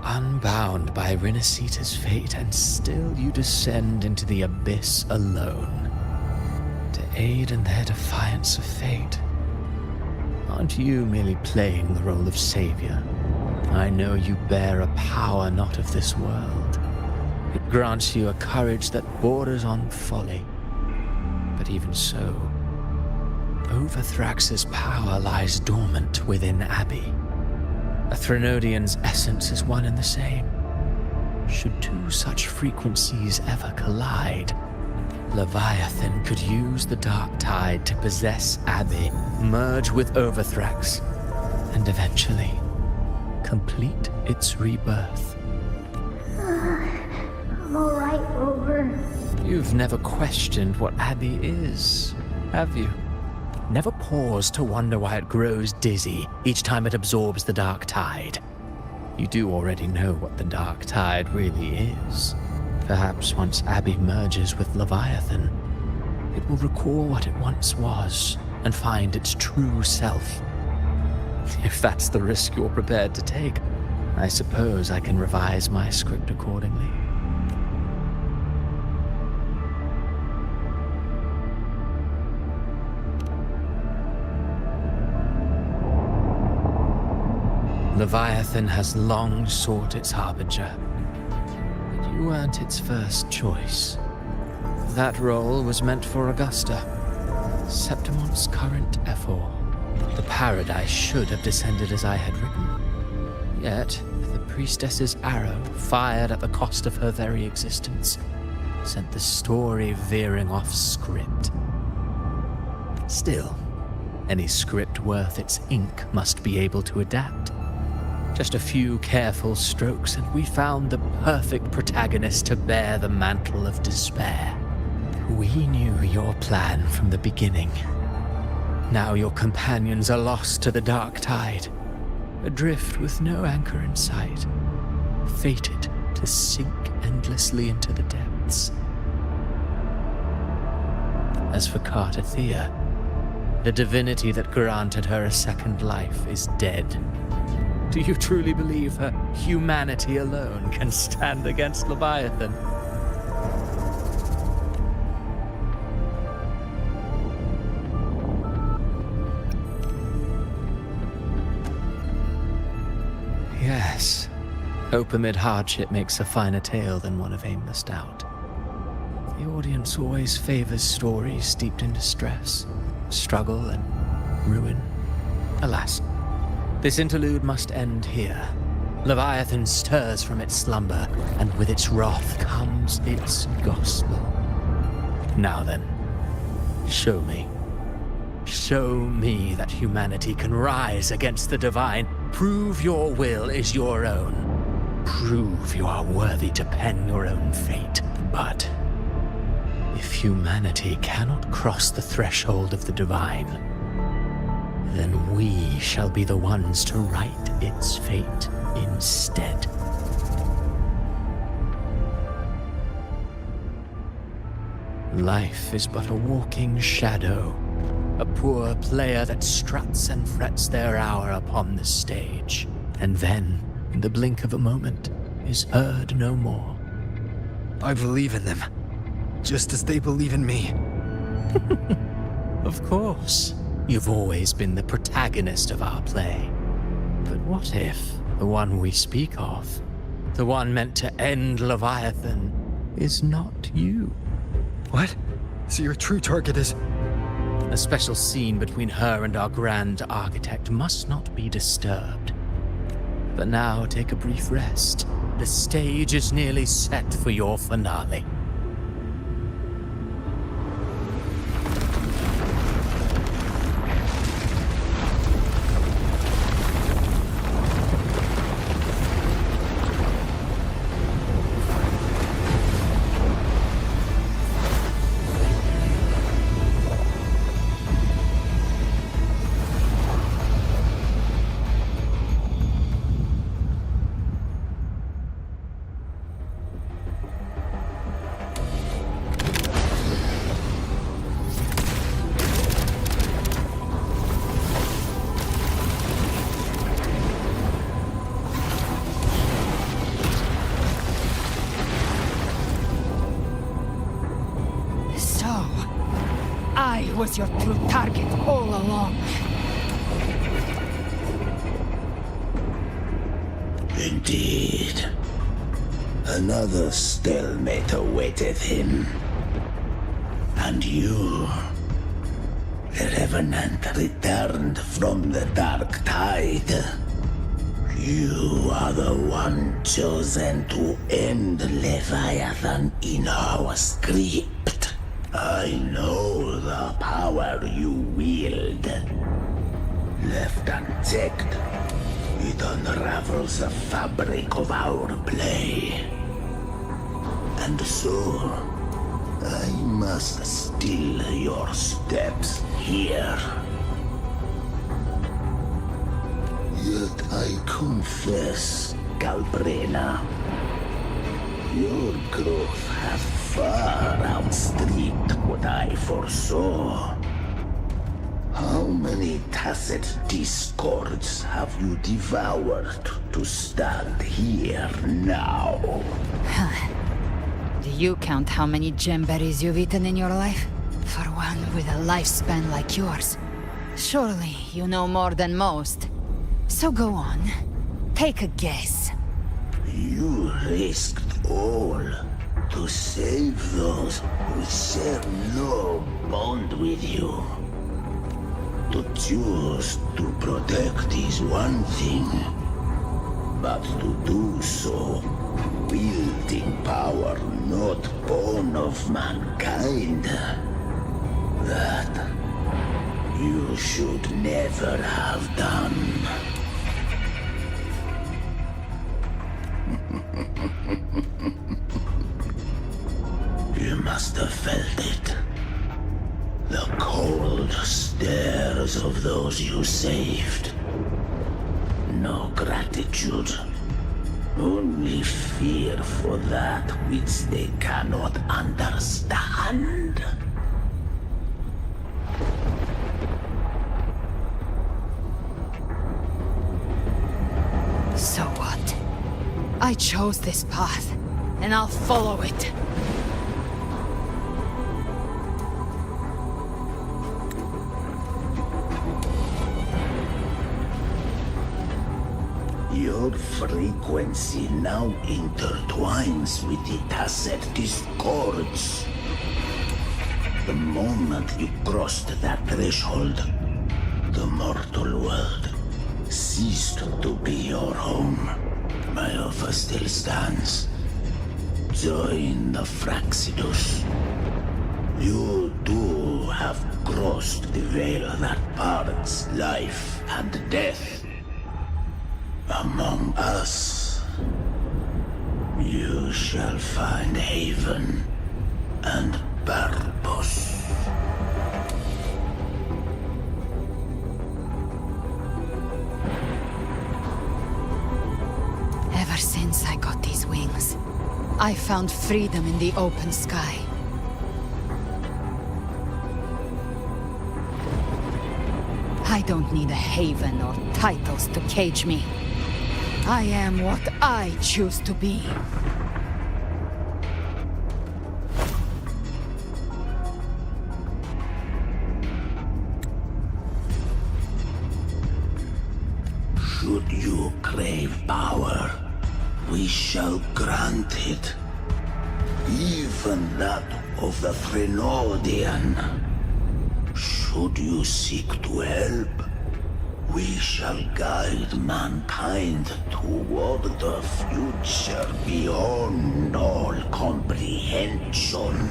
Unbound by Renacita's fate, and still you descend into the abyss alone, to aid in their defiance of fate. Aren't you merely playing the role of savior? I know you bear a power not of this world. It grants you a courage that borders on folly. But even so, Overthrax's power lies dormant within Abby. A Threnodian's essence is one and the same. Should two such frequencies ever collide, Leviathan could use the dark tide to possess Abby, merge with Overthrax, and eventually complete its rebirth. I'm alright, Rover. You've never questioned what Abby is, have you? Never pause to wonder why it grows dizzy each time it absorbs the dark tide. You do already know what the dark tide really is. Perhaps once Abby merges with Leviathan, it will recall what it once was and find its true self. If that's the risk you're prepared to take, I suppose I can revise my script accordingly. Leviathan has long sought its harbinger, but you weren't its first choice. That role was meant for Augusta, Septimon's current Ephor. The paradise should have descended as I had written. Yet, the priestess's arrow, fired at the cost of her very existence, sent the story veering off script. Still, any script worth its ink must be able to adapt. Just a few careful strokes, and we found the perfect protagonist to bear the mantle of despair. We knew your plan from the beginning. Now your companions are lost to the dark tide, adrift with no anchor in sight, fated to sink endlessly into the depths. As for Cartathea, the divinity that granted her a second life is dead. Do you truly believe her humanity alone can stand against Leviathan? Yes, hope amid hardship makes a finer tale than one of aimless doubt. The audience always favors stories steeped in distress, struggle, and ruin. Alas, this interlude must end here. Leviathan stirs from its slumber, and with its wrath comes its gospel. Now then, show me. Show me that humanity can rise against the divine. Prove your will is your own. Prove you are worthy to pen your own fate. But if humanity cannot cross the threshold of the divine, then we shall be the ones to write its fate instead. Life is but a walking shadow, a poor player that struts and frets their hour upon the stage, and then, in the blink of a moment, is heard no more. I believe in them, just as they believe in me. Of course. You've always been the protagonist of our play. But what if the one we speak of, the one meant to end Leviathan, is not you? What? So your true target is... A special scene between her and our grand architect must not be disturbed. But now take a brief rest. The stage is nearly set for your finale. I was your true target all along. Indeed. Another stalemate awaiteth him. And you, the Revenant returned from the dark tide. You are the one chosen to end Leviathan in our script. I know the power you wield. Left unchecked, it unravels the fabric of our play. And so, I must still your steps here. Yet I confess, Calbrena, your growth has far outstripped what I foresaw. How many tacit discords have you devoured to stand here now? Do you count how many gemberries you've eaten in your life? For one with a lifespan like yours. Surely you know more than most. So go on. Take a guess. You risked all to save those who share no bond with you. To choose to protect is one thing, but to do so, wielding power not born of mankind, that you should never have done. You must have felt it. The cold stares of those you saved. No gratitude. Only fear for that which they cannot understand. So what? I chose this path, and I'll follow it. Your frequency now intertwines with the tacet discords. The moment you crossed that threshold, the mortal world ceased to be your home. My offer still stands. Join the Fraxidus. You too have crossed the veil that parts life and death. Among us, you shall find haven and purpose. Ever since I got these wings, I found freedom in the open sky. I don't need a haven or titles to cage me. I am what I choose to be. Should you crave power, we shall grant it. Even that of the Threnodian. Should you seek to help, we shall guide mankind toward the future beyond all comprehension.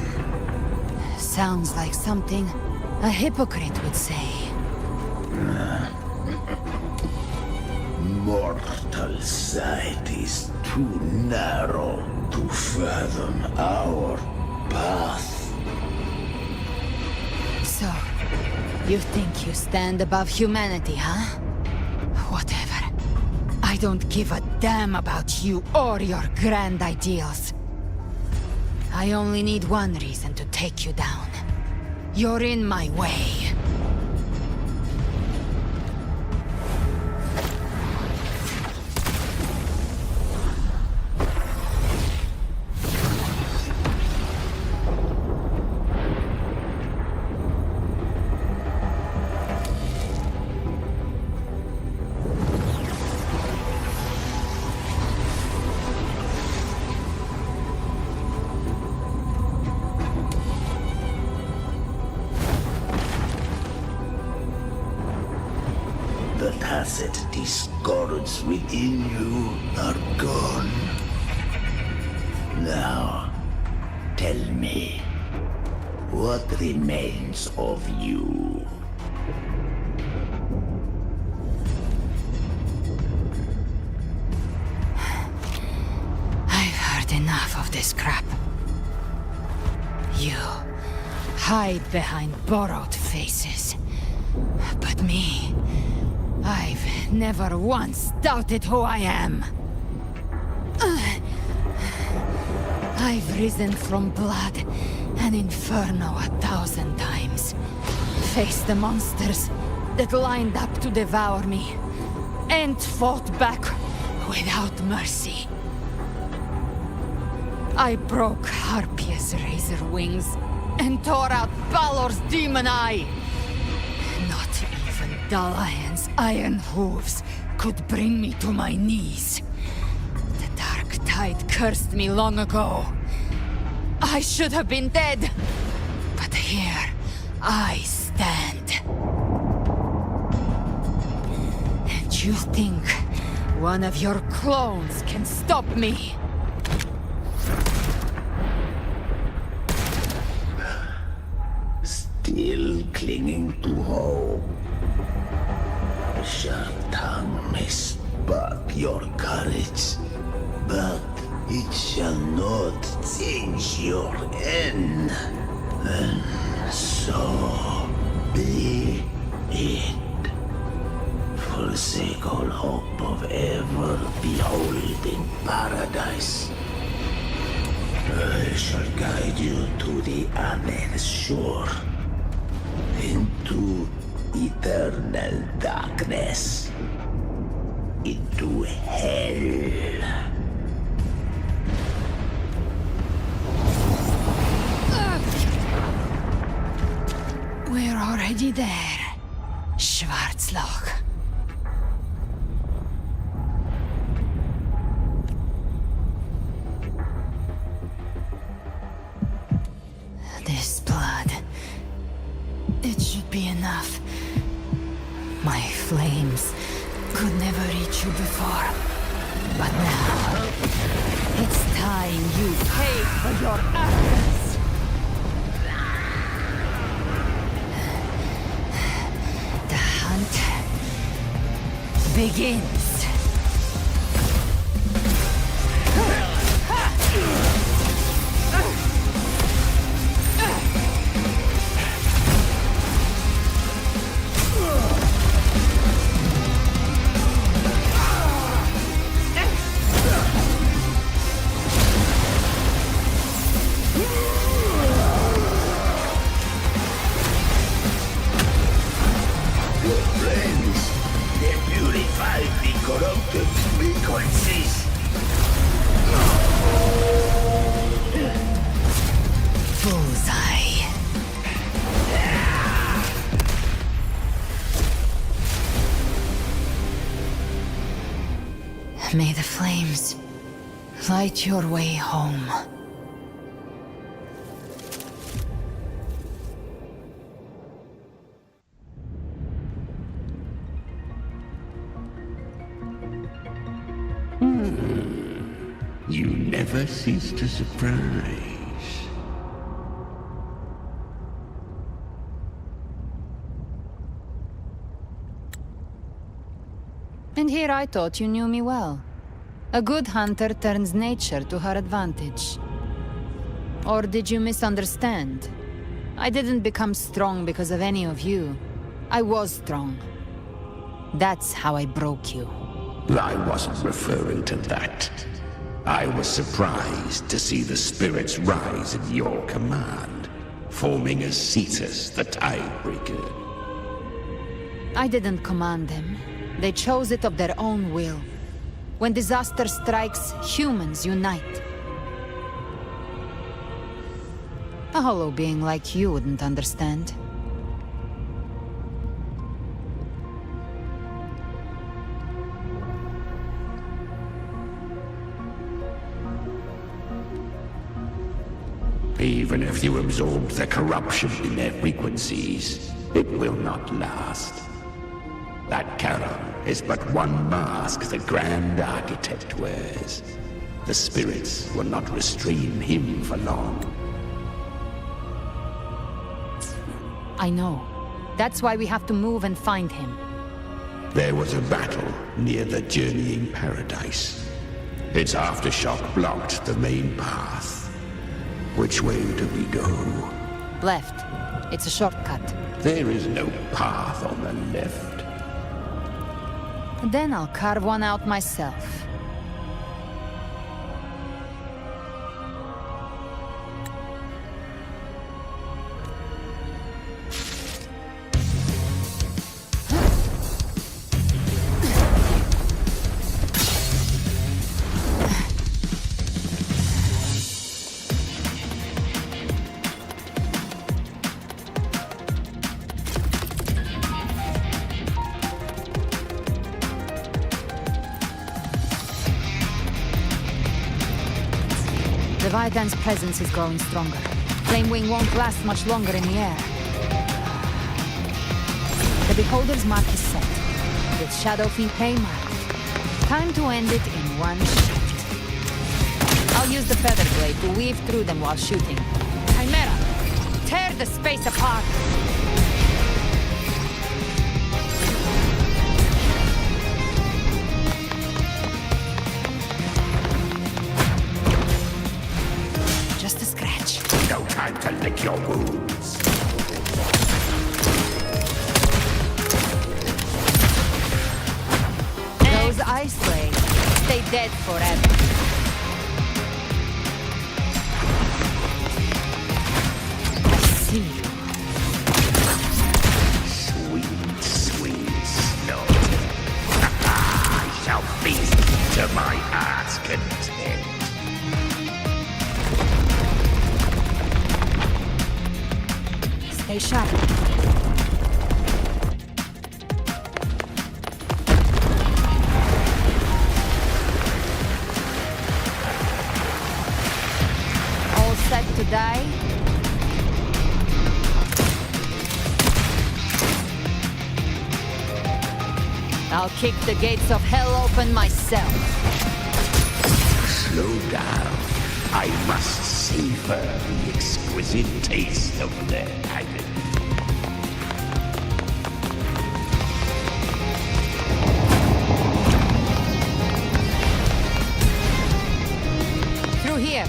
Sounds like something a hypocrite would say. Mortal sight is too narrow to fathom our path. So, you think you stand above humanity, huh? Whatever. I don't give a damn about you or your grand ideals. I only need one reason to take you down. You're in my way. The tacit discords within you are gone. Now, tell me, what remains of you? I've heard enough of this crap. You hide behind borrowed faces. But me, I've never once doubted who I am. I've risen from blood and inferno 1,000 times. Faced the monsters that lined up to devour me, and fought back without mercy. I broke Harpia's razor wings and tore out Balor's demon eye. Not even Dalahan's iron hooves could bring me to my knees. The dark tide cursed me long ago. I should have been dead, but here I stand. And you think One of your clones can stop me! Still clinging to home. The sharp tongue may spark your courage, but it shall not change your end. And so be it. Forsake all hope of ever beholding paradise. I shall guide you to the other shore, into eternal darkness, into hell. We're already there, Schwarzloch. This blood... it should be enough. My flames could never reach you before. But now... it's time you pay for your actions! The hunt... begins! Bullseye. May the flames light your way home. You never cease to surprise. And here I thought you knew me well. A good hunter turns nature to her advantage. Or did you misunderstand? I didn't become strong because of any of you. I was strong. That's how I broke you. I wasn't referring to that. I was surprised to see the spirits rise at your command, forming a Cetus, the Tidebreaker. I didn't command them. They chose it of their own will. When disaster strikes, humans unite. A hollow being like you wouldn't understand. Even if you absorb the corruption in their frequencies, it will not last. That Charon is but one mask the Grand Architect wears. The spirits will not restrain him for long. I know. That's why we have to move and find him. There was a battle near the Journeying Paradise. Its aftershock blocked the main path. Which way do we go? Left. It's a shortcut. There is no path on the left. Then I'll carve one out myself. Leviathan's presence is growing stronger. Flamewing won't last much longer in the air. The Beholder's mark is set, with Shadow Fiend Paymark. Time to end it in one shot. I'll use the feather blade to weave through them while shooting. Chimera, tear the space apart! Just a scratch. No time to lick your wounds. Those ice blades stay dead forever. I see you. Sweet, sweet snot. I shall feast to my heart's content. Stay sharp. All set to die? I'll kick the gates of hell open myself. Slow down. I must savor the exquisite taste of their agony. Through here.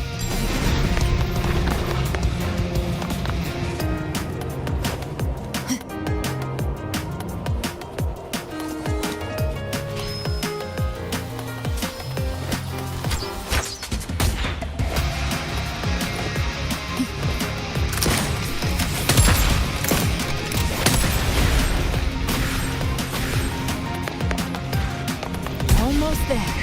Almost there.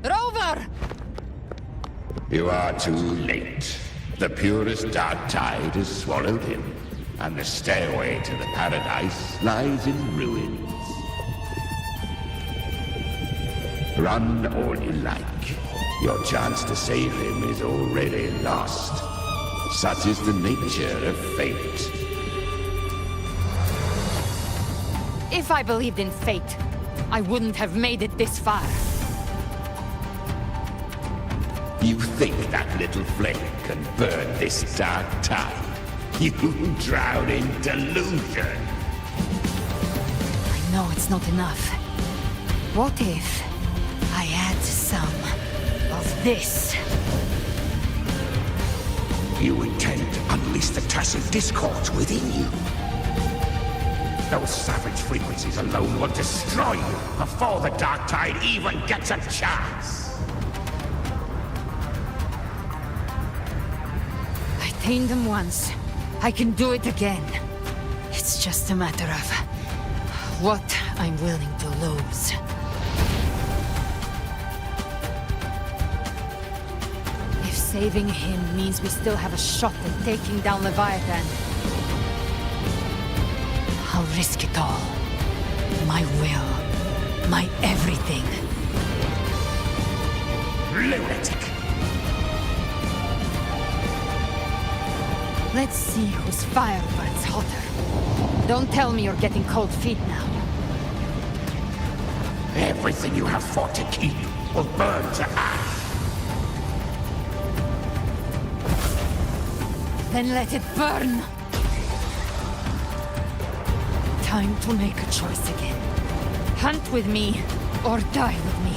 Rover! You are too late. The purest dark tide has swallowed him, and the stairway to the paradise lies in ruins. Run all you like. Your chance to save him is already lost. Such is the nature of fate. If I believed in fate, I wouldn't have made it this far. You think that little flame can burn this dark tide? You drown in delusion. I know it's not enough. What if I add some of this? You intend to unleash the tacit discord within you. Those savage frequencies alone will destroy you before the dark tide even gets a chance. I tamed them once. I can do it again. It's just a matter of what I'm willing to lose. If saving him means we still have a shot at taking down Leviathan, I'll risk it all. My will. My everything. Lunatic! Let's see whose fire burns hotter. Don't tell me you're getting cold feet now. Everything you have fought to keep will burn to ash. Then let it burn! Time to make a choice again. Hunt with me, or die with me.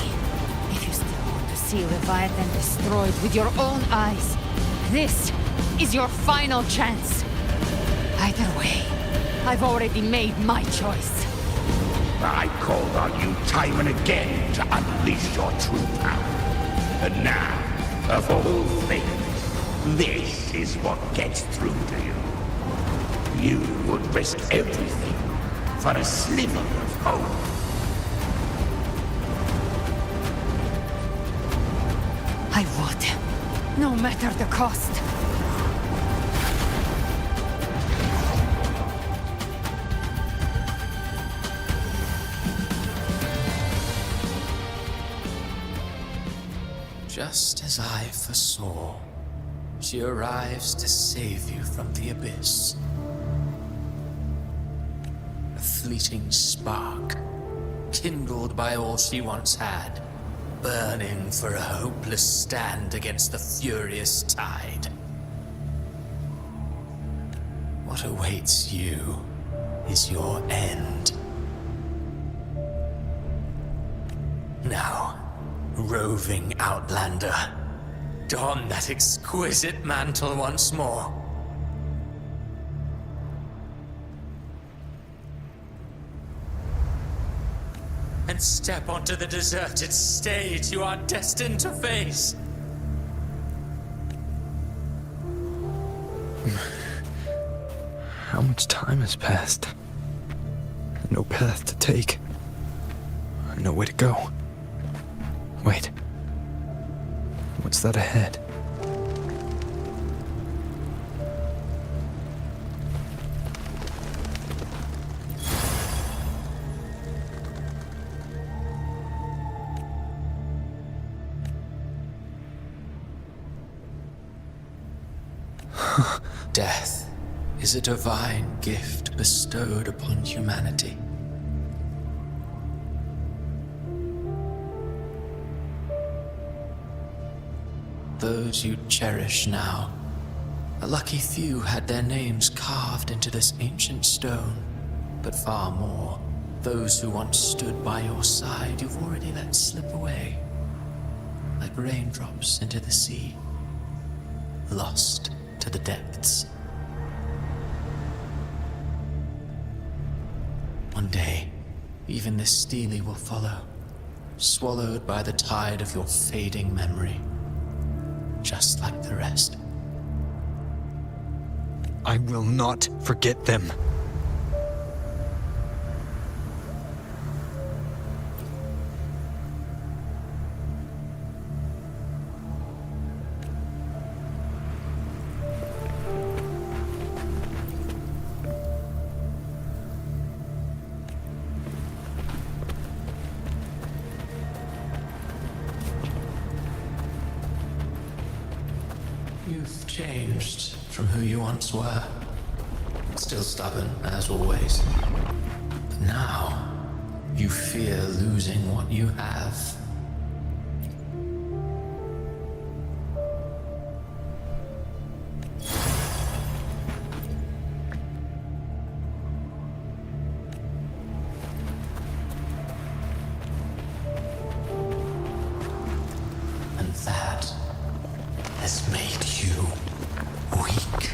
If you still want to see Leviathan destroyed with your own eyes, this is your final chance. Either way, I've already made my choice. I called on you time and again to unleash your true power. And now, of all things, this is what gets through to you. You would risk everything for a sliver of hope. I would. No matter the cost. Just as I foresaw, she arrives to save you from the abyss. A fleeting spark, kindled by all she once had, burning for a hopeless stand against the furious tide. What awaits you is your end. Now, roving outlander, don that exquisite mantle once more. And step onto the deserted stage you are destined to face. How much time has passed? No path to take. No way to go. Wait. What's that ahead? Death is a divine gift bestowed upon humanity. Those you cherish now, a lucky few had their names carved into this ancient stone, but far more, those who once stood by your side you've already let slip away, like raindrops into the sea, lost to the depths. One day, even this Steely will follow, swallowed by the tide of your fading memory, just like the rest. I will not forget them. You've changed from who you once were. Still stubborn, as always. But now, you fear losing what you have. And that has made you weak.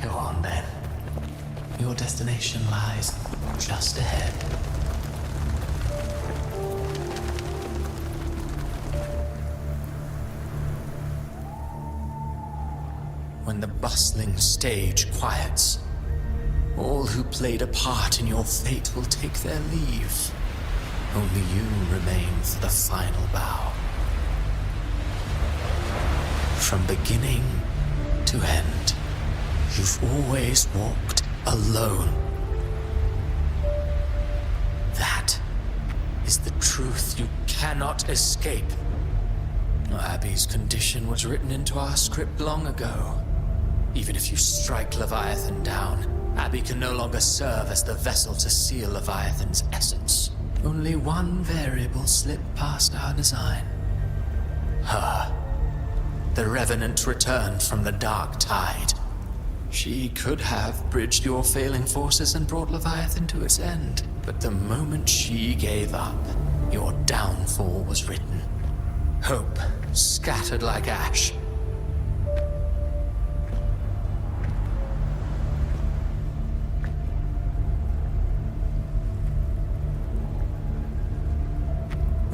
Go on then. Your destination lies just ahead. When the bustling stage quiets, all who played a part in your fate will take their leave. Only you remain for the final bow. From beginning to end, you've always walked alone. That is the truth you cannot escape. Abby's condition was written into our script long ago. Even if you strike Leviathan down, Abby can no longer serve as the vessel to seal Leviathan's essence. Only one variable slipped past our design. Her. The Revenant returned from the dark tide. She could have bridged your failing forces and brought Leviathan to its end. But the moment she gave up, your downfall was written. Hope scattered like ash.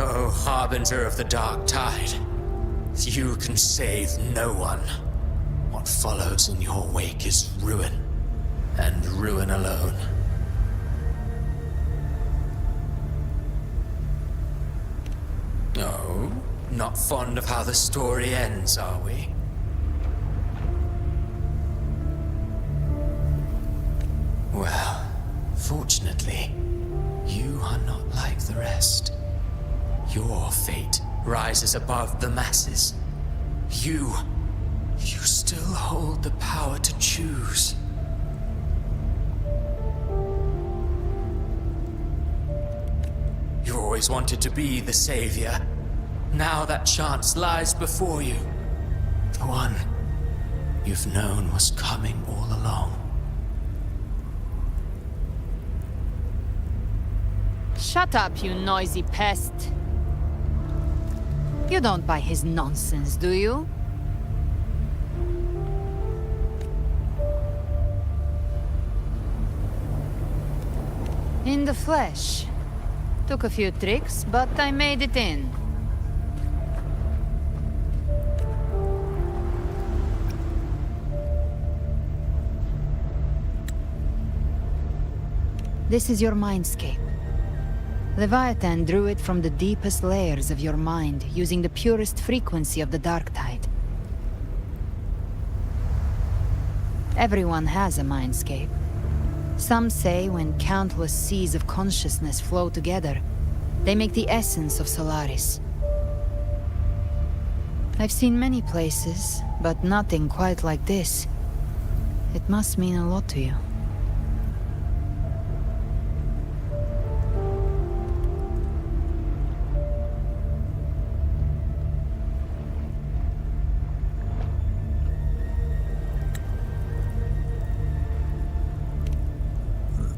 Oh, harbinger of the dark tide, you can save no one. What follows in your wake is ruin, and ruin alone. Oh, not fond of how the story ends, are we? Well, fortunately, you are not like the rest. Your fate rises above the masses. You still hold the power to choose. You always wanted to be the savior. Now that chance lies before you. The one you've known was coming all along. Shut up, you noisy pest. You don't buy his nonsense, do you? In the flesh. Took a few tricks, but I made it in. This is your mindscape. Leviathan drew it from the deepest layers of your mind, using the purest frequency of the dark tide. Everyone has a mindscape. Some say when countless seas of consciousness flow together, they make the essence of Solaris. I've seen many places, but nothing quite like this. It must mean a lot to you.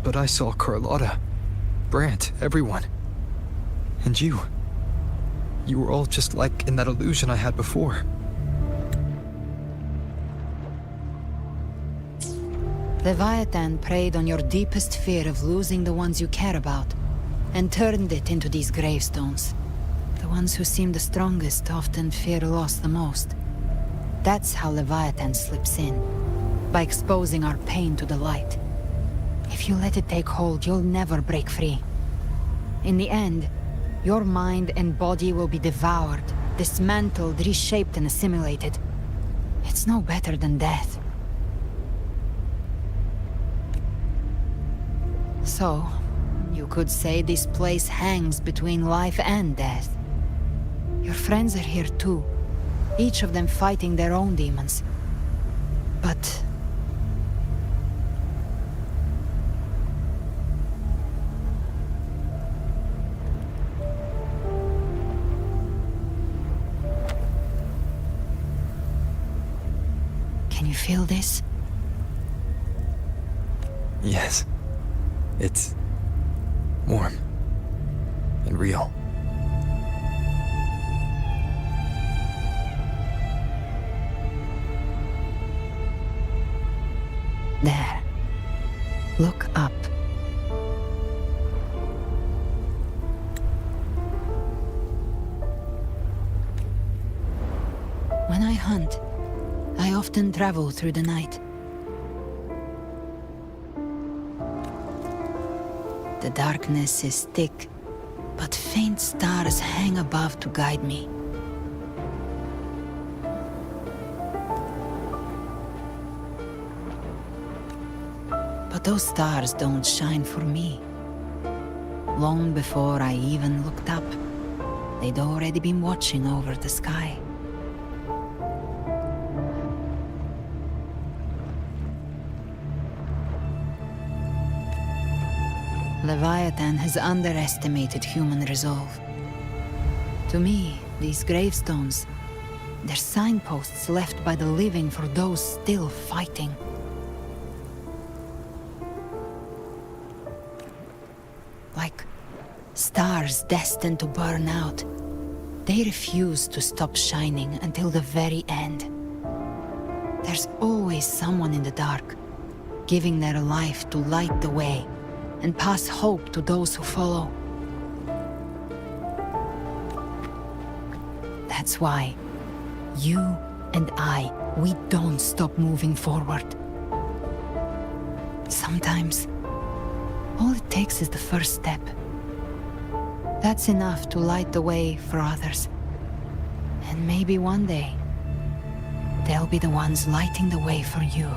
But I saw Carlotta, Brant, everyone. And you. You were all just like in that illusion I had before. Leviathan preyed on your deepest fear of losing the ones you care about, and turned it into these gravestones. The ones who seem the strongest often fear loss the most. That's how Leviathan slips in, by exposing our pain to the light. If you let it take hold, you'll never break free. In the end, your mind and body will be devoured, dismantled, reshaped, and assimilated. It's no better than death. So, you could say this place hangs between life and death. Your friends are here too, each of them fighting their own demons. But can you feel this? Yes. It's warm and real. There. Look up. When I hunt, I often travel through the night. The darkness is thick, but faint stars hang above to guide me. But those stars don't shine for me. Long before I even looked up, they'd already been watching over the sky. Leviathan has underestimated human resolve. To me, these gravestones, they're signposts left by the living for those still fighting. Like stars destined to burn out, they refuse to stop shining until the very end. There's always someone in the dark, giving their life to light the way and pass hope to those who follow. That's why you and I we don't stop moving forward. Sometimes, all it takes is the first step. That's enough to light the way for others. And maybe one day, they'll be the ones lighting the way for you.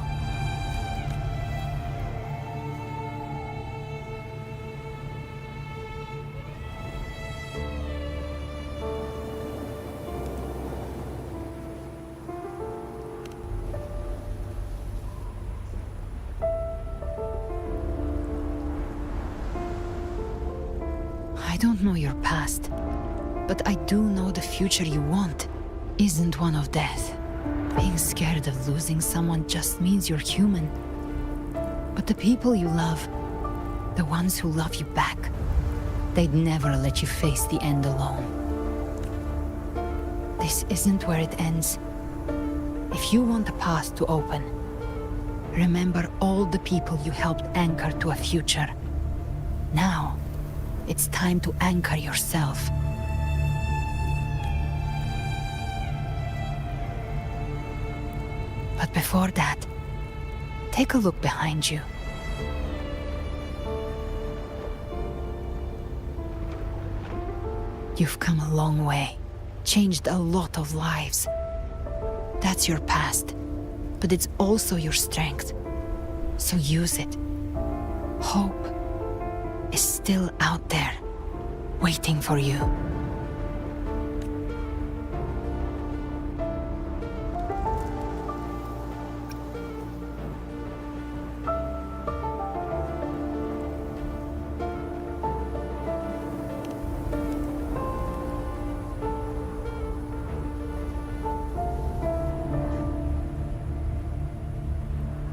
I don't know your past, but I do know the future you want isn't one of death. Being scared of losing someone just means you're human. But the people you love, the ones who love you back, they'd never let you face the end alone. This isn't where it ends. If you want the path to open, remember all the people you helped anchor to a future. Now, it's time to anchor yourself. But before that, take a look behind you. You've come a long way, changed a lot of lives. That's your past, but it's also your strength. So use it. Hope is still out there, waiting for you.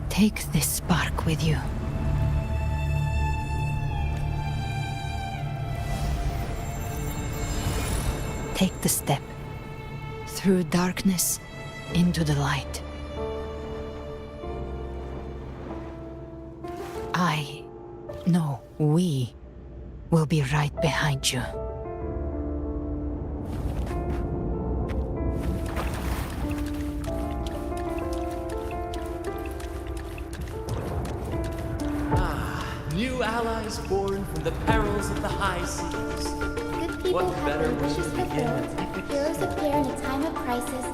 Take this spark with you. Take the step through darkness into the light. We will be right behind you. New allies born from the perils of the high seas. Good people What better have their way wishes to begin an fulfilled. epic Heroes story? appear in a time of crisis.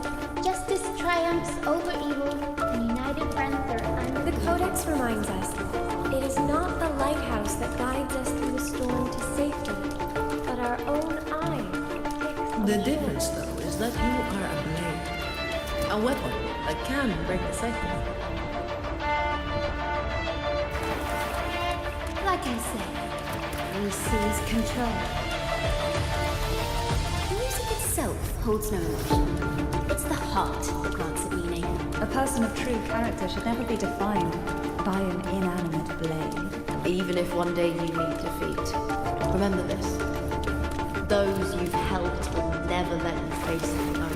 Justice triumphs over evil, and united friends are under The Codex reminds us, it is not the lighthouse that guides us through the storm to safety, but our own eye. The difference, though, is that you are a blade. A weapon that can break the cycle. Like I said, we seize control. Music itself holds no emotion. It's the heart that grants it meaning. A person of true character should never be defined by an inanimate blade. Even if one day you meet defeat, remember this. Those you've helped will never let you face it alone.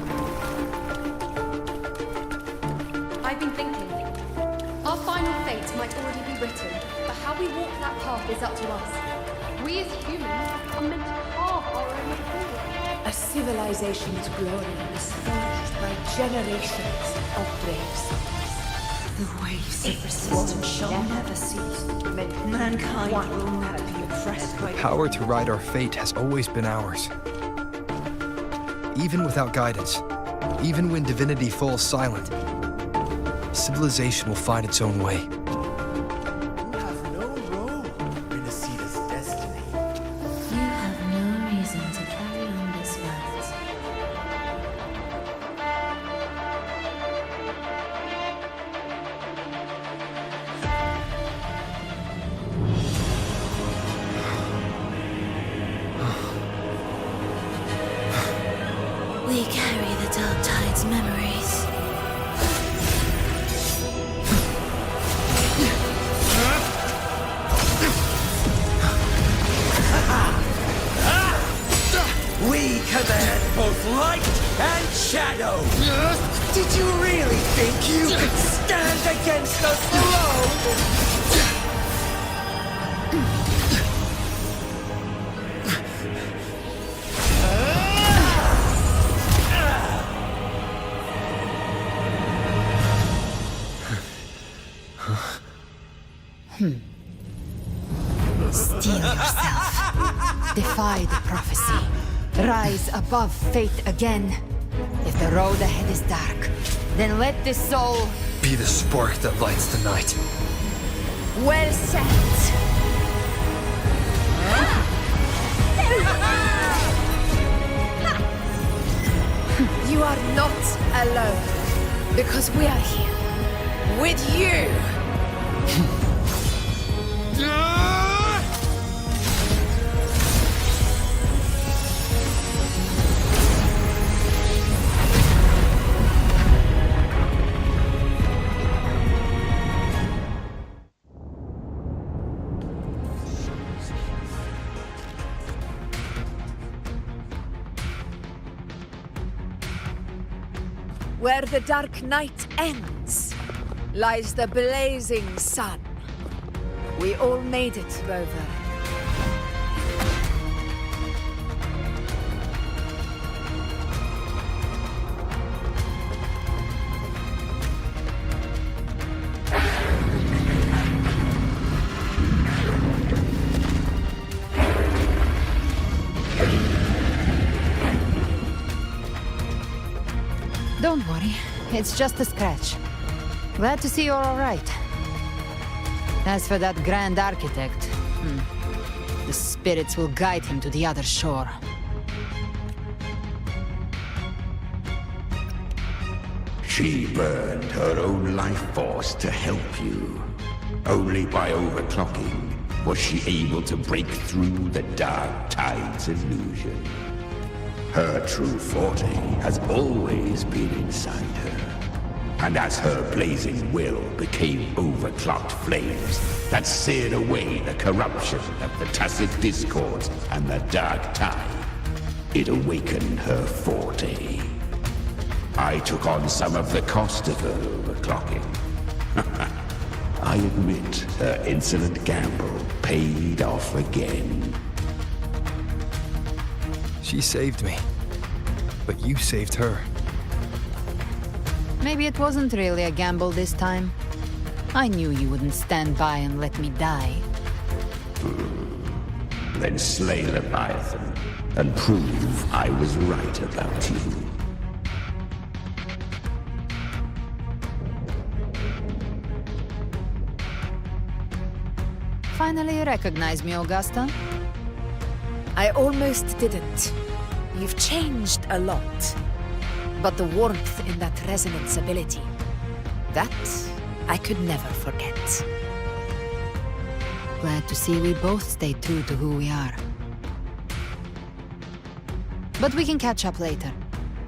I've been thinking. Our final fate might already be written, but how we walk that path is up to us. We as humans are meant to carve our own path. A civilization's glory is forged by generations of brave souls. The waves of resistance shall never cease. Mankind will not be oppressed by The power to ride our fate has always been ours. Even without guidance, even when divinity falls silent, civilization will find its own way. You have no role in Renacita's destiny. You have no reason to carry on this fight. We carry the Dark Tide's memories. We command both light and shadow. Did you really think you could stand against us alone? Defy the prophecy. Rise above fate again. If the road ahead is dark, then let this soul Be the spark that lights the night. well set. You are not alone, because we are here with you. Where the dark night ends, lies the blazing sun. We all made it, Rover. Don't worry, it's just a scratch. Glad to see you're all right. As for that Grand Architect, the spirits will guide him to the other shore. She burned her own life force to help you. Only by overclocking was she able to break through the Dark Tide's illusion. Her true forte has always been inside her. And as her blazing will became overclocked flames that seared away the corruption of the tacit discords and the Dark Tide, it awakened her forte. I took on some of the cost of her overclocking. I admit her insolent gamble paid off again. She saved me. But you saved her. Maybe it wasn't really a gamble this time. I knew you wouldn't stand by and let me die. Then slay Leviathan and prove I was right about you. Finally you recognize me, Augusta? I almost didn't. You've changed a lot. But the warmth in that resonance ability, that I could never forget. Glad to see we both stay true to who we are. But we can catch up later.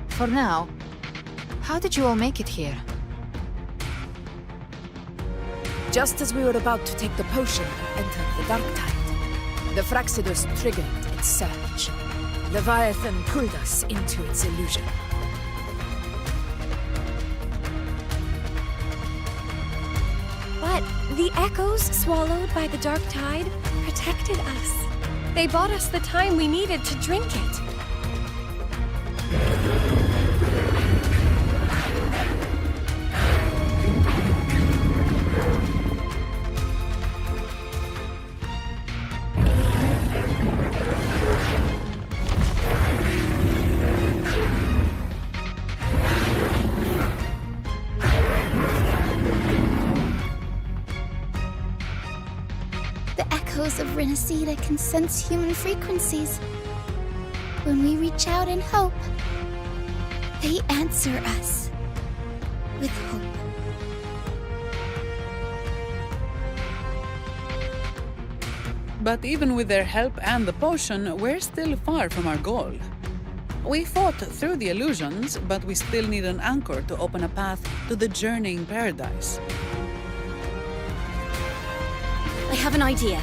For now, how did you all make it here? Just as we were about to take the potion and enter the Dark Tide, the Fraxidus triggered its surge. Leviathan pulled us into its illusion. But the echoes swallowed by the Dark Tide protected us. They bought us the time we needed to drink it. Of Renacida can sense human frequencies. When we reach out in hope, they answer us with hope. But even with their help and the potion, we're still far from our goal. We fought through the illusions, but we still need an anchor to open a path to the journeying paradise. I have an idea.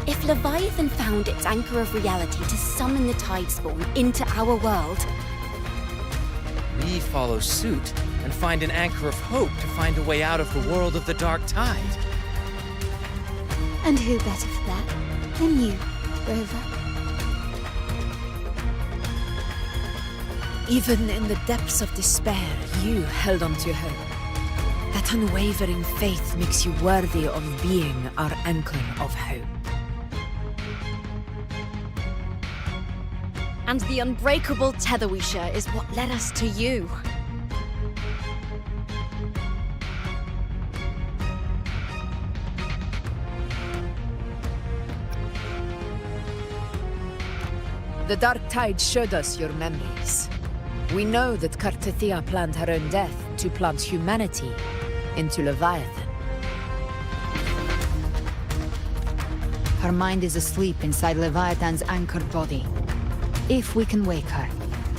If Leviathan found its anchor of reality to summon the Tidespawn into our world, We follow suit and find an anchor of hope to find a way out of the world of the Dark Tide. And who better for that than you, Rover? Even in the depths of despair, you held on to hope. That unwavering faith makes you worthy of being our anchor of hope. And the unbreakable tether we share is what led us to you. The Dark Tide showed us your memories. We know that Kartithia planned her own death to plant humanity into Leviathan. Her mind is asleep inside Leviathan's anchored body. If we can wake her,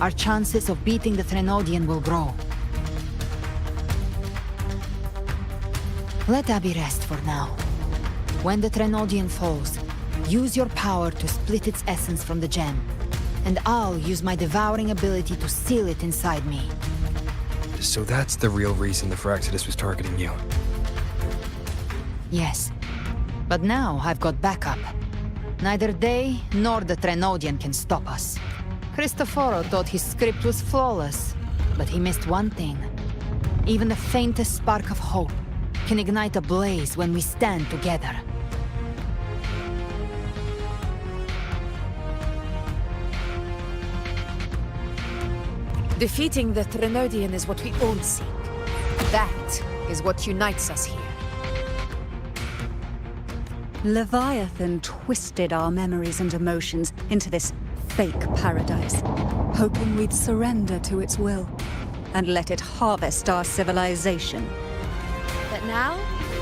our chances of beating the Threnodian will grow. Let Abby rest for now. When the Threnodian falls, use your power to split its essence from the gem, and I'll use my devouring ability to seal it inside me. So that's the real reason the Phyrexidus was targeting you. Yes. But now I've got backup. Neither they nor the Threnodian can stop us. Cristoforo thought his script was flawless, but he missed one thing. Even the faintest spark of hope can ignite a blaze when we stand together. Defeating the Threnodian is what we all seek. That is what unites us here. Leviathan twisted our memories and emotions into this fake paradise, hoping we'd surrender to its will and let it harvest our civilization. But now,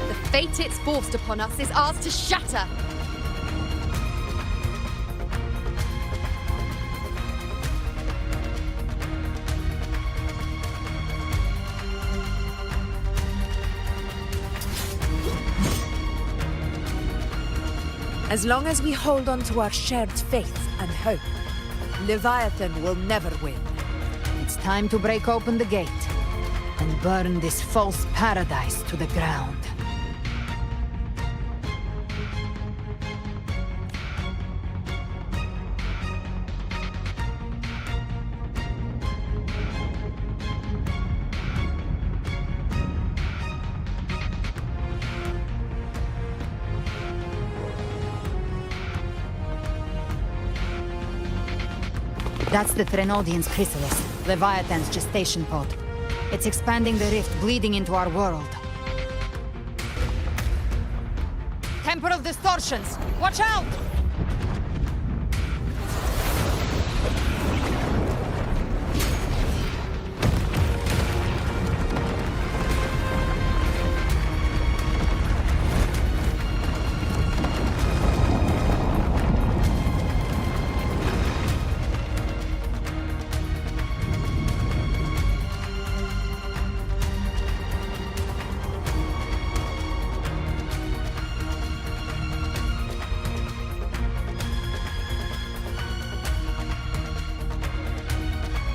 the fate it's forced upon us is ours to shatter. As long as we hold on to our shared faith and hope, Leviathan will never win. It's time to break open the gate and burn this false paradise to the ground. That's the Threnodian's chrysalis, Leviathan's gestation pod. It's expanding the rift, bleeding into our world. Temporal distortions! Watch out!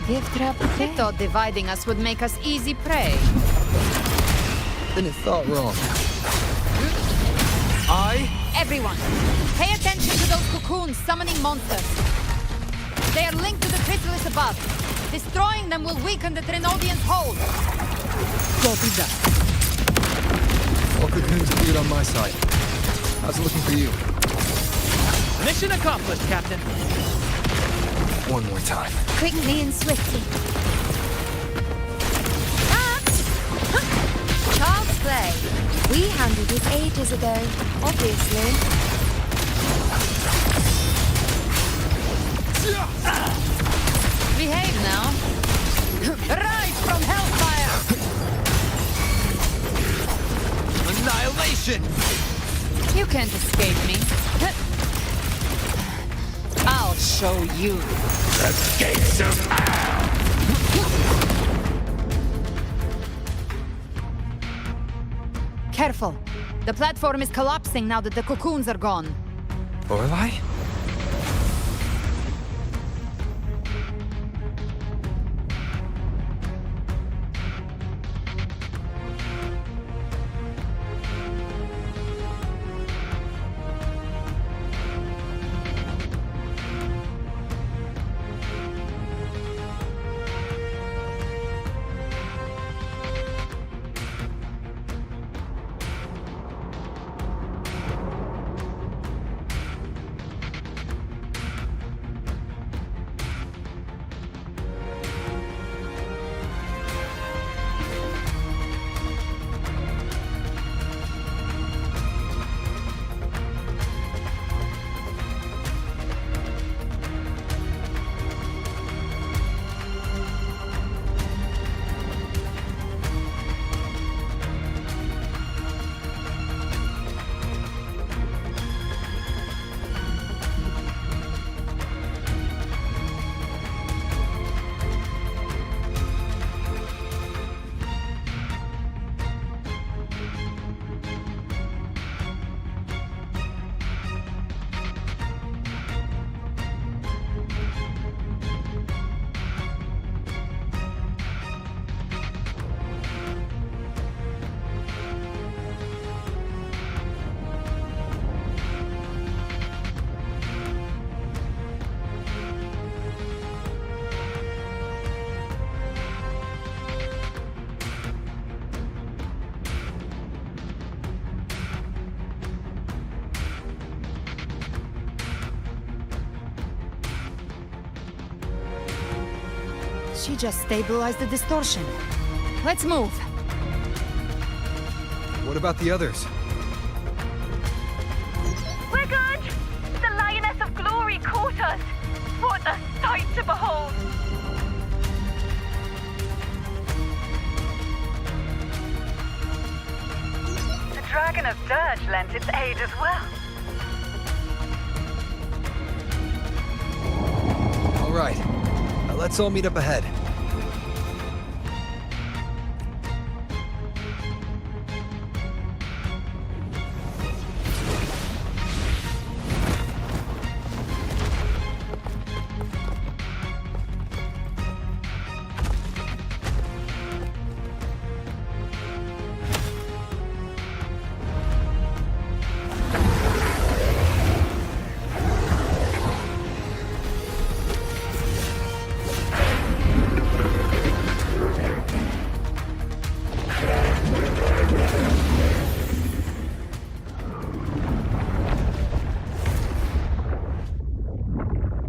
Gift trap. I thought dividing us would make us easy prey. Then it thought wrong. Everyone, pay attention to those cocoons summoning monsters. They are linked to the chrysalis above. Destroying them will weaken the Threnodian's hold. Copy that. All cocoons appeared on my side. How's it looking for you? Mission accomplished, Captain. One more time. Quickly and swiftly. Child's play. We handled it ages ago, obviously. Behave now. Rise from hellfire! Annihilation! You can't escape me. I'll show you. The gates of hell! Careful. The platform is collapsing now that the cocoons are gone. Orlai? She just stabilized the distortion. Let's move. What about the others? We're good! The Lioness of Glory caught us! What a sight to behold! The Dragon of Dirge lent its aid as well. All right. Now let's all meet up ahead.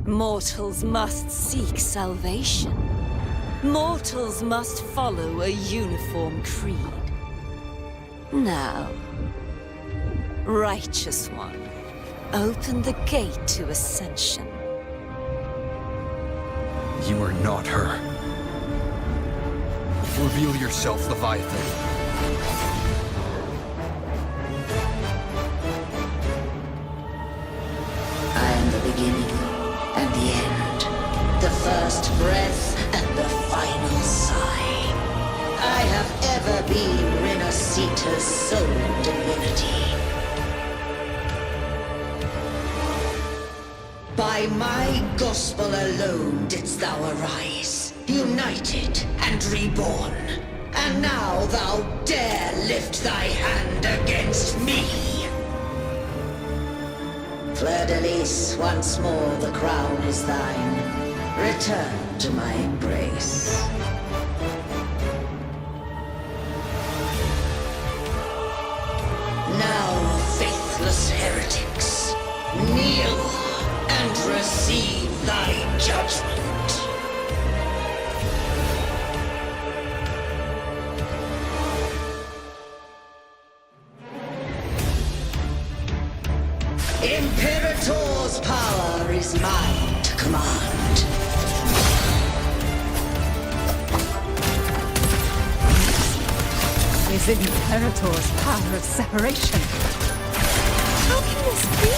Mortals must seek salvation. Mortals must follow a uniform creed. Now, Righteous One, open the gate to ascension. You are not her. Reveal yourself, Leviathan. I am the beginning and the end, the first breath and the final sigh. I have ever been Renacita's sole divinity. By my gospel alone didst thou arise, united and reborn. And now thou dare lift thy hand against me. Fleur-de-Lis, once more the crown is thine. Return to my embrace. Now, faithless heretics, kneel and receive thy judgment. Imperator's power is mine to command. Is Imperator's power of separation? How can this be?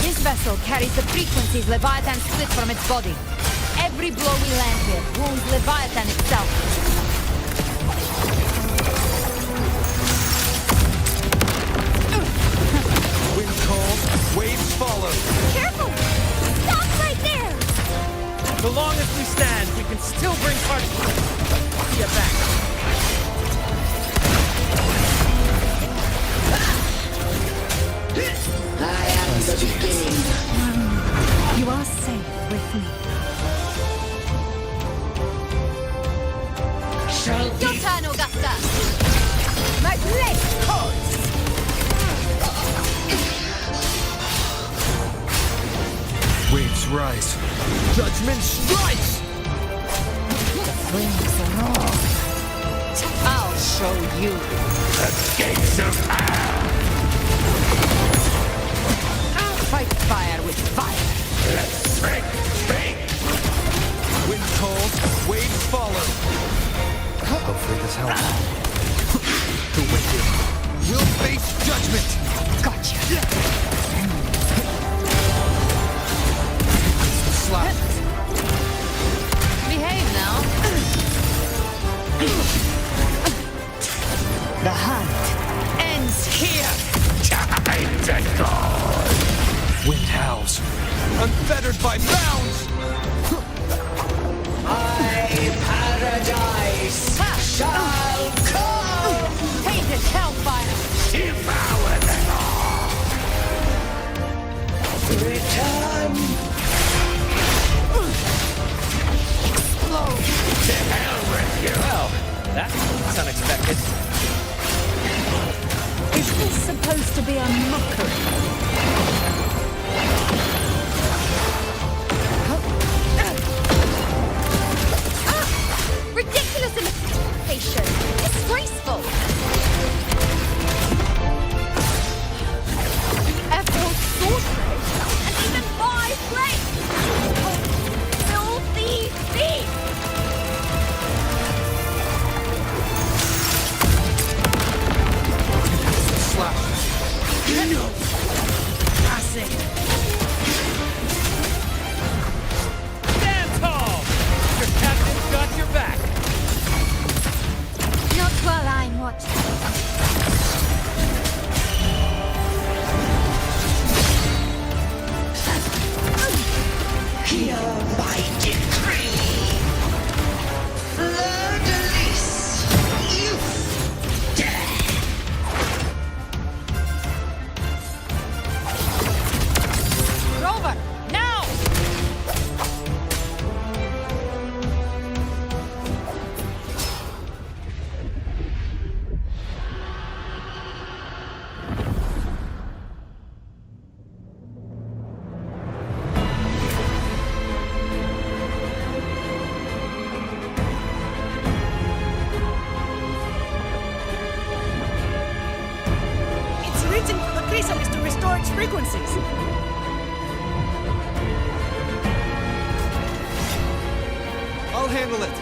This vessel carries the frequencies Leviathan split from its body. Every blow we land here wounds Leviathan itself. Wind calls, waves follow. Careful! Stop right there! The longest we stand, we can still bring Partia back. I am the beginning. You are safe with me. Shall Your turn, Augusta! My blade calls! Waves rise. Judgment strikes! The flames are raw. I'll show you. The gates of hell! I'll fight fire with fire. Let's break. Wind calls, waves follow. Hopefully this helps. The wicked will face judgment. Gotcha. Slap. Behave now. The hunt ends here. Wind howls, unfettered by bounds. My paradise shall come. Tainted hellfire. Devour them all. Return. Explode. To hell with you. Well, that's unexpected. Is this supposed to be a mockery? Hear my decree! Fleur-de-lis, you dare! Rover, now! Its reason for the crystal is to restore its frequencies. I'll handle it.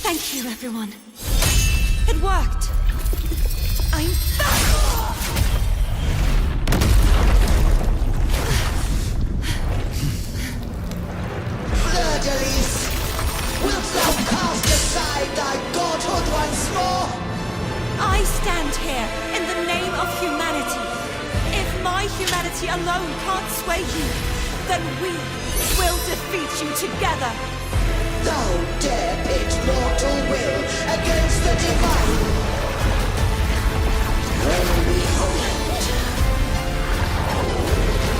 Thank you, everyone. It worked. I'm back! Fleur-de-lis, wilt thou cast aside thy godhood once more? I stand here in the name of humanity. If my humanity alone can't sway you, then we will defeat you together. Thou dare pit mortal will against the divine. Well, behold,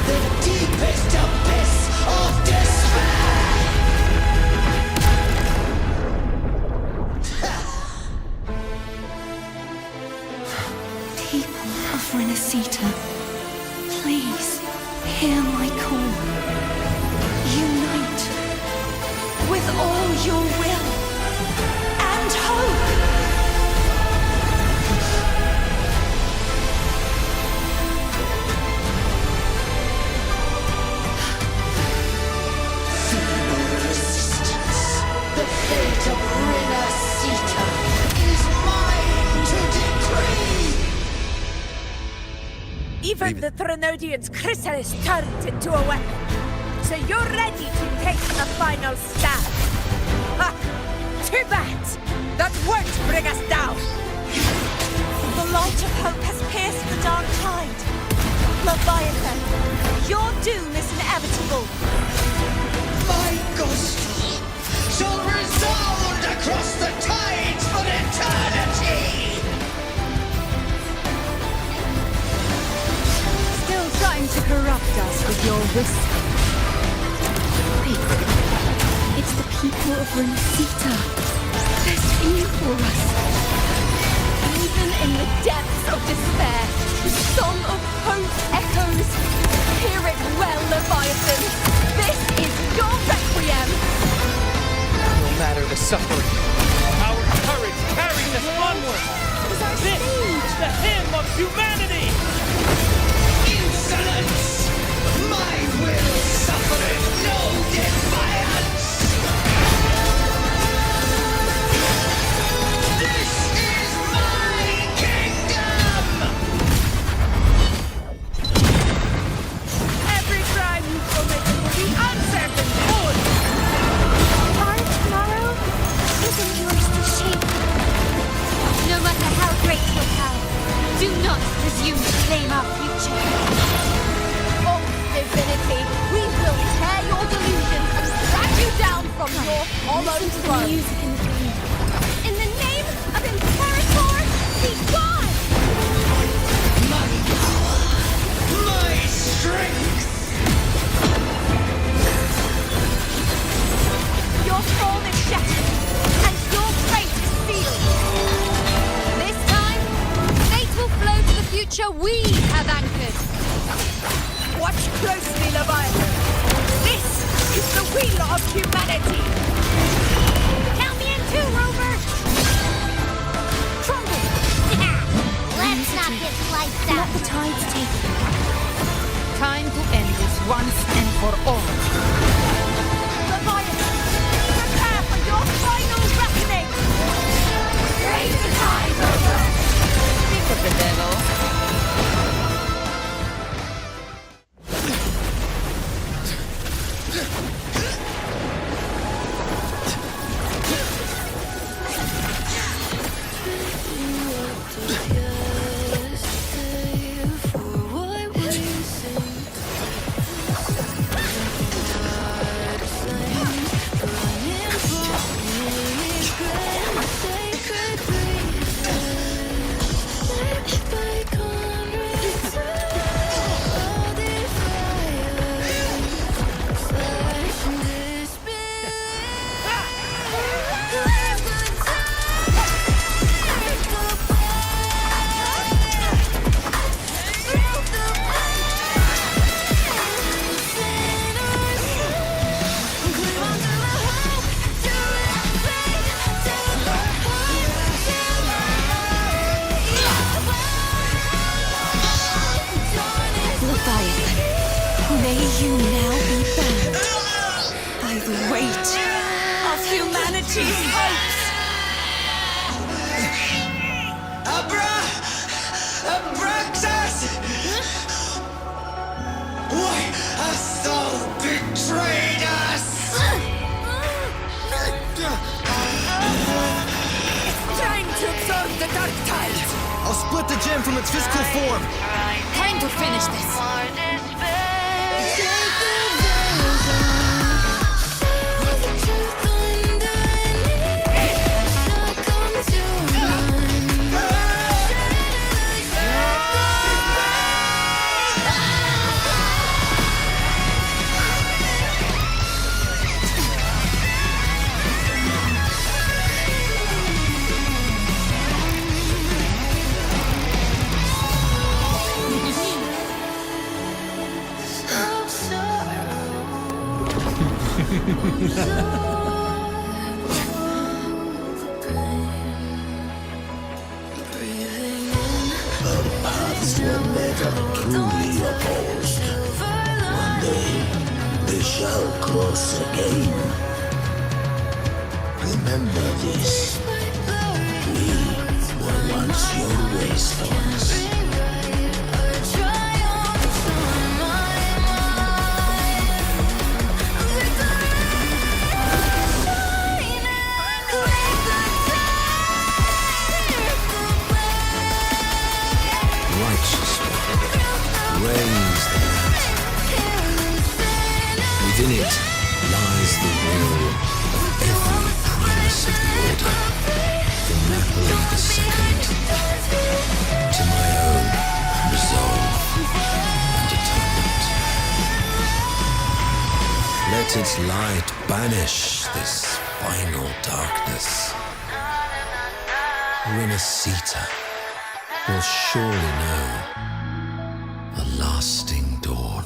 the deepest abyss of despair. People of Renacita, please hear my call. Unite with all your will and hope. Feeble resistance. The fate of Renacita is mine to decree. Even the Threnodian's chrysalis turned into a weapon. So you're ready to take a final stand. Ha! Too bad! That won't bring us down! The light of hope has pierced the dark tide. Leviathan, your doom is inevitable. My ghost shall resound across the tides for eternity! Still trying to corrupt us with your whisper. It's the people of Renacita. They're speaking for us. Even in the depths of despair, the song of hope echoes. Hear it well, Leviathan. This is your requiem. No matter the suffering, our courage carries us onward. This is the hymn of humanity. Insolence! My will suffereth no defiance! This is my kingdom! Every crime you committed will be answered in court! Heart, Morrow, isn't yours to shape. No matter how great your power, do not presume to claim our future. Oh, divinity, we will tear your delusions and drag you down from your hollow throne. Music in the green. In the name of Imperator, be gone! My power! My strength! Your form is shattered, and your fate is sealed. This time, fate will flow to the future we have anchored. Watch closely, Leviathan! This is the wheel of humanity! Count me in too, Rover! Crumble! Let's not get sliced up. Let the tides take you. Time to end this once and for all. Leviathan, prepare for your final reckoning! Raise the tide, Rover! Think of the devil. May you now be bound by the weight of humanity's hopes. Abraxas! Why has Sol betrayed us? It's time to absorb the dark tide! I'll split the gem from its physical form. Time to finish this. Our paths were never truly opposed. One day, they shall cross again. Remember this. We were once your wastelands. Raise the lantern. Within it lies the will of every primus of the Order, from Napoli II to my own resolve and atonement. Let its light banish this final darkness. Renacita will surely know a lasting dawn.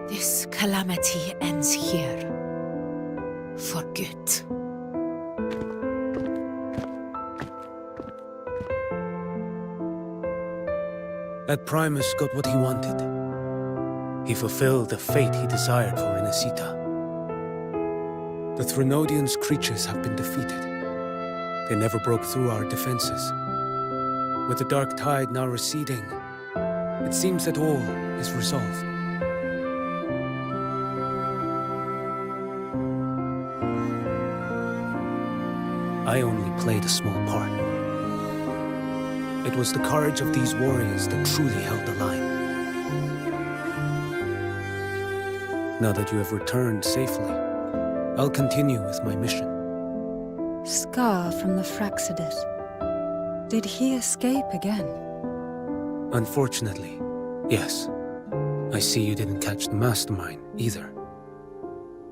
This calamity ends here. For good. That Primus got what he wanted. He fulfilled the fate he desired for Renacita. The Threnodians' creatures have been defeated. They never broke through our defenses. With the dark tide now receding, it seems that all is resolved. I only played a small part. It was the courage of these warriors that truly held the line. Now that you have returned safely, I'll continue with my mission. Scar from the Fraxidus. Did he escape again? Unfortunately, yes. I see you didn't catch the mastermind either.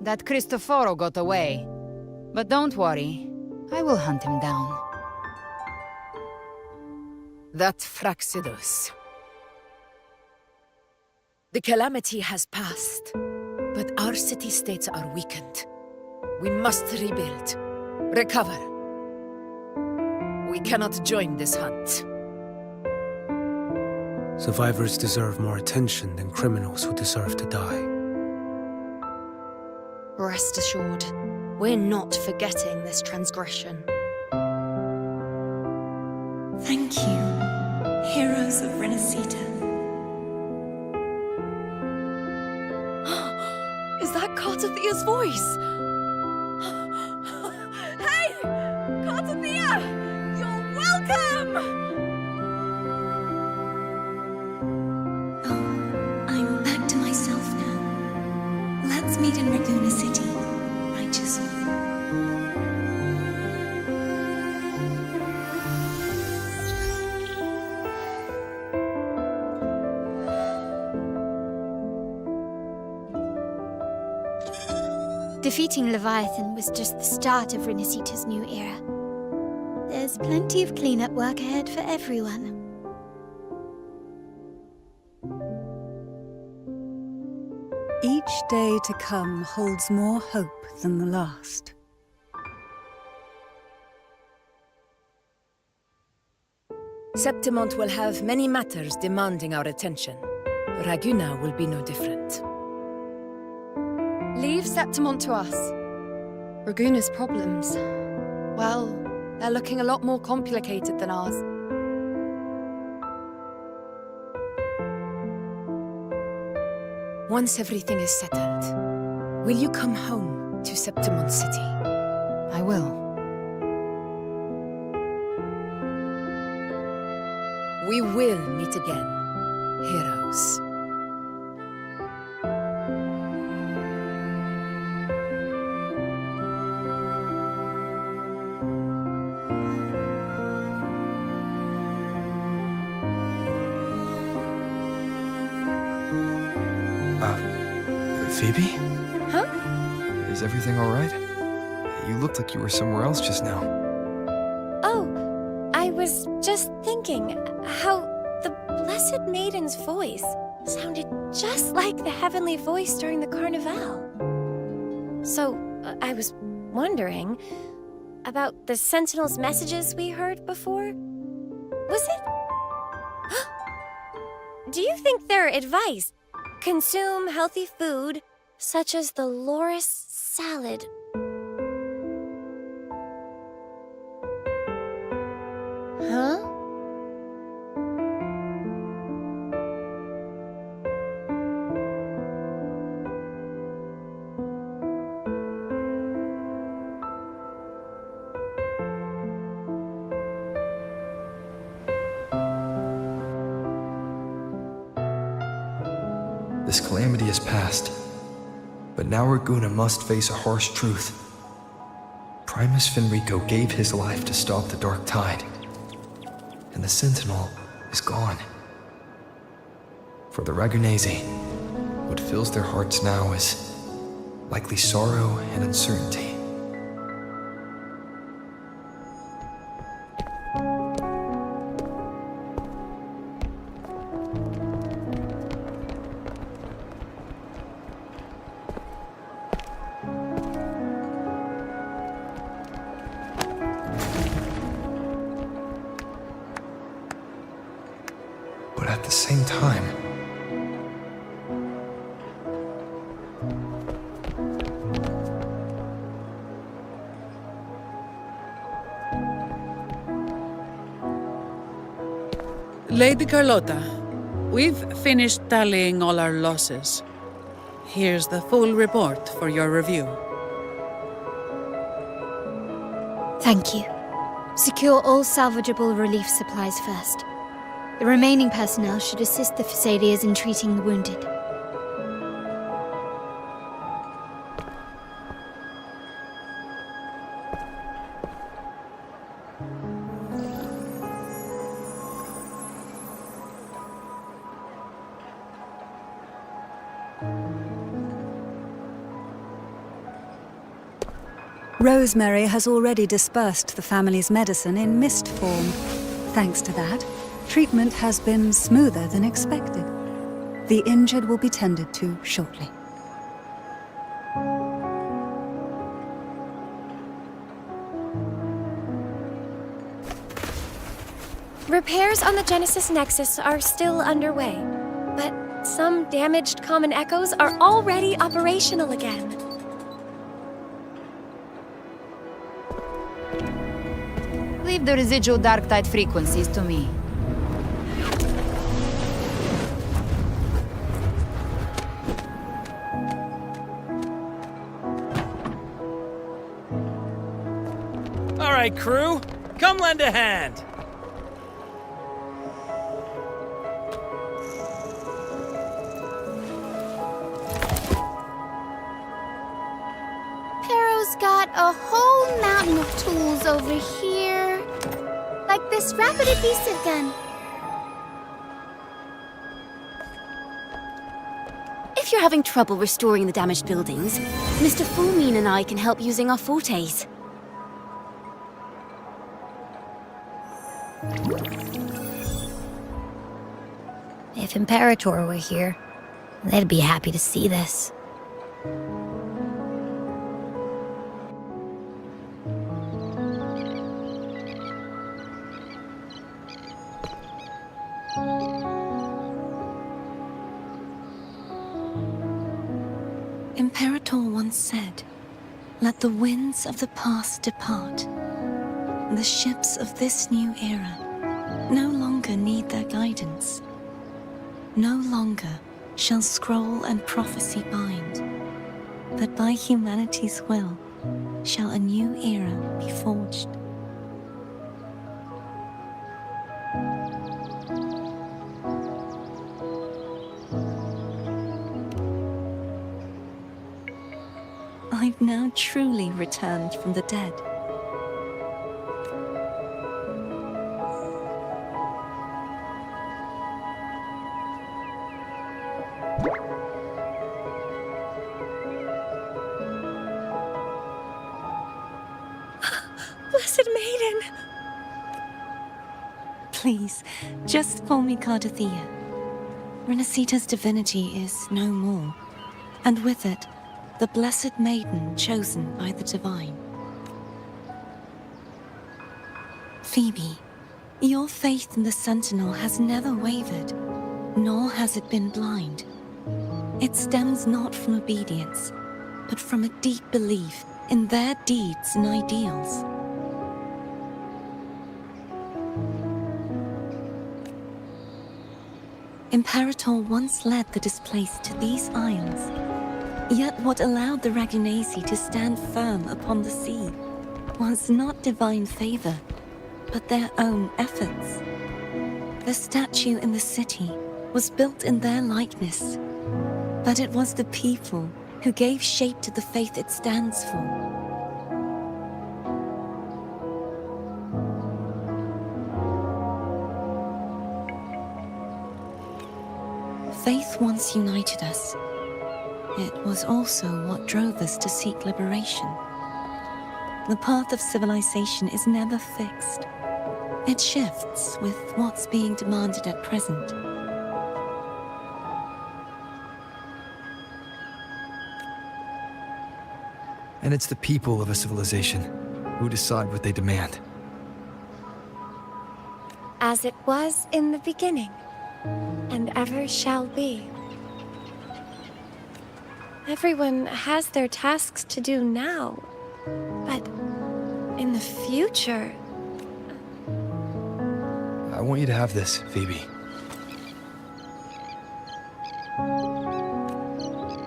That Cristoforo got away. But don't worry, I will hunt him down. That Fraxidus. The calamity has passed, but our city-states are weakened. We must rebuild, recover. We cannot join this hunt. Survivors deserve more attention than criminals who deserve to die. Rest assured, we're not forgetting this transgression. Thank you, heroes of Renacita. Is that Cartathia's voice? Hey! Cartathia! You're welcome! I'm back to myself now. Let's meet in Raguna City, righteous one. Defeating Leviathan was just the start of Rinasita's new era. There's plenty of cleanup work ahead for everyone. Each day to come holds more hope than the last. Septimont will have many matters demanding our attention. Raguna will be no different. Leave Septimont to us. Raguna's problems, well, they're looking a lot more complicated than ours. Once everything is settled, will you come home to Septimont City? I will. We will meet again, heroes. Phoebe? Huh? Is everything all right? You looked like you were somewhere else just now. Oh, I was just thinking how the Blessed Maiden's voice sounded just like the heavenly voice during the Carnival. So, I was wondering about the Sentinel's messages we heard before. Was it? Do you think their advice? Consume healthy food, such as the loris salad. Huh? This calamity is past, but now Raguna must face a harsh truth. Primus Fenrico gave his life to stop the Dark Tide, and the Sentinel is gone. For the Ragunesi, what fills their hearts now is likely sorrow and uncertainty. But at the same time, Lady Carlotta, we've finished tallying all our losses. Here's the full report for your review. Thank you. Secure all salvageable relief supplies first. The remaining personnel should assist the Phasaelias in treating the wounded. Rosemary has already dispersed the family's medicine in mist form. Thanks to that, treatment has been smoother than expected. The injured will be tended to shortly. Repairs on the Genesis Nexus are still underway, but some damaged common echoes are already operational again. Leave the residual dark tide frequencies to me. All right, crew, come lend a hand. Pero's got a whole mountain of tools over here. Like this rapid adhesive gun. If you're having trouble restoring the damaged buildings, Mr. Fulmine and I can help using our fortes. If Imperator were here, they'd be happy to see this. Imperator once said, "Let the winds of the past depart. The ships of this new era no longer need their guidance. No longer shall scroll and prophecy bind, but by humanity's will shall a new era be forged." I've now truly returned from the dead. Blessed Maiden! Please, just call me Cardothea. Renacita's divinity is no more, and with it, the Blessed Maiden chosen by the Divine. Phoebe, your faith in the Sentinel has never wavered, nor has it been blind. It stems not from obedience, but from a deep belief in their deeds and ideals. Imperator once led the displaced to these isles. Yet what allowed the Ragunasi to stand firm upon the sea was not divine favor, but their own efforts. The statue in the city was built in their likeness, but it was the people who gave shape to the faith it stands for. Faith once united us. It was also what drove us to seek liberation. The path of civilization is never fixed. It shifts with what's being demanded at present. And it's the people of a civilization who decide what they demand. As it was in the beginning, and ever shall be. Everyone has their tasks to do now, but in the future... I want you to have this, Phoebe.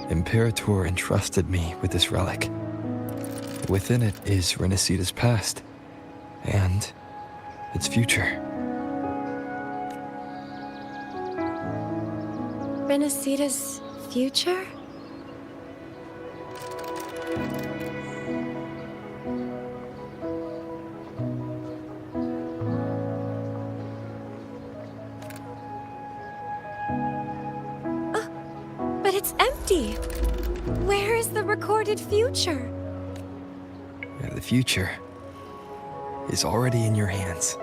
Imperator entrusted me with this relic. Within it is Renacita's past, and its future. Renacita's future? But it's empty. Where is the recorded future? The future is already in your hands.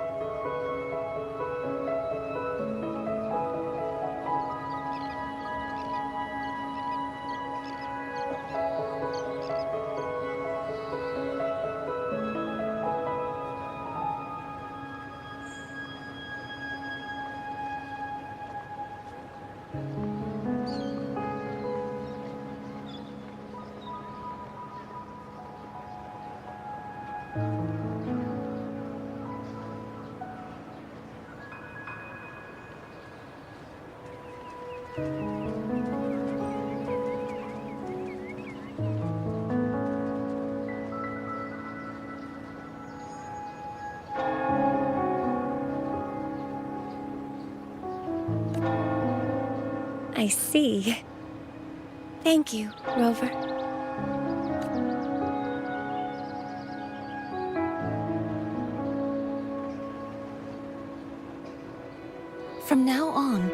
I see. Thank you, Rover. From now on,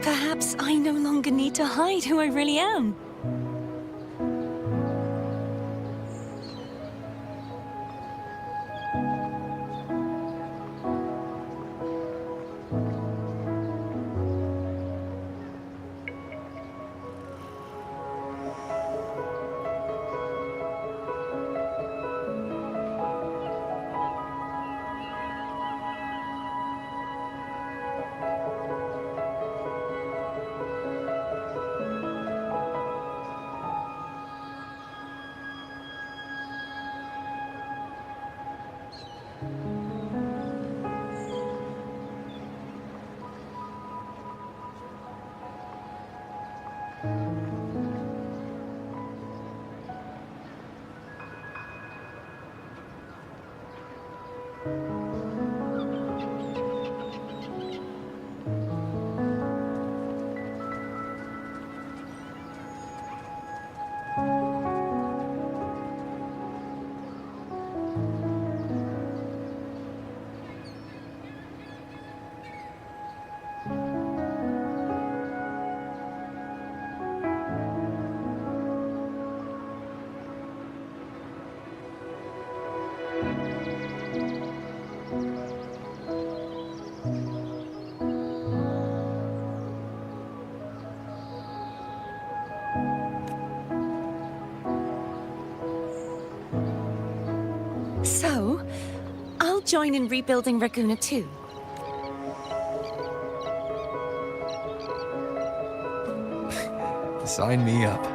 perhaps I no longer longer need to hide who I really am. So, I'll join in rebuilding Raguna too. Sign me up.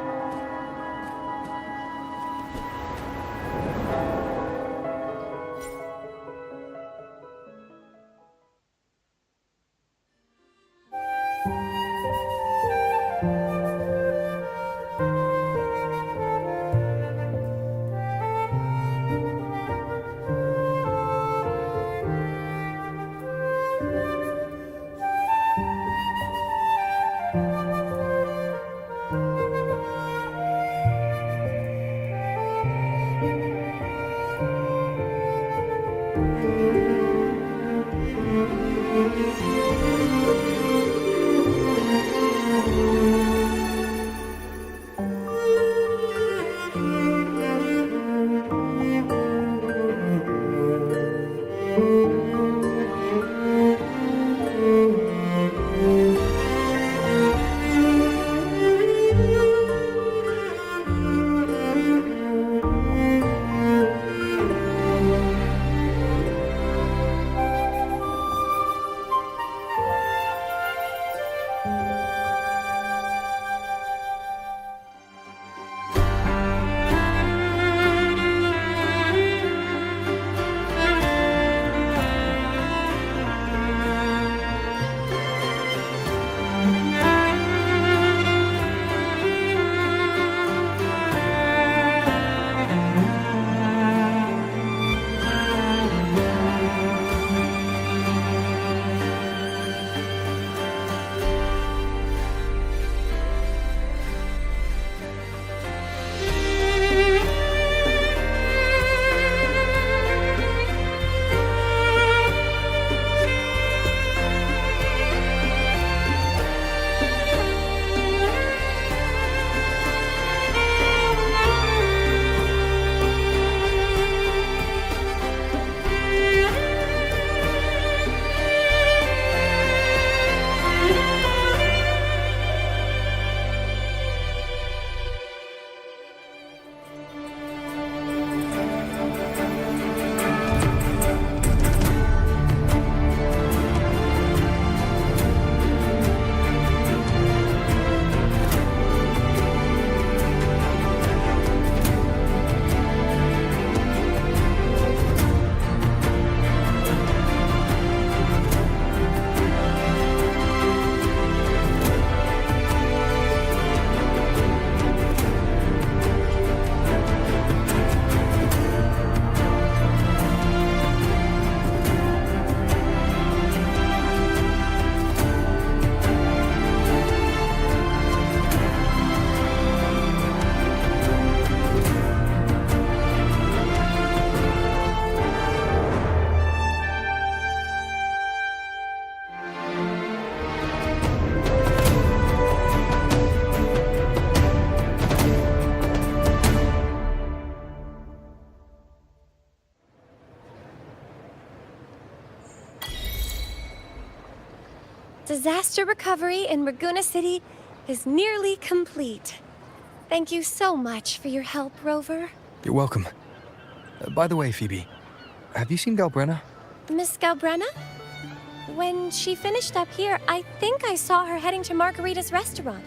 Disaster recovery in Raguna City is nearly complete. Thank you so much for your help, Rover. You're welcome. By the way, Phoebe, have you seen Galbrenna? Miss Galbrenna? When she finished up here, I think I saw her heading to Margarita's restaurant.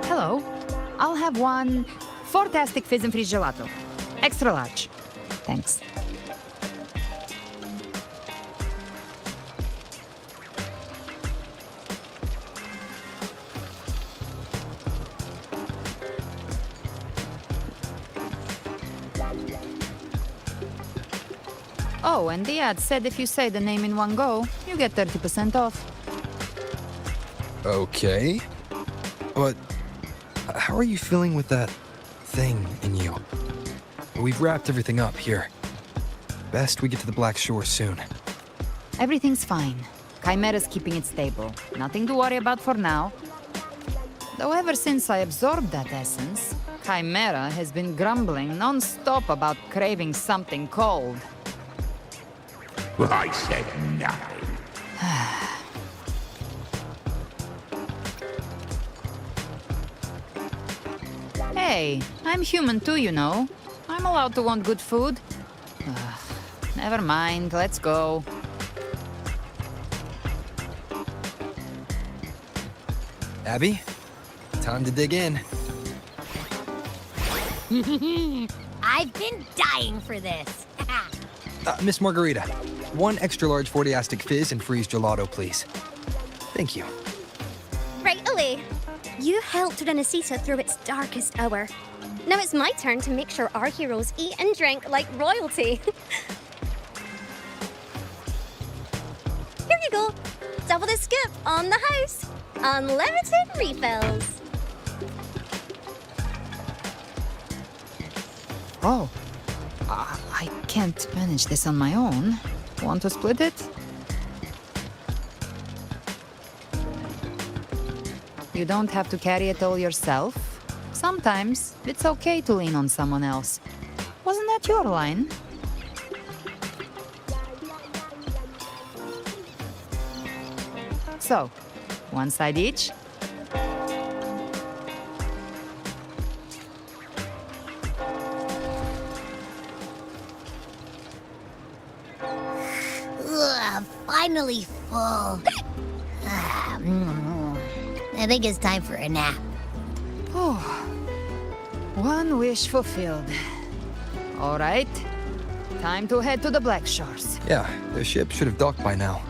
Hello. I'll have one fantastic fizz and freeze gelato. Extra large. Thanks. Oh, and the ad said if you say the name in one go, you get 30% off. Okay. But how are you feeling with that thing in you? We've wrapped everything up here. Best we get to the Black Shore soon. Everything's fine. Chimera's keeping it stable. Nothing to worry about for now. Though ever since I absorbed that essence, Chimera has been grumbling non-stop about craving something cold. I said nothing. Hey, I'm human too, you know. I'm allowed to want good food. Never mind, let's go. Abby, time to dig in. I've been dying for this. Miss Margarita, one extra large 40-astic fizz and freeze gelato, please. Thank you. Right away. You helped Renesita through its darkest hour. Now it's my turn to make sure our heroes eat and drink like royalty. Here you go. Double the scoop on the house. Unlimited refills. Oh. I can't manage this on my own. Want to split it? You don't have to carry it all yourself. Sometimes it's okay to lean on someone else. Wasn't that your line? So, one side each? Ugh, finally full. I think it's time for a nap. Oh, one wish fulfilled. All right, time to head to the Black Shores. Yeah, the ship should have docked by now.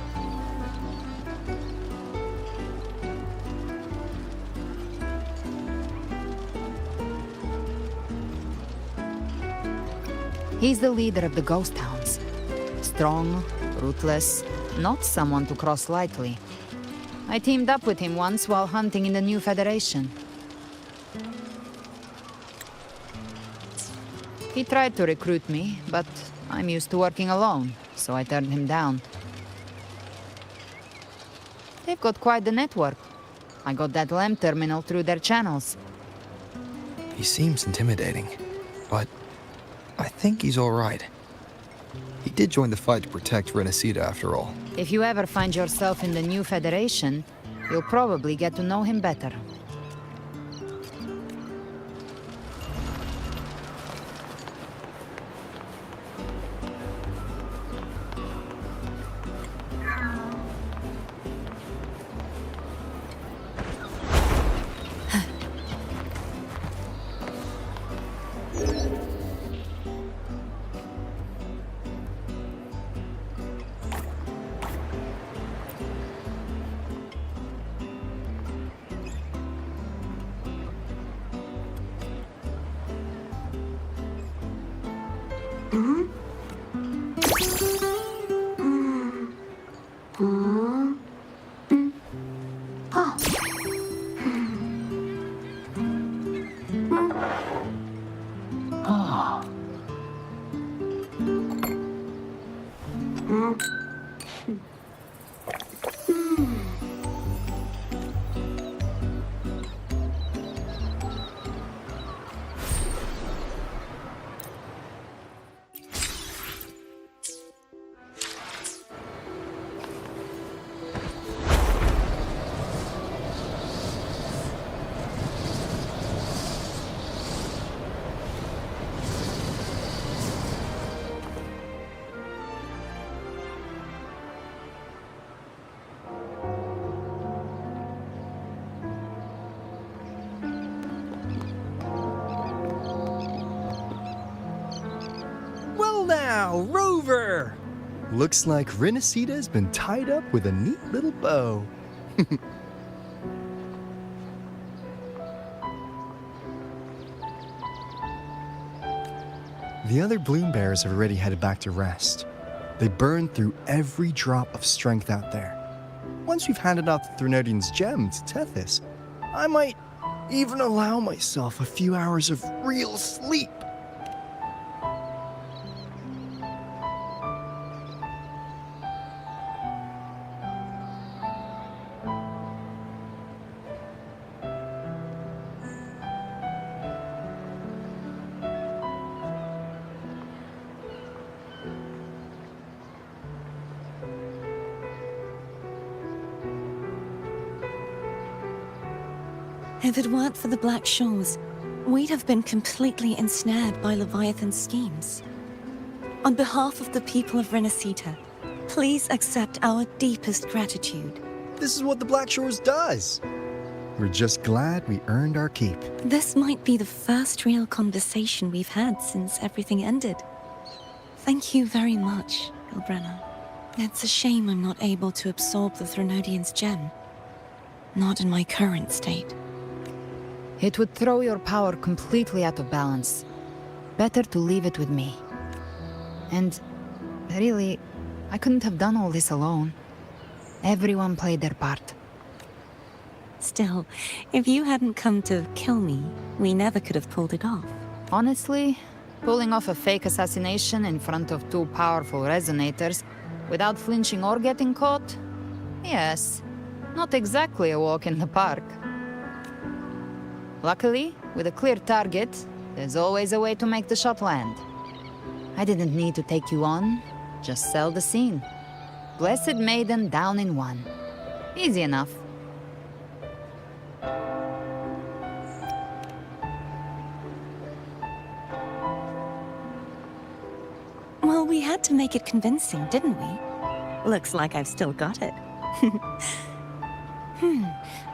He's the leader of the ghost hounds. Strong, ruthless, not someone to cross lightly. I teamed up with him once while hunting in the New Federation. He tried to recruit me, but I'm used to working alone, so I turned him down. They've got quite the network. I got that LEM terminal through their channels. He seems intimidating, but I think he's all right. He did join the fight to protect Renacida after all. If you ever find yourself in the New Federation, you'll probably get to know him better. Now, Rover! Looks like Renacita's been tied up with a neat little bow. The other bloom bearers have already headed back to rest. They burned through every drop of strength out there. Once we've handed out the Threnodian's gem to Tethys, I might even allow myself a few hours of real sleep. If it weren't for the Black Shores, we'd have been completely ensnared by Leviathan's schemes. On behalf of the people of Renacita, please accept our deepest gratitude. This is what the Black Shores does. We're just glad we earned our keep. This might be the first real conversation we've had since everything ended. Thank you very much, Ilbrenna. It's a shame I'm not able to absorb the Threnodian's gem. Not in my current state. It would throw your power completely out of balance. Better to leave it with me. And really, I couldn't have done all this alone. Everyone played their part. Still, if you hadn't come to kill me, we never could have pulled it off. Honestly, pulling off a fake assassination in front of two powerful resonators without flinching or getting caught? Yes, not exactly a walk in the park. Luckily, with a clear target, there's always a way to make the shot land. I didn't need to take you on, just sell the scene. Blessed Maiden down in one. Easy enough. Well, we had to make it convincing, didn't we? Looks like I've still got it.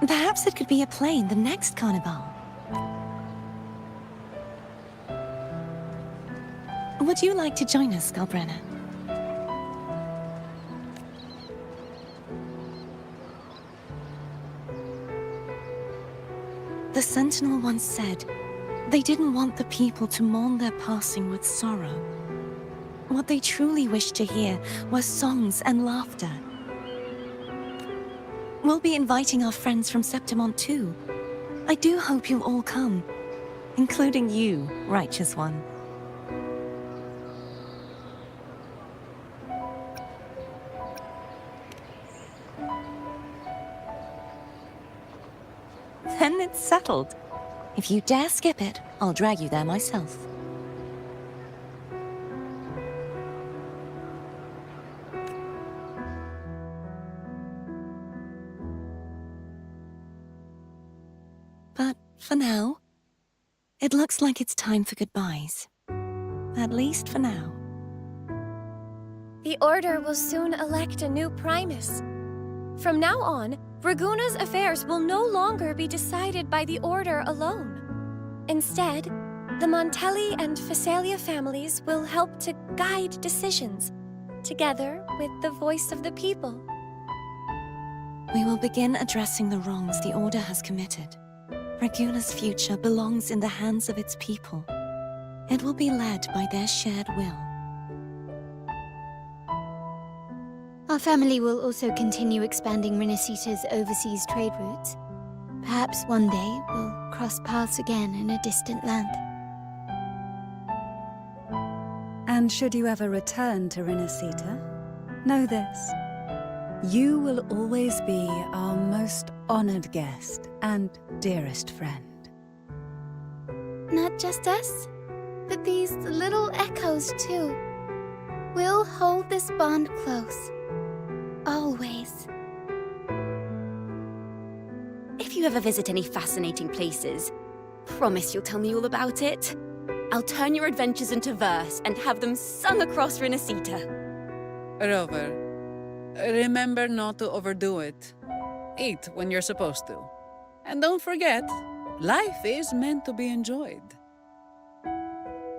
Perhaps it could be a play in the next carnival. Would you like to join us, Galbrenna? The Sentinel once said, they didn't want the people to mourn their passing with sorrow. What they truly wished to hear were songs and laughter. We'll be inviting our friends from Septimont too. I do hope you'll all come, including you, Righteous One. Then it's settled. If you dare skip it, I'll drag you there myself. But for now, it looks like it's time for goodbyes. At least for now. The Order will soon elect a new Primus. From now on, Raguna's affairs will no longer be decided by the Order alone. Instead, the Montelli and Phasalia families will help to guide decisions, together with the voice of the people. We will begin addressing the wrongs the Order has committed. Raguna's future belongs in the hands of its people. It will be led by their shared will. Our family will also continue expanding Renacita's overseas trade routes. Perhaps one day we'll cross paths again in a distant land. And should you ever return to Renacita, know this. You will always be our most honored guest and dearest friend. Not just us, but these little echoes too. We'll hold this bond close. Always. If you ever visit any fascinating places, promise you'll tell me all about it. I'll turn your adventures into verse and have them sung across Renacita. Rover, remember not to overdo it. Eat when you're supposed to. And don't forget, life is meant to be enjoyed.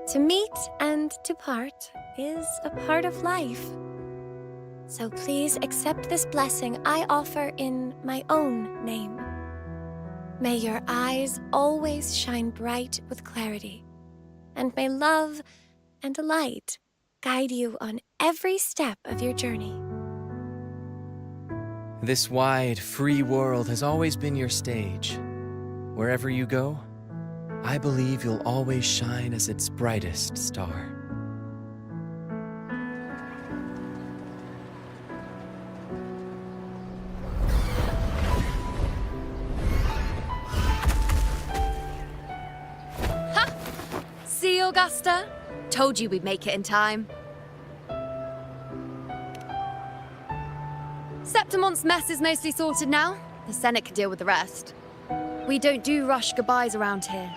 To meet and to part is a part of life. So please accept this blessing I offer in my own name. May your eyes always shine bright with clarity, and may love and light guide you on every step of your journey. This wide, free world has always been your stage. Wherever you go, I believe you'll always shine as its brightest star. See, Augusta? Told you we'd make it in time. Septimont's mess is mostly sorted now. The Senate can deal with the rest. We don't do rush goodbyes around here.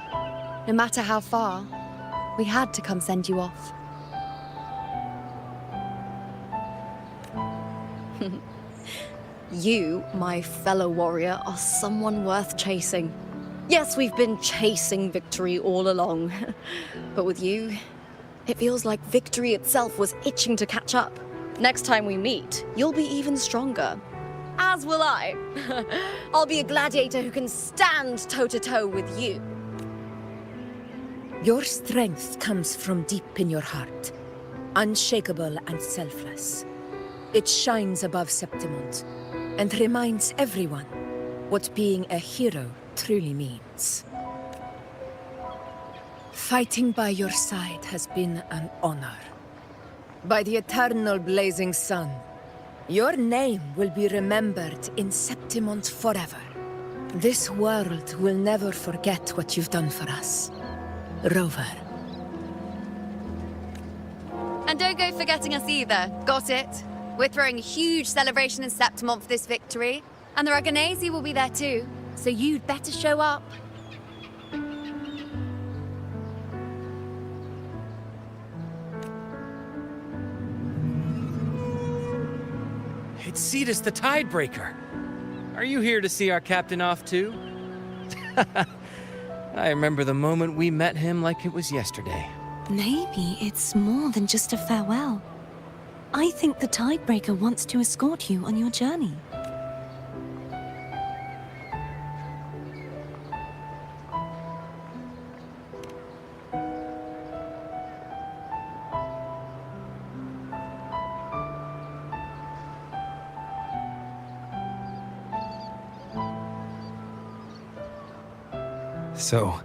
No matter how far, we had to come send you off. You, my fellow warrior, are someone worth chasing. Yes, we've been chasing victory all along. But with you, it feels like victory itself was itching to catch up. Next time we meet, you'll be even stronger. As will I. I'll be a gladiator who can stand toe-to-toe with you. Your strength comes from deep in your heart, unshakable and selfless. It shines above Septimont and reminds everyone what being a hero truly means. Fighting by your side has been an honor. By the eternal blazing sun, your name will be remembered in Septimont forever. This world will never forget what you've done for us, Rover. And don't go forgetting us either. Got it? We're throwing a huge celebration in Septimont for this victory, and the Raganesi will be there too, so you'd better show up. It's Cetus the Tidebreaker. Are you here to see our captain off too? I remember the moment we met him like it was yesterday. Maybe it's more than just a farewell. I think the Tidebreaker wants to escort you on your journey. So,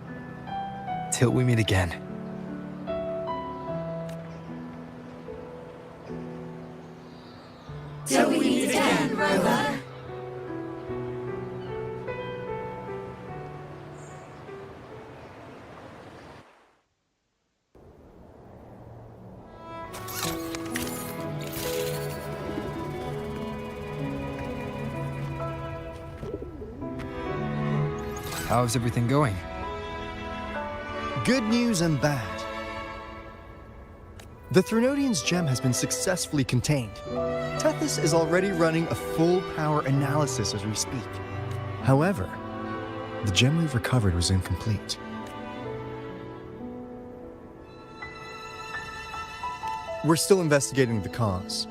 till we meet again. Till we meet again, Rover. How's everything going? Good news and bad. The Threnodian's gem has been successfully contained. Tethys is already running a full power analysis as we speak. However, the gem we've recovered was incomplete. We're still investigating the cause.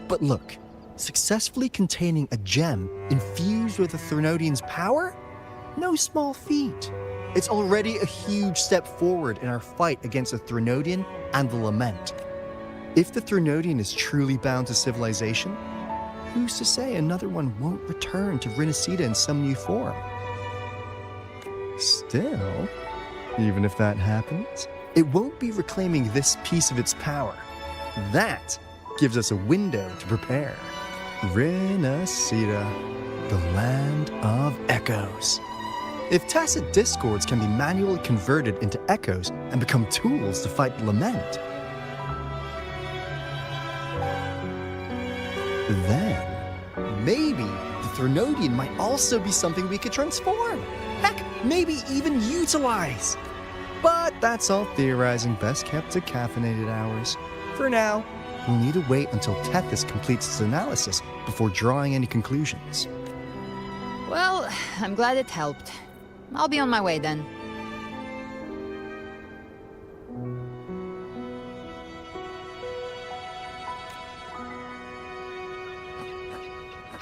But look, successfully containing a gem infused with the Threnodian's power? No small feat. It's already a huge step forward in our fight against the Threnodian and the Lament. If the Threnodian is truly bound to civilization, who's to say another one won't return to Rinascita in some new form? Still, even if that happens, it won't be reclaiming this piece of its power. That gives us a window to prepare. Rinascita, the land of echoes. If tacit discords can be manually converted into echoes and become tools to fight the Lament, then maybe the Threnodian might also be something we could transform. Heck, maybe even utilize. But that's all theorizing, best kept to caffeinated hours. For now, we'll need to wait until Tethys completes its analysis before drawing any conclusions. Well, I'm glad it helped. I'll be on my way then.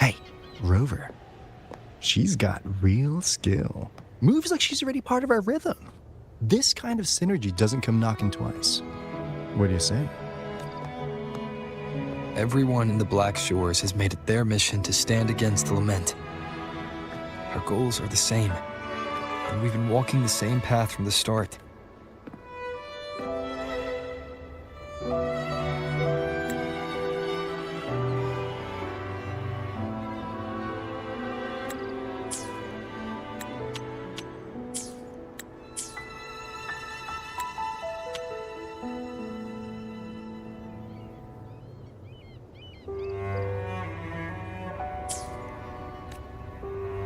Hey, Rover. She's got real skill. Moves like she's already part of our rhythm. This kind of synergy doesn't come knocking twice. What do you say? Everyone in the Black Shores has made it their mission to stand against the Lament. Our goals are the same, and we've been walking the same path from the start.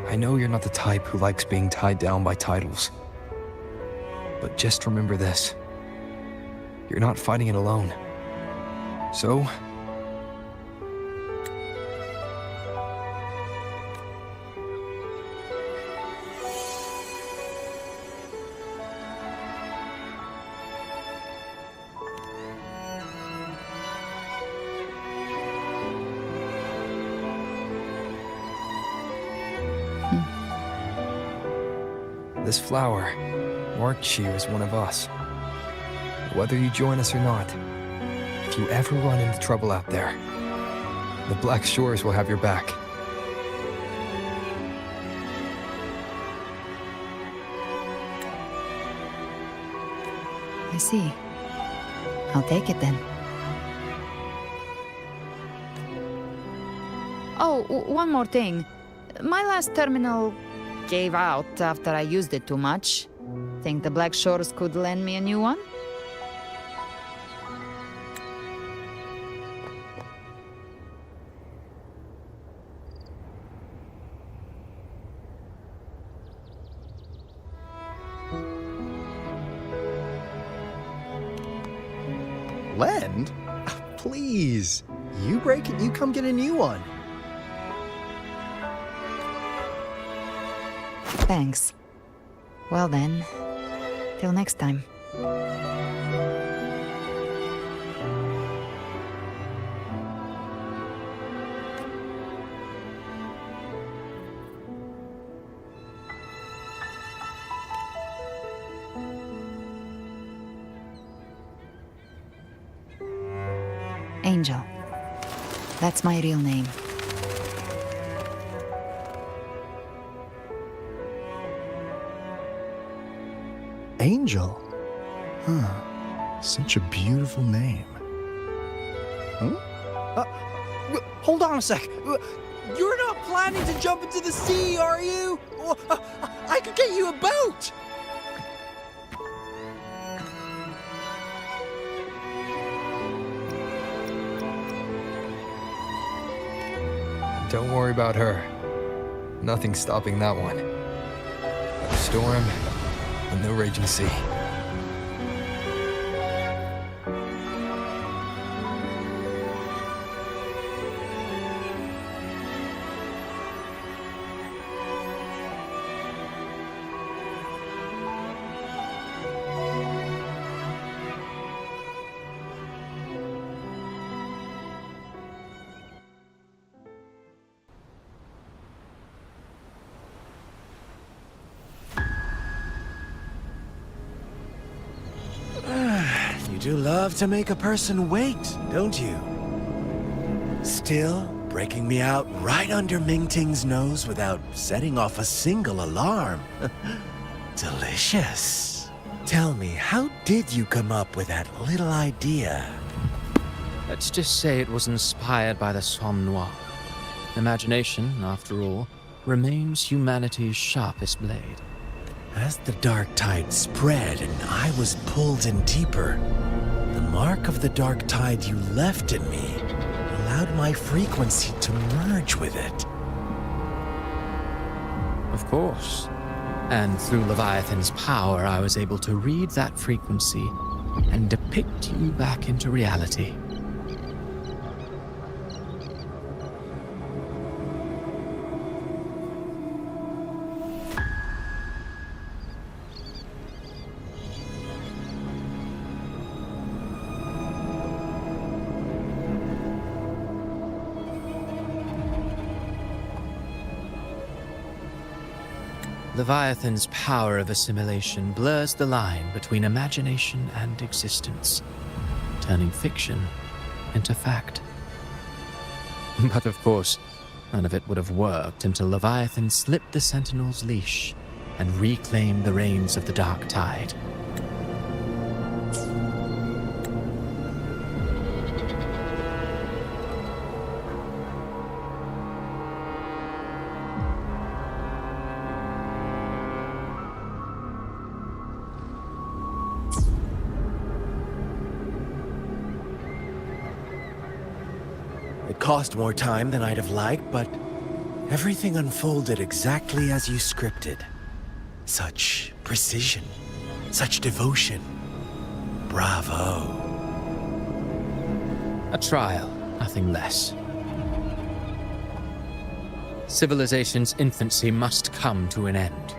I know you're not the type who likes being tied down by titles. But just remember this. You're not fighting it alone. So, this flower marks you as one of us. Whether you join us or not, if you ever run into trouble out there, the Black Shores will have your back. I see. I'll take it then. Oh, one more thing. My last terminal gave out after I used it too much. Think the Black Shores could lend me a new one? Lend? Please. You break it, you come get a new one. Thanks. Well then, till next time. Angel. That's my real name. Angel? Huh. Such a beautiful name. Huh? Hold on a sec. You're not planning to jump into the sea, are you? I could get you a boat. Don't worry about her. Nothing's stopping that one. A storm and no raging sea. You do love to make a person wait, don't you? Still breaking me out right under Mingting's nose without setting off a single alarm. Delicious. Tell me, how did you come up with that little idea? Let's just say it was inspired by the Somme Noire. Imagination, after all, remains humanity's sharpest blade. As the dark tide spread and I was pulled in deeper, the mark of the dark tide you left in me allowed my frequency to merge with it. Of course. And through Leviathan's power, I was able to read that frequency and depict you back into reality. Leviathan's power of assimilation blurs the line between imagination and existence, turning fiction into fact. But of course, none of it would have worked until Leviathan slipped the Sentinel's leash and reclaimed the reins of the dark tide. It cost more time than I'd have liked, but everything unfolded exactly as you scripted. Such precision, such devotion. Bravo. A trial, nothing less. Civilization's infancy must come to an end.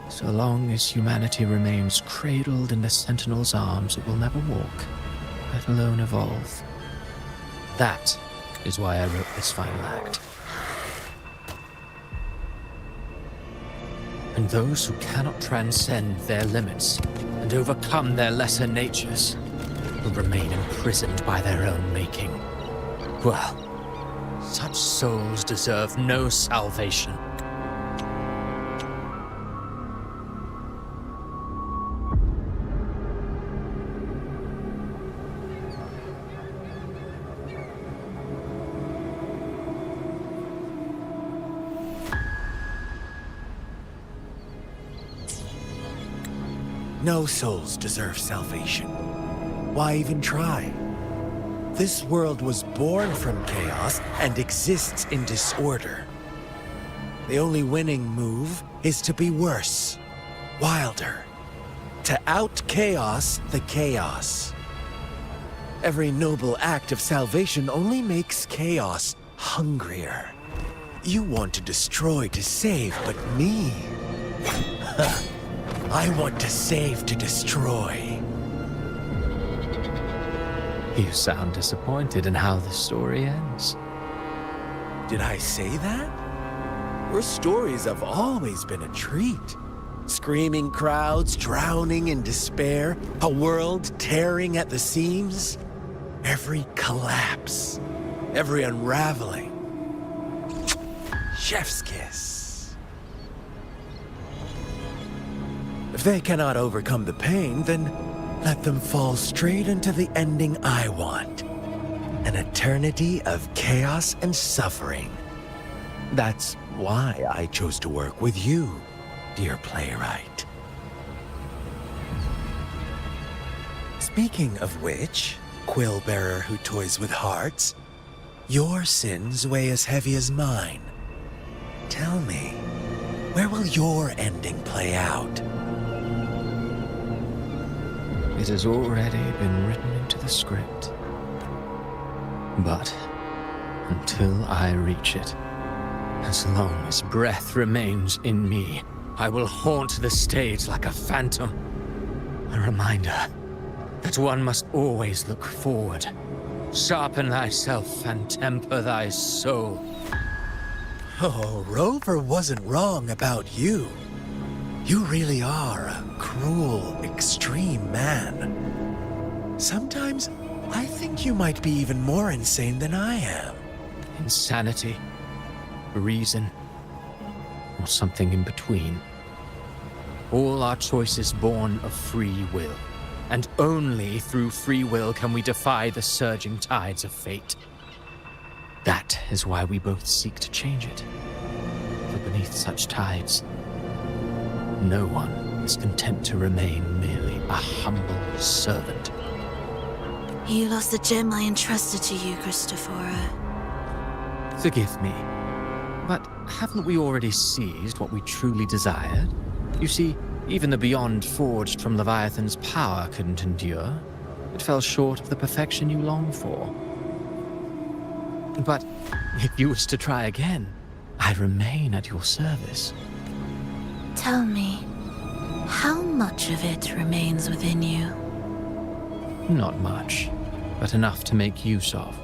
So long as humanity remains cradled in the Sentinel's arms, it will never walk, let alone evolve. That is why I wrote this final act. And those who cannot transcend their limits and overcome their lesser natures will remain imprisoned by their own making. Well, such souls deserve no salvation. No souls deserve salvation. Why even try? This world was born from chaos and exists in disorder. The only winning move is to be worse, wilder, to out-chaos the chaos. Every noble act of salvation only makes chaos hungrier. You want to destroy to save, but me? I want to save to destroy. You sound disappointed in how the story ends. Did I say that? Your stories have always been a treat. Screaming crowds drowning in despair, a world tearing at the seams. Every collapse, every unraveling. Chef's kiss. The If they cannot overcome the pain, then let them fall straight into the ending I want. An eternity of chaos and suffering. That's why I chose to work with you, dear playwright. Speaking of which, quill bearer who toys with hearts, your sins weigh as heavy as mine. Tell me, where will your ending play out? It has already been written into the script. But until I reach it, as long as breath remains in me, I will haunt the stage like a phantom. A reminder that one must always look forward. Sharpen thyself and temper thy soul. Oh, Rover wasn't wrong about you. You really are a cruel, extreme man. Sometimes I think you might be even more insane than I am. Insanity, reason, or something in between. All our choices born of free will, and only through free will can we defy the surging tides of fate. That is why we both seek to change it. For beneath such tides, no one is content to remain merely a humble servant. You lost the gem I entrusted to you, Christophora. Forgive me, but haven't we already seized what we truly desired? You see, even the beyond forged from Leviathan's power couldn't endure. It fell short of the perfection you long for. But if you wish to try again, I remain at your service. Tell me, how much of it remains within you? Not much, but enough to make use of.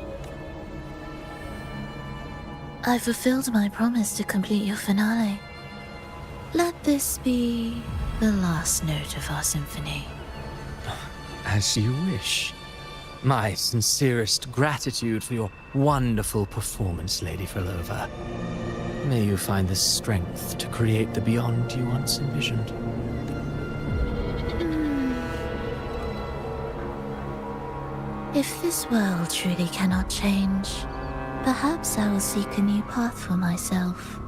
I fulfilled my promise to complete your finale. Let this be the last note of our symphony. As you wish. My sincerest gratitude for your wonderful performance, Lady Filova. May you find the strength to create the beyond you once envisioned. If this world truly cannot change, perhaps I will seek a new path for myself.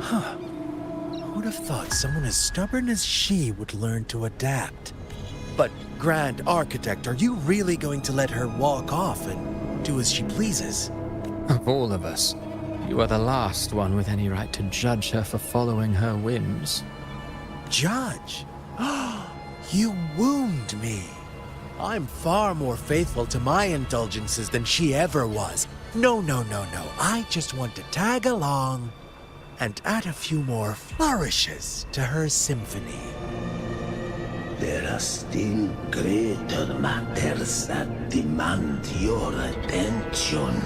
Huh. I would have thought someone as stubborn as she would learn to adapt. But, Grand Architect, are you really going to let her walk off and do as she pleases? Of all of us, you are the last one with any right to judge her for following her whims. Judge? You wound me. I'm far more faithful to my indulgences than she ever was. No. I just want to tag along and add a few more flourishes to her symphony. There are still greater matters that demand your attention.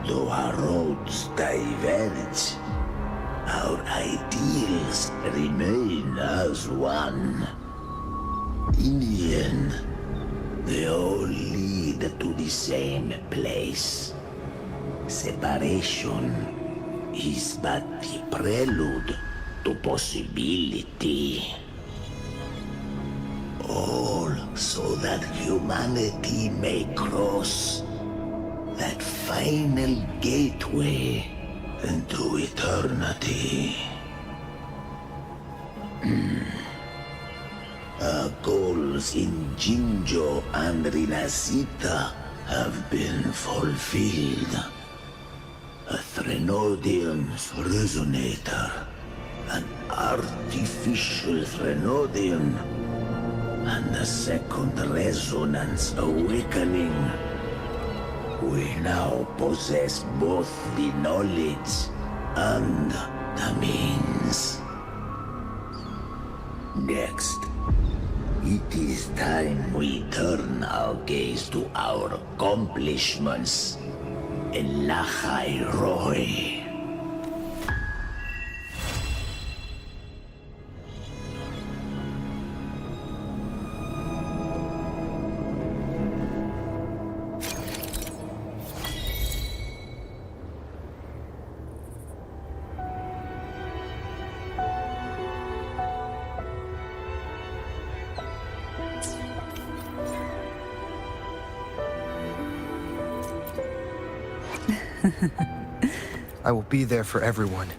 Though our roads diverge, our ideals remain as one. In the end, they all lead to the same place. Separation is but the prelude to possibility. All so that humanity may cross that final gateway into eternity. Our goals in Jinjo and Rinasita have been fulfilled. A Threnodium's resonator, an artificial Threnodium, and a second resonance awakening. We now possess both the knowledge and the means. Next, it is time we turn our gaze to our accomplishments in Lahai Roy. I will be there for everyone.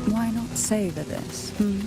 Why not savor this, hmm?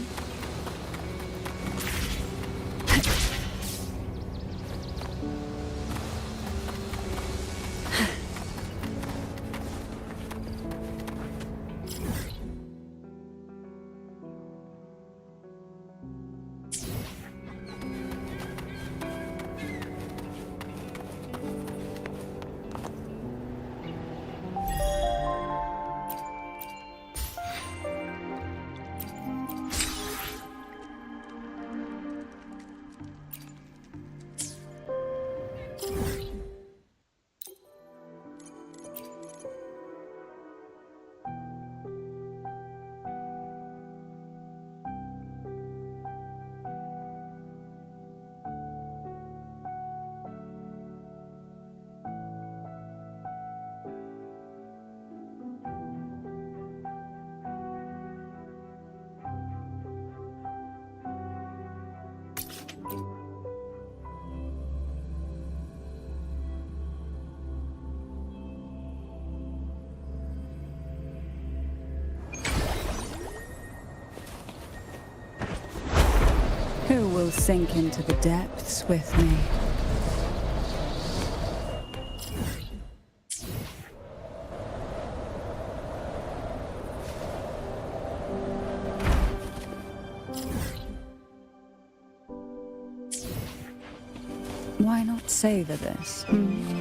Who will sink into the depths with me? Why not savor this, hmm?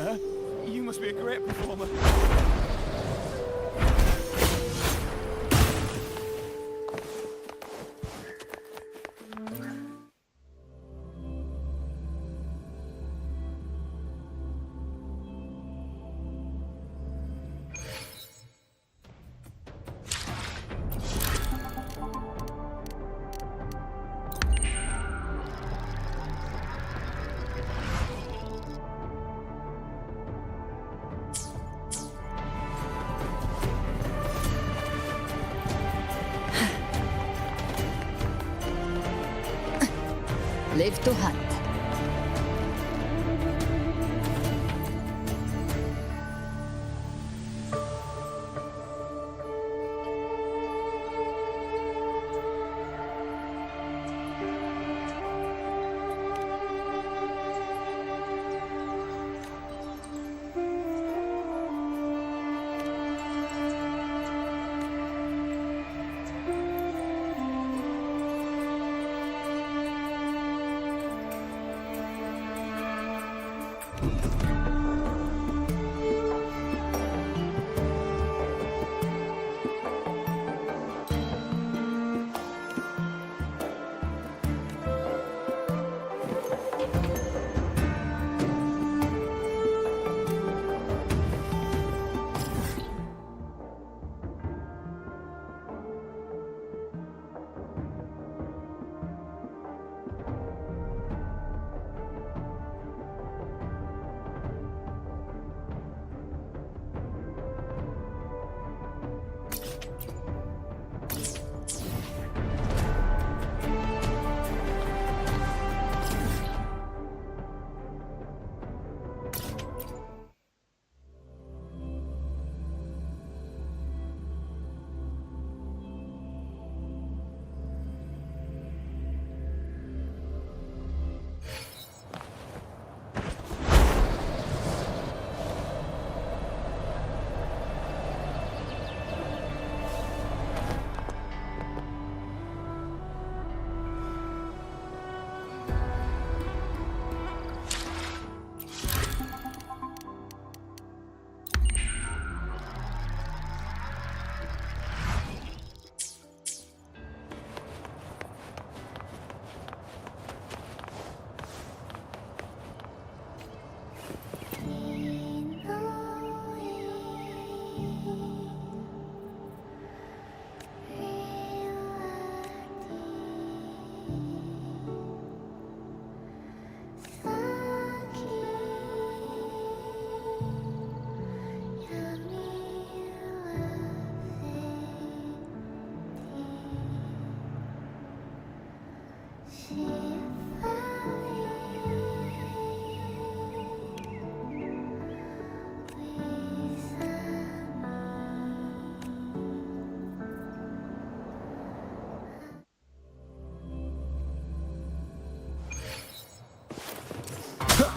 Luna, you must be a great performer. Live to hunt.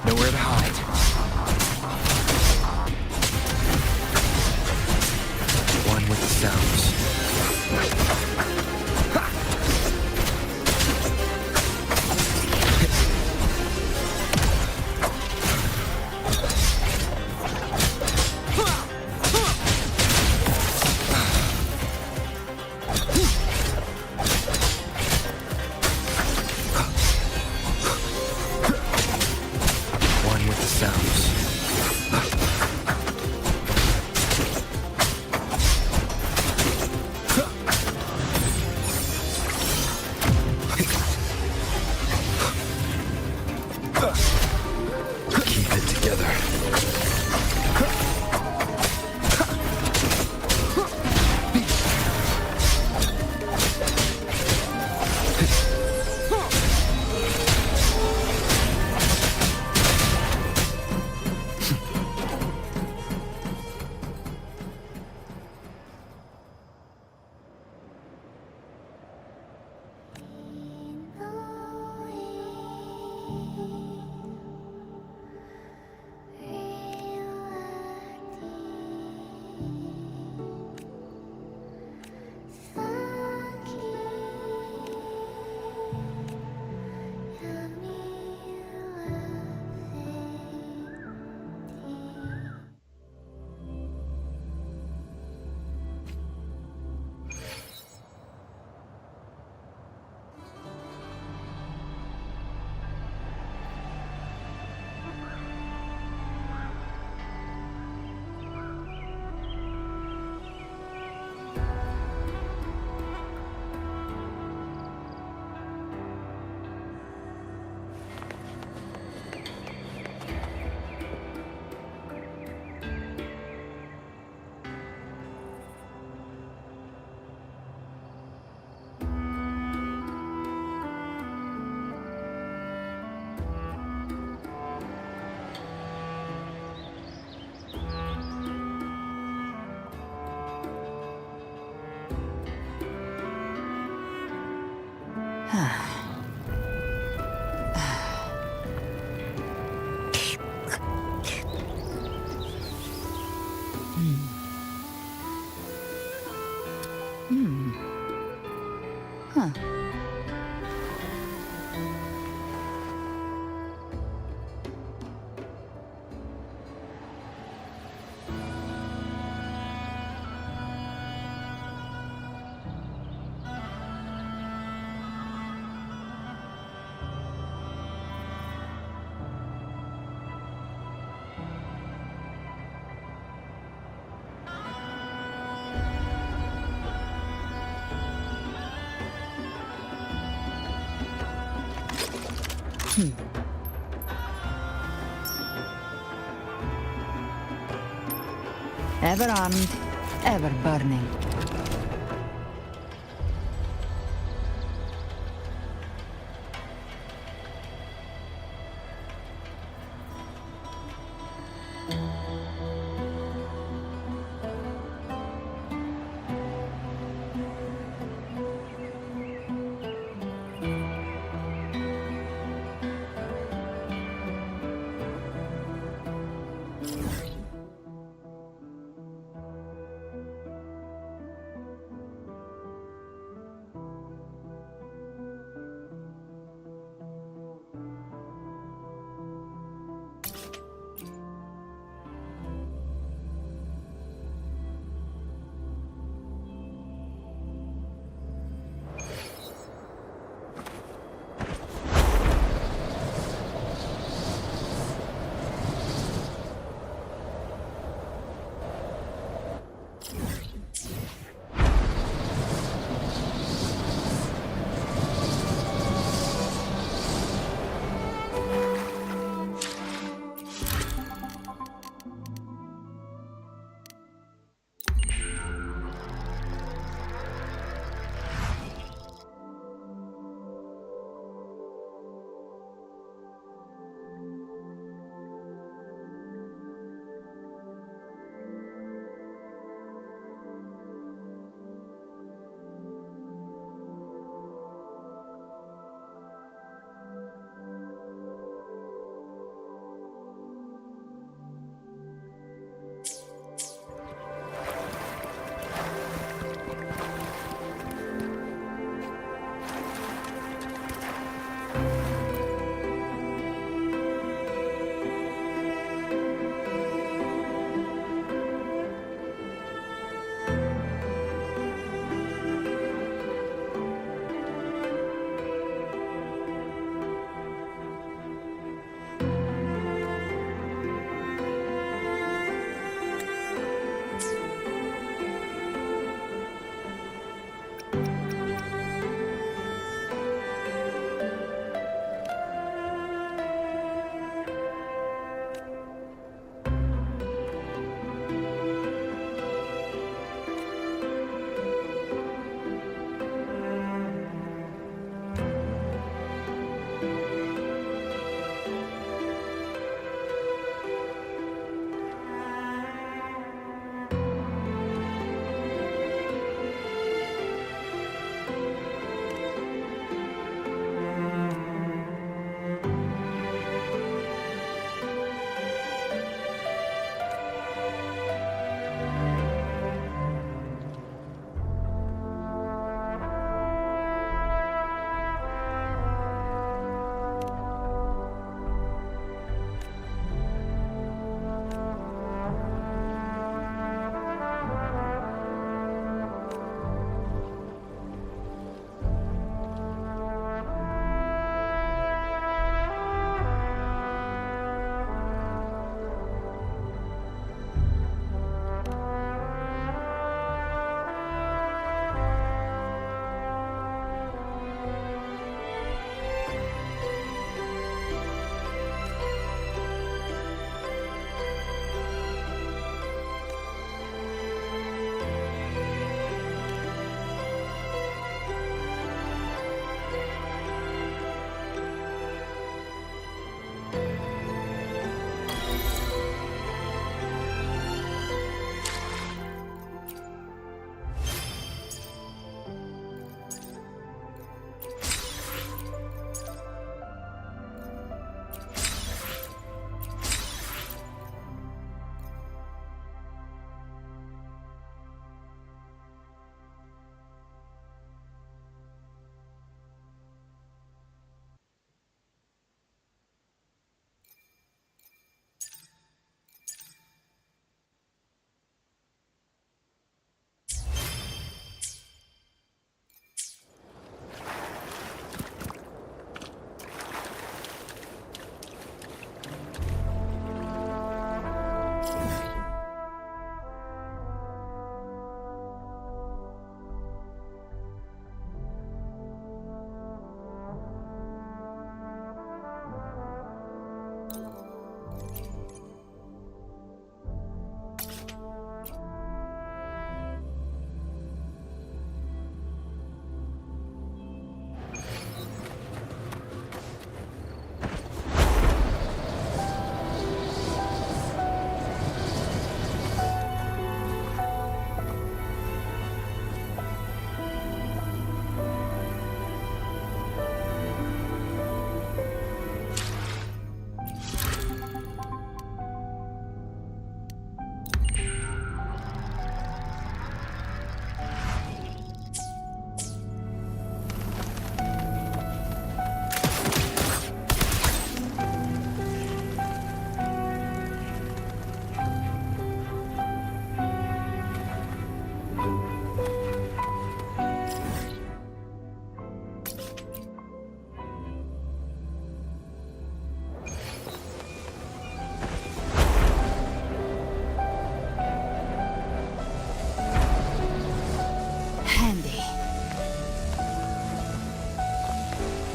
Nowhere to hide. One with the sounds. One with the sounds. Keep it together. Ever armed, ever burning.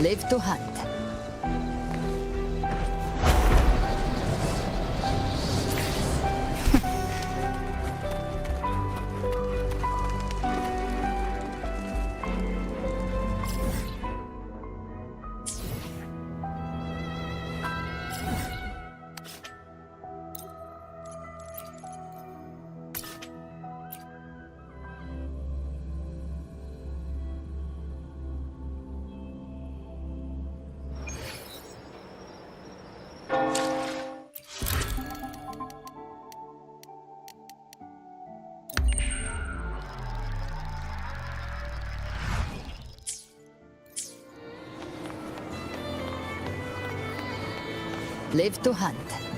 Live to hunt. Live to hunt.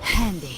Handy.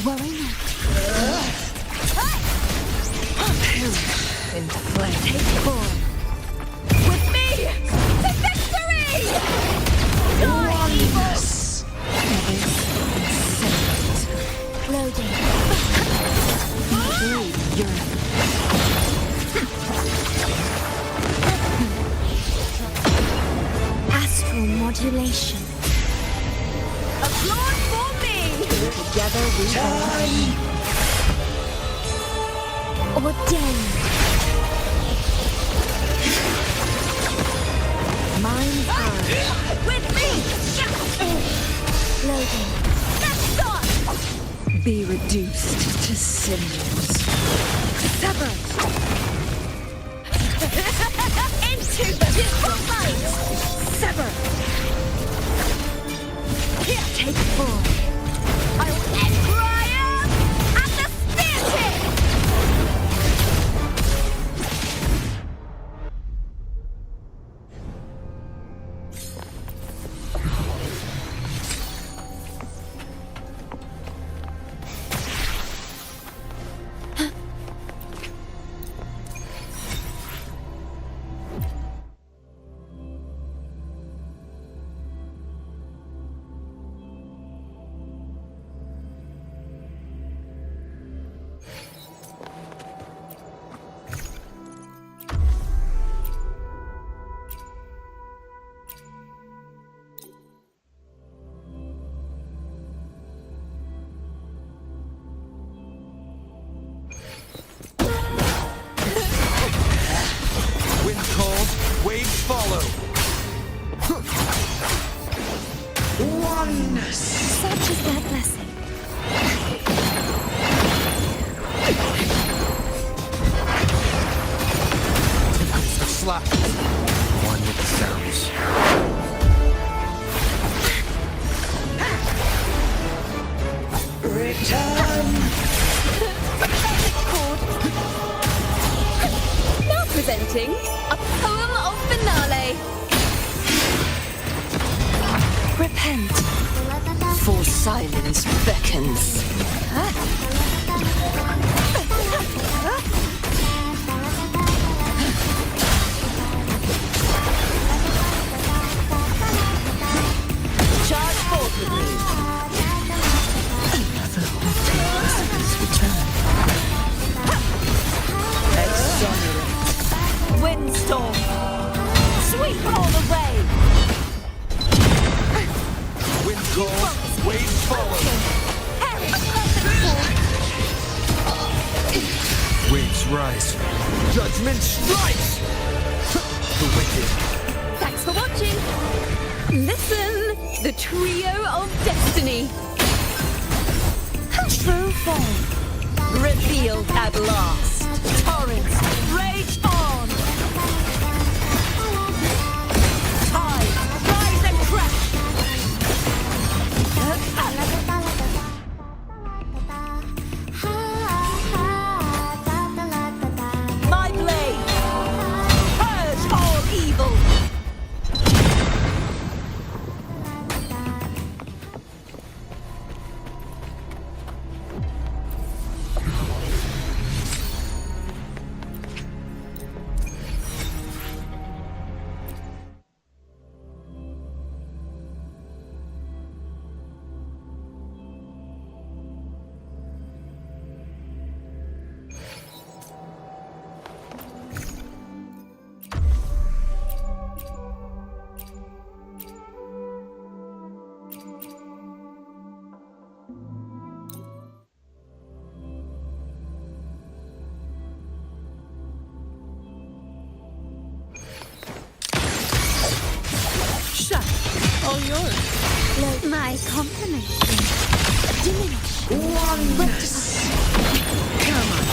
Worry not. Into flame. Take form. With me to victory! Die, evil! Loading. Astral modulation. Applaud for me! Together we ordain. Mind's eye. With me! Loading. Let's on! Be reduced to cinders. Sever! Into the light! Sever. Here, take form. I will end triumph at the spear tip! Wind calls, waves follow. Oneness. Such is their blessing. Slap. One with the sounds. Return. Now presenting a poem of finale. Repent, for silence beckons. Charge forth with me. Another haunting precipice return. Exonerate. Windstorm. Sweep all the way. Wind calls, waves follow. Waves rise. Judgment strikes. The wicked. Thanks for watching. Listen, the trio of destiny. True form. Revealed at last. Torrents, rage on. I compliment you. Diminish. Oneness. Come on.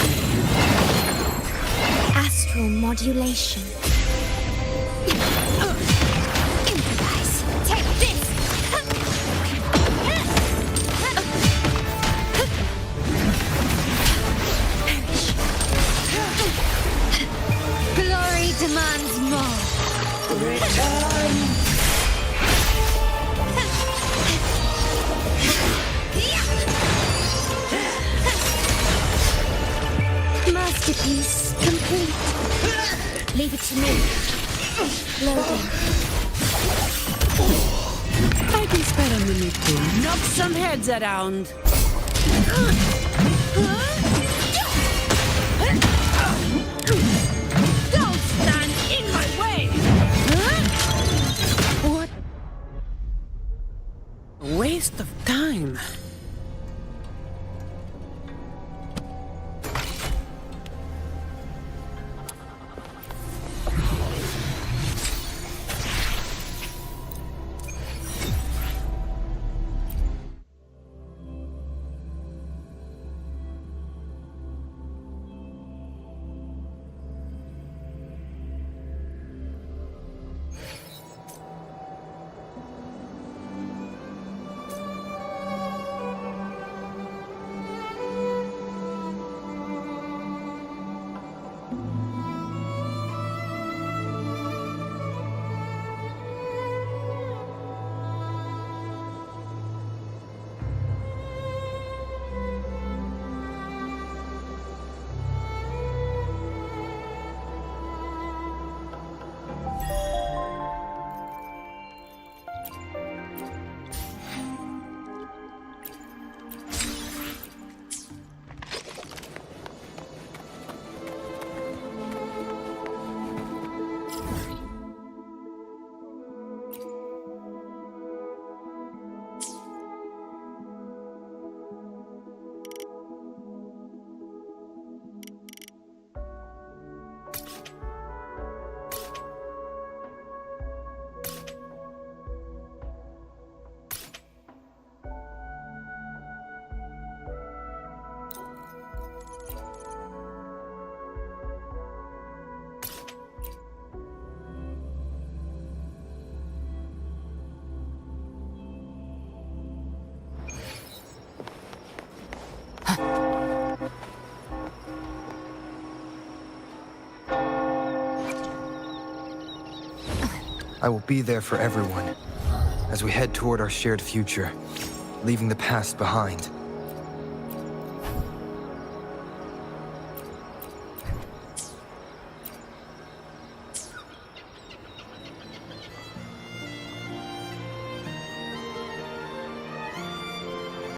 Astral modulation. Improvise. Take this. Glory demands more. Return. Masterpiece complete. Leave it to me. Loading. I can spare a minute to knock some heads around. Don't stand in my way! What? A waste of time. I will be there for everyone as we head toward our shared future, leaving the past behind.